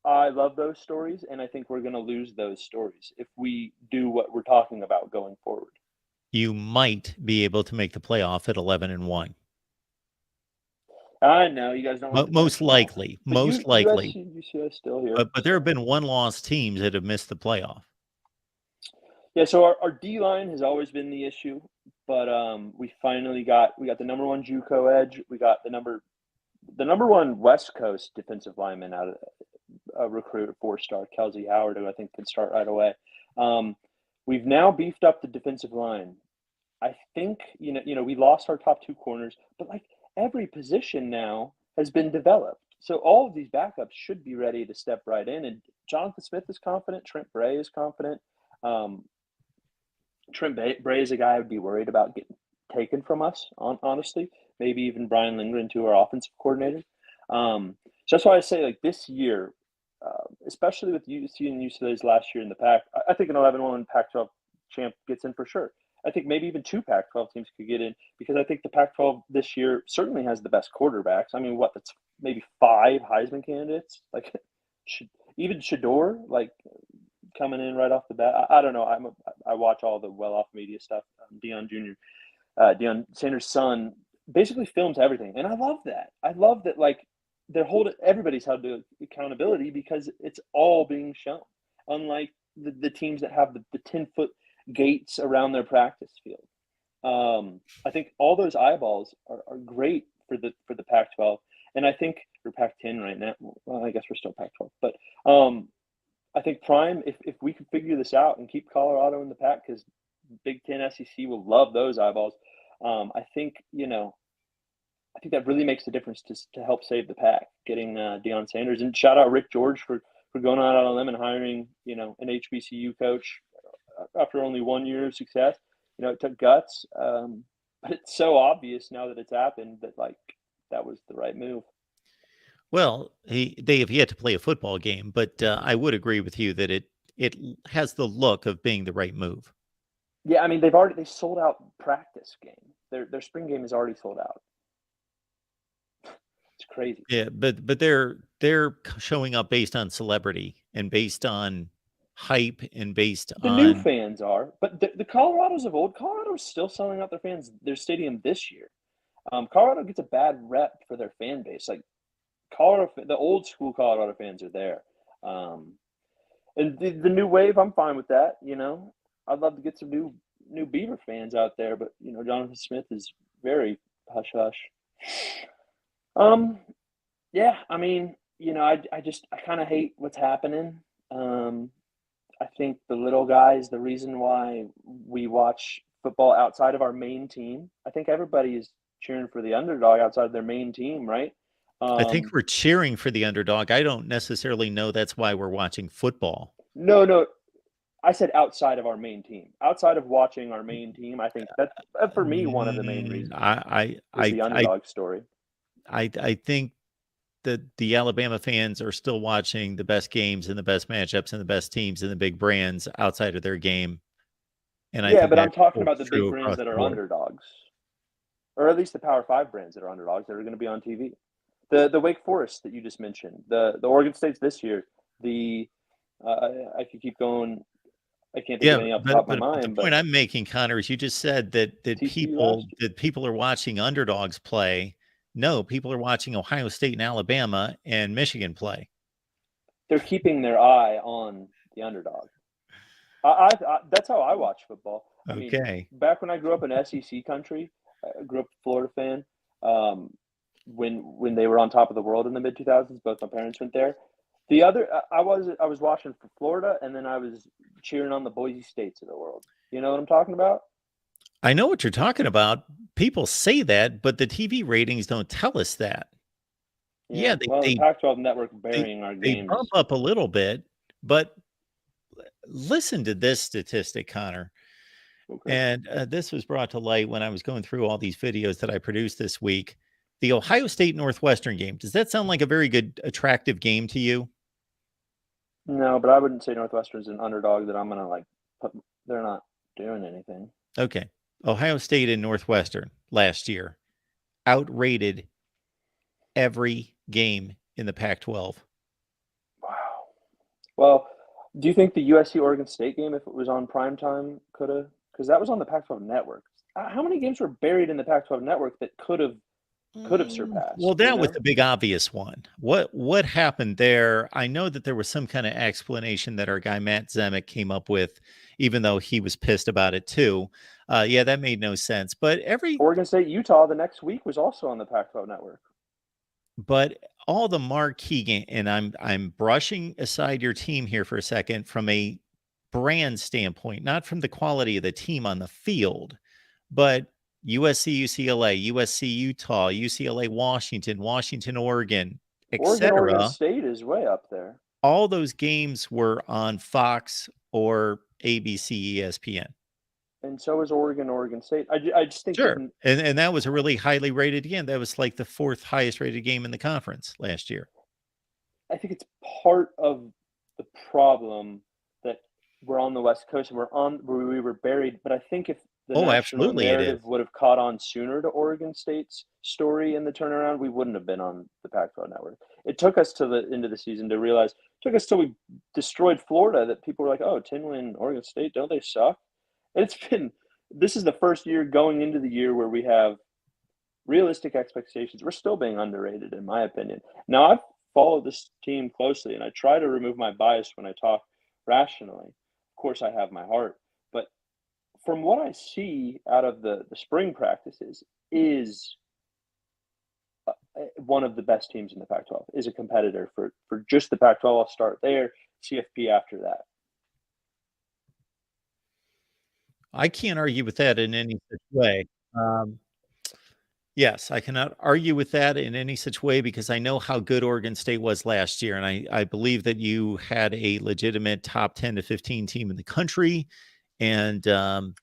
I love those stories, and I think we're going to lose those stories if we do what we're talking about going forward. You might be able to make the playoff at 11-1. I know you guys don't. Want most likely. UCLA still here, but there have been one-loss teams that have missed the playoff. Yeah, so our D line has always been the issue, but we finally got the number 1 JUCO edge. We got the number 1 West Coast defensive lineman out of a recruit, a 4-star, Kelsey Howard, who I think can start right away. We've now beefed up the defensive line. I think we lost our top 2 corners, but every position now has been developed. So all of these backups should be ready to step right in. And Jonathan Smith is confident. Trent Bray is confident. Trent Bray is a guy I would be worried about getting taken from us, honestly. Maybe even Brian Lindgren to our offensive coordinator. So that's why I say, like, this year, especially with USC and UCLA's last year in the Pac, I think an 11-1 Pac-12 champ gets in for sure. I think maybe even 2 Pac-12 teams could get in, because I think the Pac-12 this year certainly has the best quarterbacks. I mean, that's maybe 5 Heisman candidates, like even Shador, like, coming in right off the bat. I don't know. I watch all the well-off media stuff. Deion Sanders' son basically films everything, and I love that. I love that, like, everybody's held to accountability because it's all being shown. Unlike the teams that have the 10-foot gates around their practice field. I think all those eyeballs are great for the Pac-12, and I think we're Pac-10 right now. Well, I guess we're still Pac-12, but I think Prime, if we can figure this out and keep Colorado in the Pac, because Big Ten, SEC will love those eyeballs. I think that really makes a difference to help save the Pac, getting Deion Sanders, and shout out Rick George for going out on a limb and hiring an HBCU coach after only 1 year of success. It took guts, but it's so obvious now that it's happened that, like, that was the right move. Well, they have yet to play a football game, but I would agree with you that it has the look of being the right move. Yeah, I mean, they sold out practice game. Their spring game is already sold out. It's crazy. Yeah, but they're showing up based on celebrity and based on hype and based The on new fans are, but the Colorados of old, Colorado is still selling out their stadium this year. Colorado gets a bad rep for their fan base. Like, Colorado, the old school Colorado fans are there. And the new wave, I'm fine with that. I'd love to get some new Beaver fans out there, but Jonathan Smith is very hush hush. Yeah, I mean, I kind of hate what's happening. I think the little guys, the reason why we watch football outside of our main team, I think everybody is cheering for the underdog outside of their main team, right? I think we're cheering for the underdog. I don't necessarily know that's why we're watching football. No. I said outside of our main team. Outside of watching our main team, I think that's, for me, one of the main reasons. The underdog story. I think that the Alabama fans are still watching the best games and the best matchups and the best teams and the big brands outside of their game. And but I'm talking about the big brands that are underdogs, or at least the Power 5 brands that are underdogs that are going to be on TV. The Wake Forest that you just mentioned, the Oregon States this year, I could keep going. I can't think of any off the top of my mind. The point I'm making, Conor, is you just said that people are watching underdogs play. No, people are watching Ohio State and Alabama and Michigan play. They're keeping their eye on the underdog. That's how I watch football. I mean, back when I grew up in SEC country, I grew up a Florida fan. When they were on top of the world in the mid 2000s, both my parents went there. I was watching for Florida, and then I was cheering on the Boise States of the world. You know what I'm talking about? I know what you're talking about. People say that, but the TV ratings don't tell us that. Yeah, the Pac-12 network burying our games. They bump up a little bit, but listen to this statistic, Conor. Okay. And this was brought to light when I was going through all these videos that I produced this week. The Ohio State Northwestern game. Does that sound like a very good, attractive game to you? No, but I wouldn't say Northwestern's an underdog that I'm going to they're not doing anything. Okay. Ohio State and Northwestern last year outrated every game in the Pac-12. Wow. Well, do you think the USC Oregon State game, if it was on primetime, could have? Because that was on the Pac-12 network. How many games were buried in the Pac-12 network that could have surpassed? Well, that was the big obvious one. What happened there? I know that there was some kind of explanation that our guy Matt Zemek came up with, even though he was pissed about it too. That made no sense. But Oregon State, Utah the next week was also on the Pac-12 network. But all the marquee game, and I'm brushing aside your team here for a second from a brand standpoint, not from the quality of the team on the field, but USC, UCLA, USC, Utah, UCLA, Washington, Washington, Oregon, Oregon etc. State is way up there. All those games were on Fox or ABC, ESPN. And so is Oregon State. I just think Sure. that, And that was a really highly rated game. That was like the 4th highest rated game in the conference last year. I think it's part of the problem that we're on the West Coast and we were buried. But I think if the national absolutely it narrative is. would have caught on sooner to Oregon State's story in the turnaround, we wouldn't have been on the Pac-12 network. It took us to the end of the season to realize. It took us till we destroyed Florida that people were like, "Oh, 10-win Oregon State, don't they suck?" This is the first year going into the year where we have realistic expectations. We're still being underrated, in my opinion. Now, I've followed this team closely, and I try to remove my bias when I talk rationally. Of course, I have my heart. But from what I see out of the spring practices is one of the best teams in the Pac-12, is a competitor for just the Pac-12. I'll start there, CFP after that. I can't argue with that in any such way. Yes, I cannot argue with that in any such way because I know how good Oregon State was last year. And I believe that you had a legitimate top 10 to 15 team in the country. And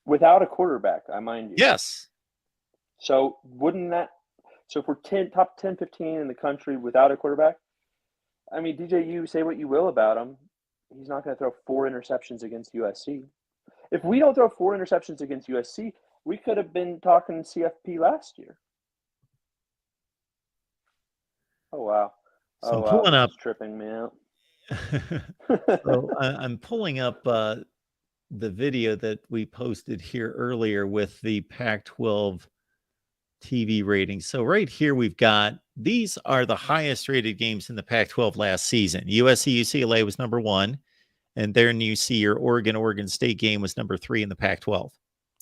without a quarterback, I mind you. Yes. So if we're top 10, 15 in the country without a quarterback, I mean, DJU, say what you will about him, he's not going to throw 4 interceptions against USC. If we don't throw 4 interceptions against USC, we could have been talking CFP last year. Oh, wow. So I'm pulling up. Tripping me out. So I'm pulling up the video that we posted here earlier with the Pac-12 TV ratings. So right here, we've got, these are the highest rated games in the Pac-12 last season. USC, UCLA was number 1. And then you see your Oregon State game was number 3 in the Pac-12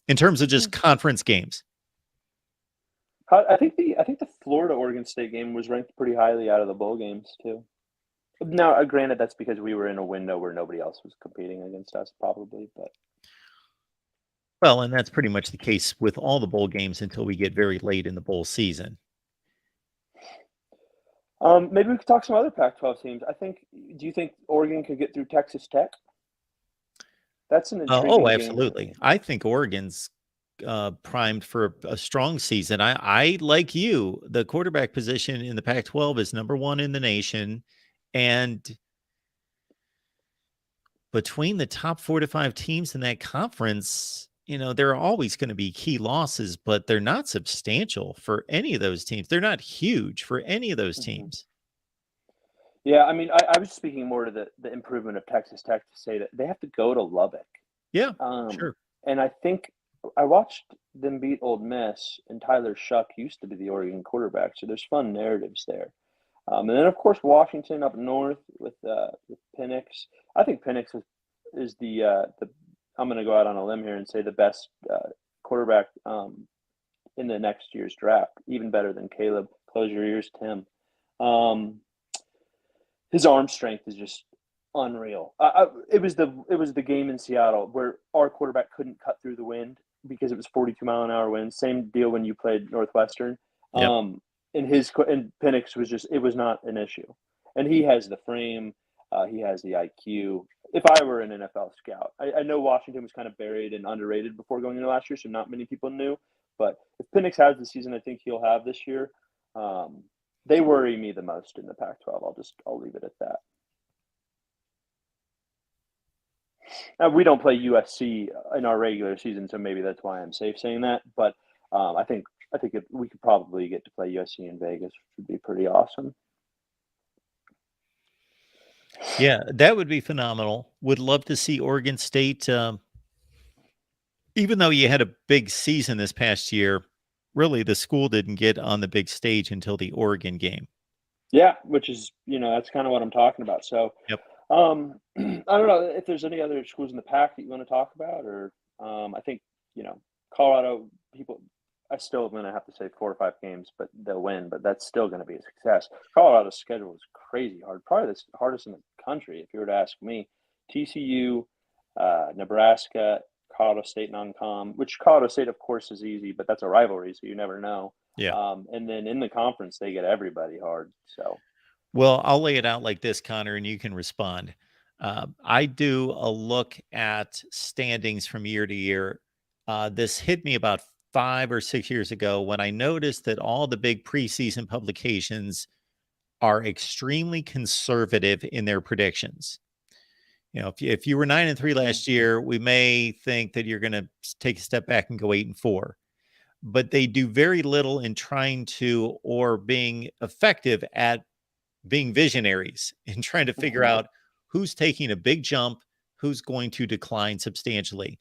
in terms of just conference games. I think the Florida Oregon State game was ranked pretty highly out of the bowl games too. Now, granted, that's because we were in a window where nobody else was competing against us, probably. But well, and that's pretty much the case with all the bowl games until we get very late in the bowl season. Maybe we could talk some other Pac-12 teams. Do you think Oregon could get through Texas Tech? That's an intriguing absolutely. Game. I think Oregon's primed for a strong season. I like you. The quarterback position in the Pac-12 is number 1 in the nation. And between the top 4 to 5 teams in that conference, there are always going to be key losses, but they're not substantial for any of those teams. They're not huge for any of those teams. Yeah, I mean, I was speaking more to the improvement of Texas Tech to say that they have to go to Lubbock. Yeah, sure. And I think I watched them beat Ole Miss, and Tyler Shuck used to be the Oregon quarterback, so there's fun narratives there. And then, of course, Washington up north with Penix. I think Penix is the I'm going to go out on a limb here and say the best quarterback in the next year's draft, even better than Caleb. Close your ears, Tim. His arm strength is just unreal. It was the game in Seattle where our quarterback couldn't cut through the wind because it was 42-mile-an-hour winds. Same deal when you played Northwestern. Yep. And Penix was not an issue. And he has the frame. He has the IQ. If I were an NFL scout, I know Washington was kind of buried and underrated before going into last year, so not many people knew. But if Penix has the season I think he'll have this year, they worry me the most in the Pac-12. I'll leave it at that. Now, we don't play USC in our regular season, so maybe that's why I'm safe saying that. But I think we could probably get to play USC in Vegas, which would be pretty awesome. Yeah, that would be phenomenal. Would love to see Oregon State. Even though you had a big season this past year, really the school didn't get on the big stage until the Oregon game. Yeah, which is, that's kind of what I'm talking about. So, yep. I don't know if there's any other schools in the Pac that you want to talk about, or I think, Colorado people, I still am going to have to say 4 or 5 games, but they'll win, but that's still going to be a success. Colorado's schedule is crazy hard, probably the hardest in the country, if you were to ask me. TCU, Nebraska, Colorado State non-com, which Colorado State, of course, is easy, but that's a rivalry, so you never know. Yeah. And then in the conference, they get everybody hard. So, Well, I'll lay it out like this, Connor, and you can respond. I do a look at standings from year to year. This hit me about 5 or 6 years ago when I noticed that all the big preseason publications are extremely conservative in their predictions. You know, if you were 9-3 last year, we may think that you're going to take a step back and go 8-4. But they do very little in trying to or being effective at being visionaries and trying to figure out who's taking a big jump, who's going to decline substantially.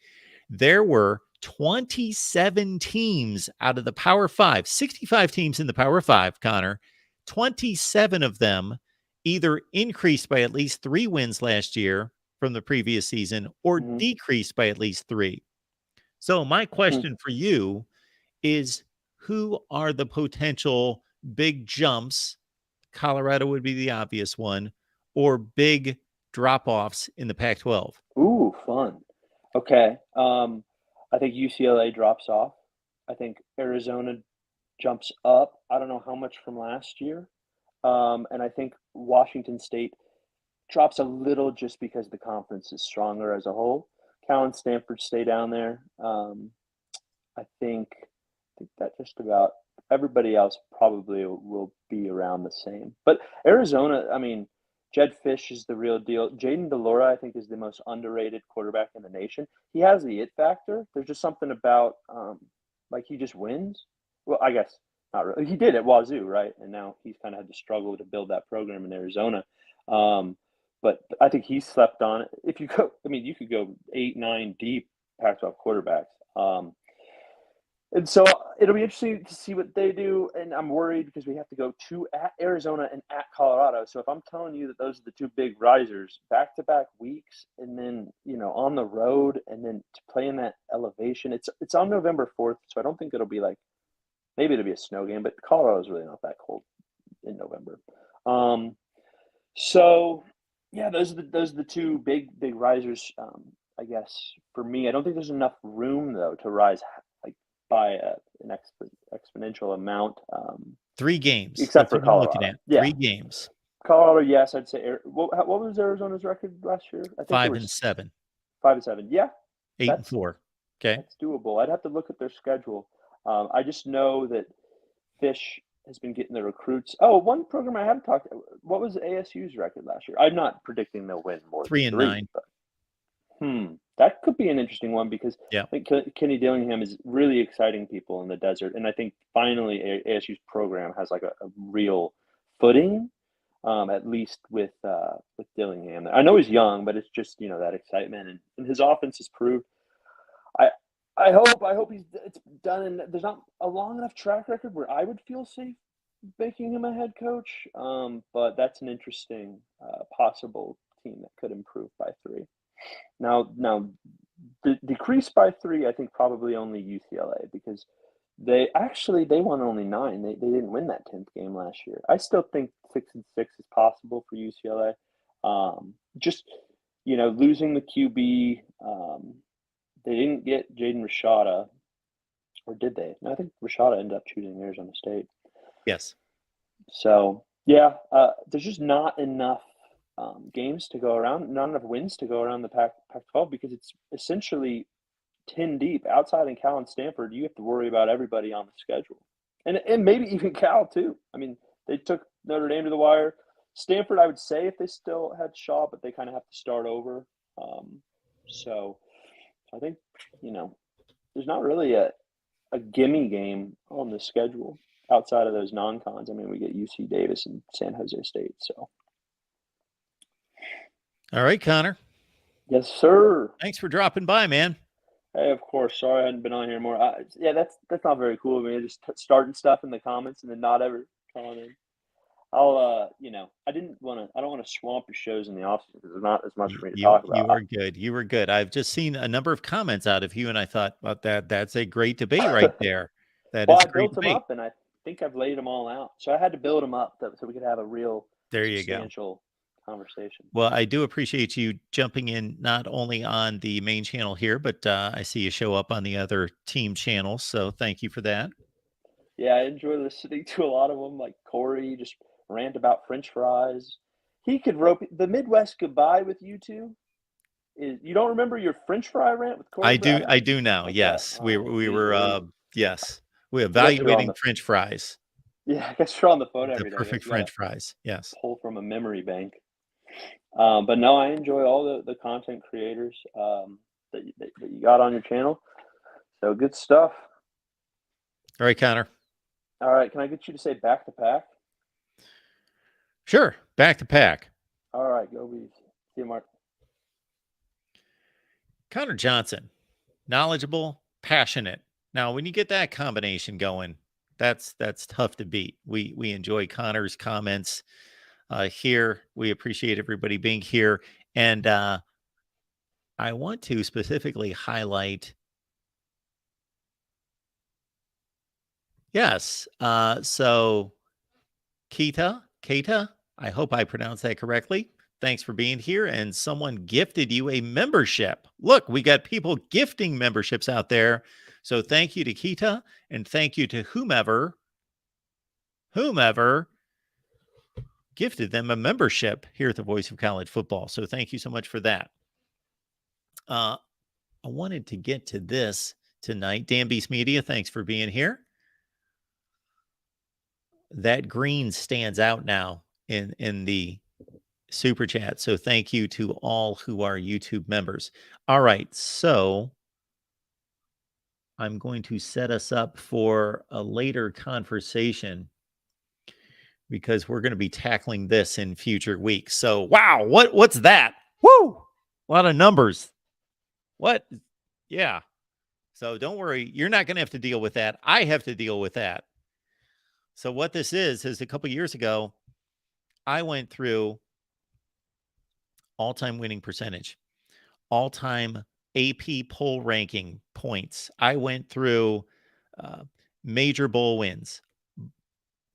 There were 27 teams out of the Power 5, 65 teams in the Power 5, Connor. 27 of them either increased by at least 3 wins last year from the previous season or decreased by at least 3. So my question for you is, who are the potential big jumps? Colorado would be the obvious one, or big drop-offs in the Pac-12. ooh, fun. Okay. I think UCLA drops off. I think Arizona jumps up. I don't know how much from last year. And I think Washington State drops a little just because the conference is stronger as a whole. Cal and Stanford stay down there. I think that just about everybody else probably will be around the same. But Arizona, I mean, Jed Fish is the real deal. Jaden DeLora, I think, is the most underrated quarterback in the nation. He has the it factor. There's just something about, like, he just wins. Well, I guess not really. He did at Wazoo, right? And now he's kind of had to struggle to build that program in Arizona. But I think he's slept on. If you go, I mean, you could go 8, 9 deep Pac-12 quarterbacks. And so it'll be interesting to see what they do. And I'm worried because we have to go to at Arizona and at Colorado. So if I'm telling you that those are the 2 big risers, back-to-back weeks, and then, you know, on the road, and then to play in that elevation, it's on November 4th. So I don't think it'll be like, maybe it'll be a snow game, but Colorado is really not that cold in November. So yeah, those are the 2 big risers. I guess for me, I don't think there's enough room though to rise like by an exponential amount. 3 games, except that's for what I'm Colorado. looking at. Yeah. 3 games. Colorado, yes, I'd say. What was Arizona's record last year? I think 5-7. 5-7. Yeah, 8-4. Okay, that's doable. I'd have to look at their schedule. I just know that Fish has been getting the recruits. Oh, one program I haven't talked. What was ASU's record last year? I'm not predicting they'll win more 3-9. But, that could be an interesting one because I think Kenny Dillingham is really exciting people in the desert, and I think finally ASU's program has like a real footing, at least with Dillingham. I know he's young, but it's just, you know, that excitement, and his offense has proved. I hope it's done, and there's not a long enough track record where I would feel safe making him a head coach. But that's an interesting possible team that could improve by 3. Now decrease by 3, I think probably only UCLA, because they won only 9. They didn't win that 10th game last year. I still think 6-6 is possible for UCLA. Just, you know, losing the QB. They didn't get Jaden Rashada, or did they? No, I think Rashada ended up choosing Arizona State. Yes. So, yeah, there's just not enough games to go around, not enough wins to go around the Pac-12, because it's essentially 10 deep. Outside in Cal and Stanford, you have to worry about everybody on the schedule. And maybe even Cal, too. I mean, they took Notre Dame to the wire. Stanford, I would say, if they still had Shaw, but they kind of have to start over. So I think, you know, there's not really a gimme game on the schedule outside of those non-cons. I mean, we get UC Davis and San Jose State. So, all right, Connor. Yes, sir. Thanks for dropping by, man. Hey, of course. Sorry I hadn't been on here more. Yeah, that's not very cool of me. Just starting stuff in the comments and then not ever calling in. I'll, you know, I don't want to swamp your shows in the office because there's not as much for me to talk about. You were good. You were good. I've just seen a number of comments out of you, and I thought, well, that's a great debate right there. I built them up, and I think I've laid them all out. So I had to build them up so we could have a real substantial conversation. Well, I do appreciate you jumping in not only on the main channel here, but I see you show up on the other team channels. So thank you for that. Yeah, I enjoy listening to a lot of them. Like Corey just rant about French fries. He could rope the Midwest goodbye with you two. You don't remember your French fry rant with Corey? I do now. Okay. Yes. All right. We Geez were Louise. yes. We're I guess you're on evaluating the French fries. Yeah, I guess you're on the phone The every day. I guess perfect you gotta French fries. Yes. pull from a memory bank. But no, I enjoy all the content creators that you got on your channel. So good stuff. All right, Connor. All right, can I get you to say back to pack? Sure. Back to pack. All right, go Bees. See you, Mark. Connor Johnson, knowledgeable, passionate. Now, when you get that combination going, that's tough to beat. We enjoy Connor's comments here. We appreciate everybody being here, and I want to specifically highlight. Yes. So Keita, I hope I pronounced that correctly. Thanks for being here. And someone gifted you a membership. Look, we got people gifting memberships out there. So thank you to Keita, and thank you to whomever gifted them a membership here at the Voice of College Football. So thank you so much for that. I wanted to get to this tonight. Dan Beast Media, thanks for being here. That green stands out now in the super chat. So thank you to all who are YouTube members. All right. So I'm going to set us up for a later conversation because we're going to be tackling this in future weeks. So, wow, what's that? Woo! A lot of numbers. What? Yeah. So don't worry. You're not going to have to deal with that. I have to deal with that. So what this is a couple years ago, I went through all-time winning percentage, all-time AP poll ranking points. I went through major bowl wins,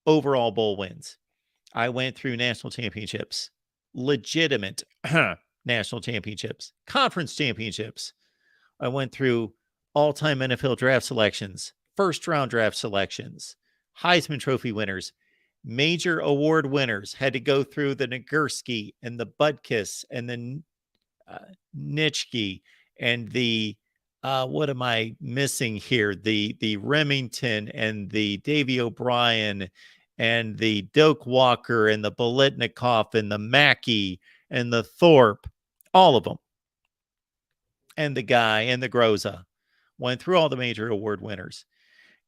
overall bowl wins. I went through national championships, legitimate national championships, conference championships. I went through all-time NFL draft selections, first-round draft selections, Heisman Trophy winners, major award winners. Had to go through the Nagurski and the Butkus and the Nitschke and the what am I missing here? The Remington and the Davy O'Brien and the Doak Walker and the Bolitnikoff and the Mackey and the Thorpe, all of them. And the Guy and the Groza. Went through all the major award winners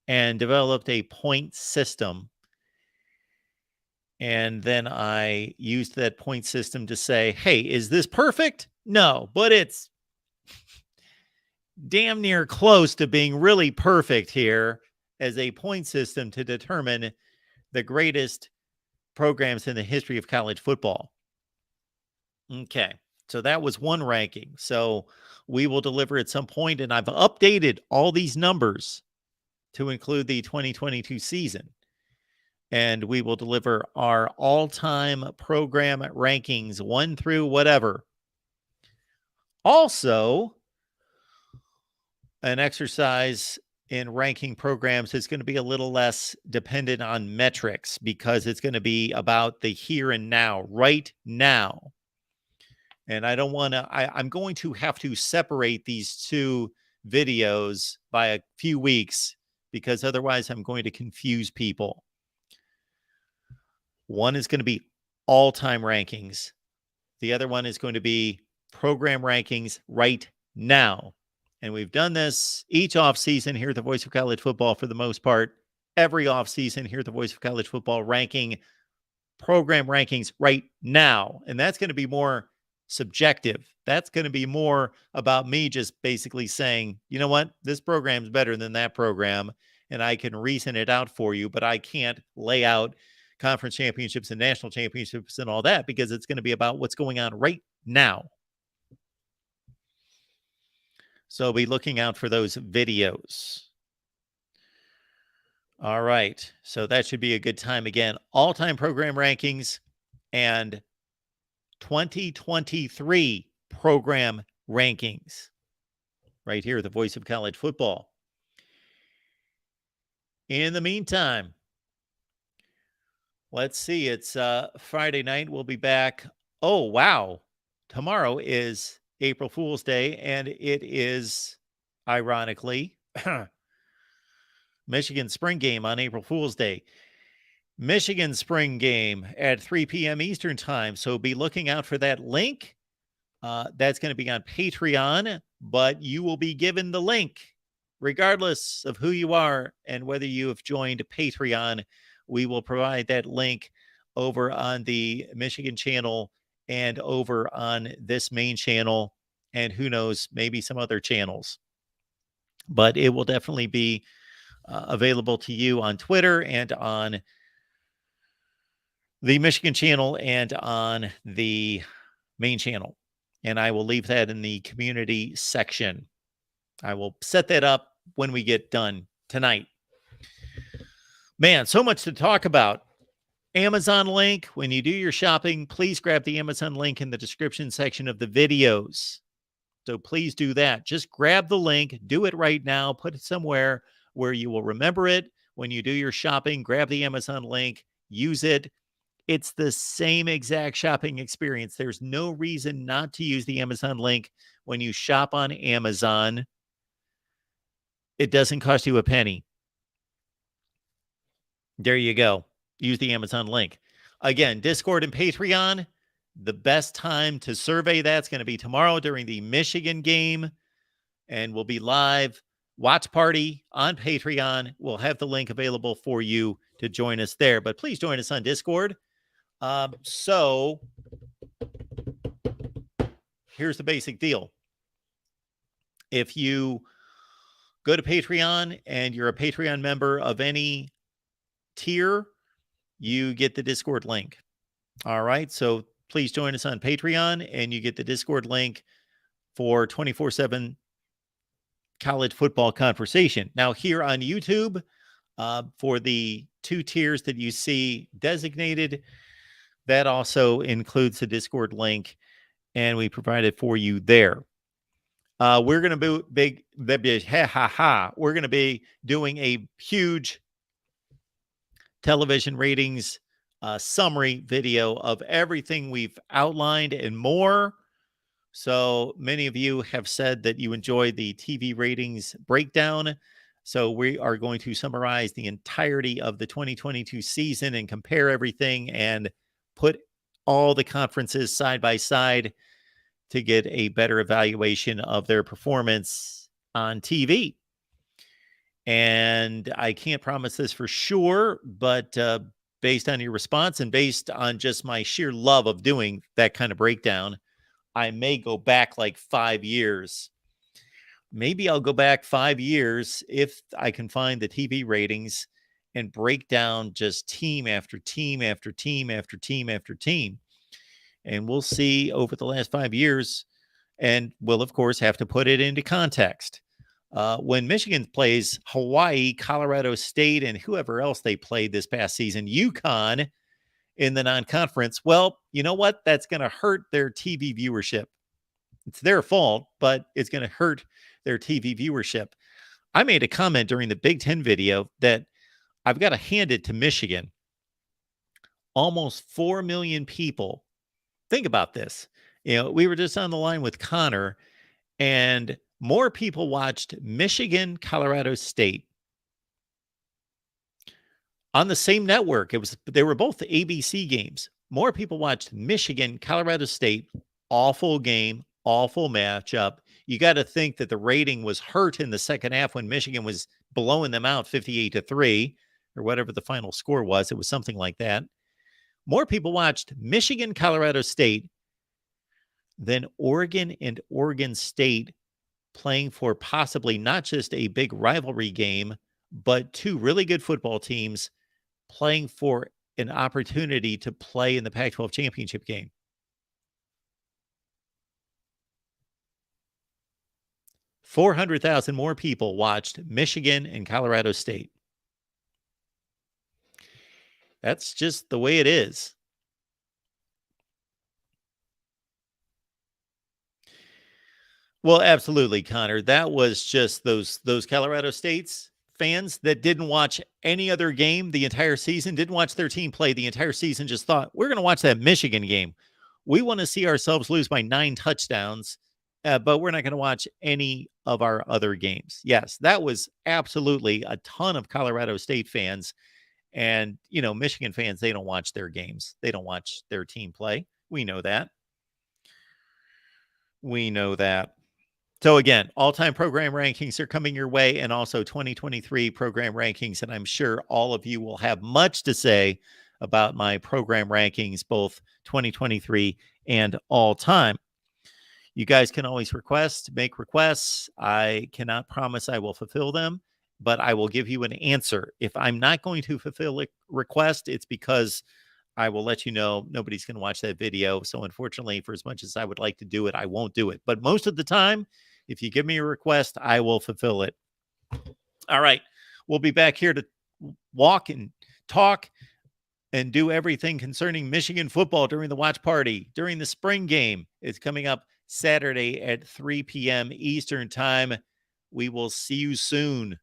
and developed a point system. And then I used that point system to say, hey, is this perfect? No, but it's damn near close to being really perfect here as a point system to determine the greatest programs in the history of college football. Okay, so that was one ranking. So we will deliver at some point, and I've updated all these numbers to include the 2022 season. And we will deliver our all-time program rankings, 1 through whatever. Also, an exercise in ranking programs is going to be a little less dependent on metrics because it's going to be about the here and now, right now. And I don't want to, I'm going to have to separate these two videos by a few weeks because otherwise I'm going to confuse people. One is going to be all-time rankings. The other one is going to be program rankings right now. And we've done this each offseason here at the Voice of College Football for the most part. Every offseason here at the Voice of College Football ranking program rankings right now. And that's going to be more subjective. That's going to be more about me just basically saying, you know what, this program's better than that program. And I can reason it out for you, but I can't lay out conference championships and national championships and all that because it's going to be about what's going on right now. So be looking out for those videos. All right. So that should be a good time again. All-time program rankings and 2023 program rankings. Right here, the voice of college football. In the meantime, let's see. It's Friday night. We'll be back. Oh, wow. Tomorrow is April Fool's Day, and it is, ironically, Michigan spring game on April Fool's Day. Michigan spring game at 3 p.m. Eastern time. So be looking out for that link. That's going to be on Patreon, but you will be given the link regardless of who you are and whether you have joined Patreon. We will provide that link over on the Michigan channel and over on this main channel, and who knows, maybe some other channels. But it will definitely be available to you on Twitter and on the Michigan channel and on the main channel. And I will leave that in the community section. I will set that up when we get done tonight. Man, so much to talk about. Amazon link. When you do your shopping, please grab the Amazon link in the description section of the videos. So please do that. Just grab the link. Do it right now. Put it somewhere where you will remember it. When you do your shopping, grab the Amazon link. Use it. It's the same exact shopping experience. There's no reason not to use the Amazon link when you shop on Amazon. It doesn't cost you a penny. There you go. Use the Amazon link. Again, Discord and Patreon, the best time to survey that's going to be tomorrow during the Michigan game, and we'll be live. Watch party on Patreon. We'll have the link available for you to join us there, but please join us on Discord. So here's the basic deal. If you go to Patreon and you're a Patreon member of any tier, you get the Discord link. All right. So please join us on Patreon and you get the Discord link for 24/7 college football conversation. Now here on YouTube, for the 2 tiers that you see designated, that also includes the Discord link, and we provide it for you there. We're going to be We're going to be doing a huge television ratings summary video of everything we've outlined and more. So many of you have said that you enjoy the TV ratings breakdown. So we are going to summarize the entirety of the 2022 season and compare everything and put all the conferences side by side to get a better evaluation of their performance on TV. And I can't promise this for sure, but based on your response and based on just my sheer love of doing that kind of breakdown, I may go back like 5 years. Maybe I'll go back 5 years if I can find the TV ratings and break down just team after team after team after team after team. And we'll see over the last 5 years, and we'll, of course, have to put it into context. When Michigan plays Hawaii, Colorado State, and whoever else they played this past season, UConn in the non-conference, well, you know what? That's going to hurt their TV viewership. It's their fault, but it's going to hurt their TV viewership. I made a comment during the Big Ten video that I've got to hand it to Michigan. Almost 4 million people. Think about this. You know, we were just on the line with Conor, and more people watched Michigan, Colorado State on the same network. They were both ABC games. More people watched Michigan, Colorado State. Awful game, awful matchup. You got to think that the rating was hurt in the second half when Michigan was blowing them out 58-3 or whatever the final score was. It was something like that. More people watched Michigan, Colorado State than Oregon and Oregon State playing for possibly not just a big rivalry game, but 2 really good football teams playing for an opportunity to play in the Pac-12 championship game. $400,000 more people watched Michigan and Colorado State. That's just the way it is. Well, absolutely, Connor. That was just those Colorado State's fans that didn't watch any other game the entire season, didn't watch their team play the entire season, just thought, we're going to watch that Michigan game. We want to see ourselves lose by 9 touchdowns, but we're not going to watch any of our other games. Yes, that was absolutely a ton of Colorado State fans. And, Michigan fans, they don't watch their games. They don't watch their team play. We know that. So again, all-time program rankings are coming your way, and also 2023 program rankings. And I'm sure all of you will have much to say about my program rankings, both 2023 and all time. You guys can always make requests. I cannot promise I will fulfill them, but I will give you an answer. If I'm not going to fulfill a request, it's because I will let you know nobody's going to watch that video. So unfortunately, for as much as I would like to do it, I won't do it. But most of the time, if you give me a request, I will fulfill it. All right. We'll be back here to walk and talk and do everything concerning Michigan football during the watch party, during the spring game. It's coming up Saturday at 3 p.m. Eastern time. We will see you soon.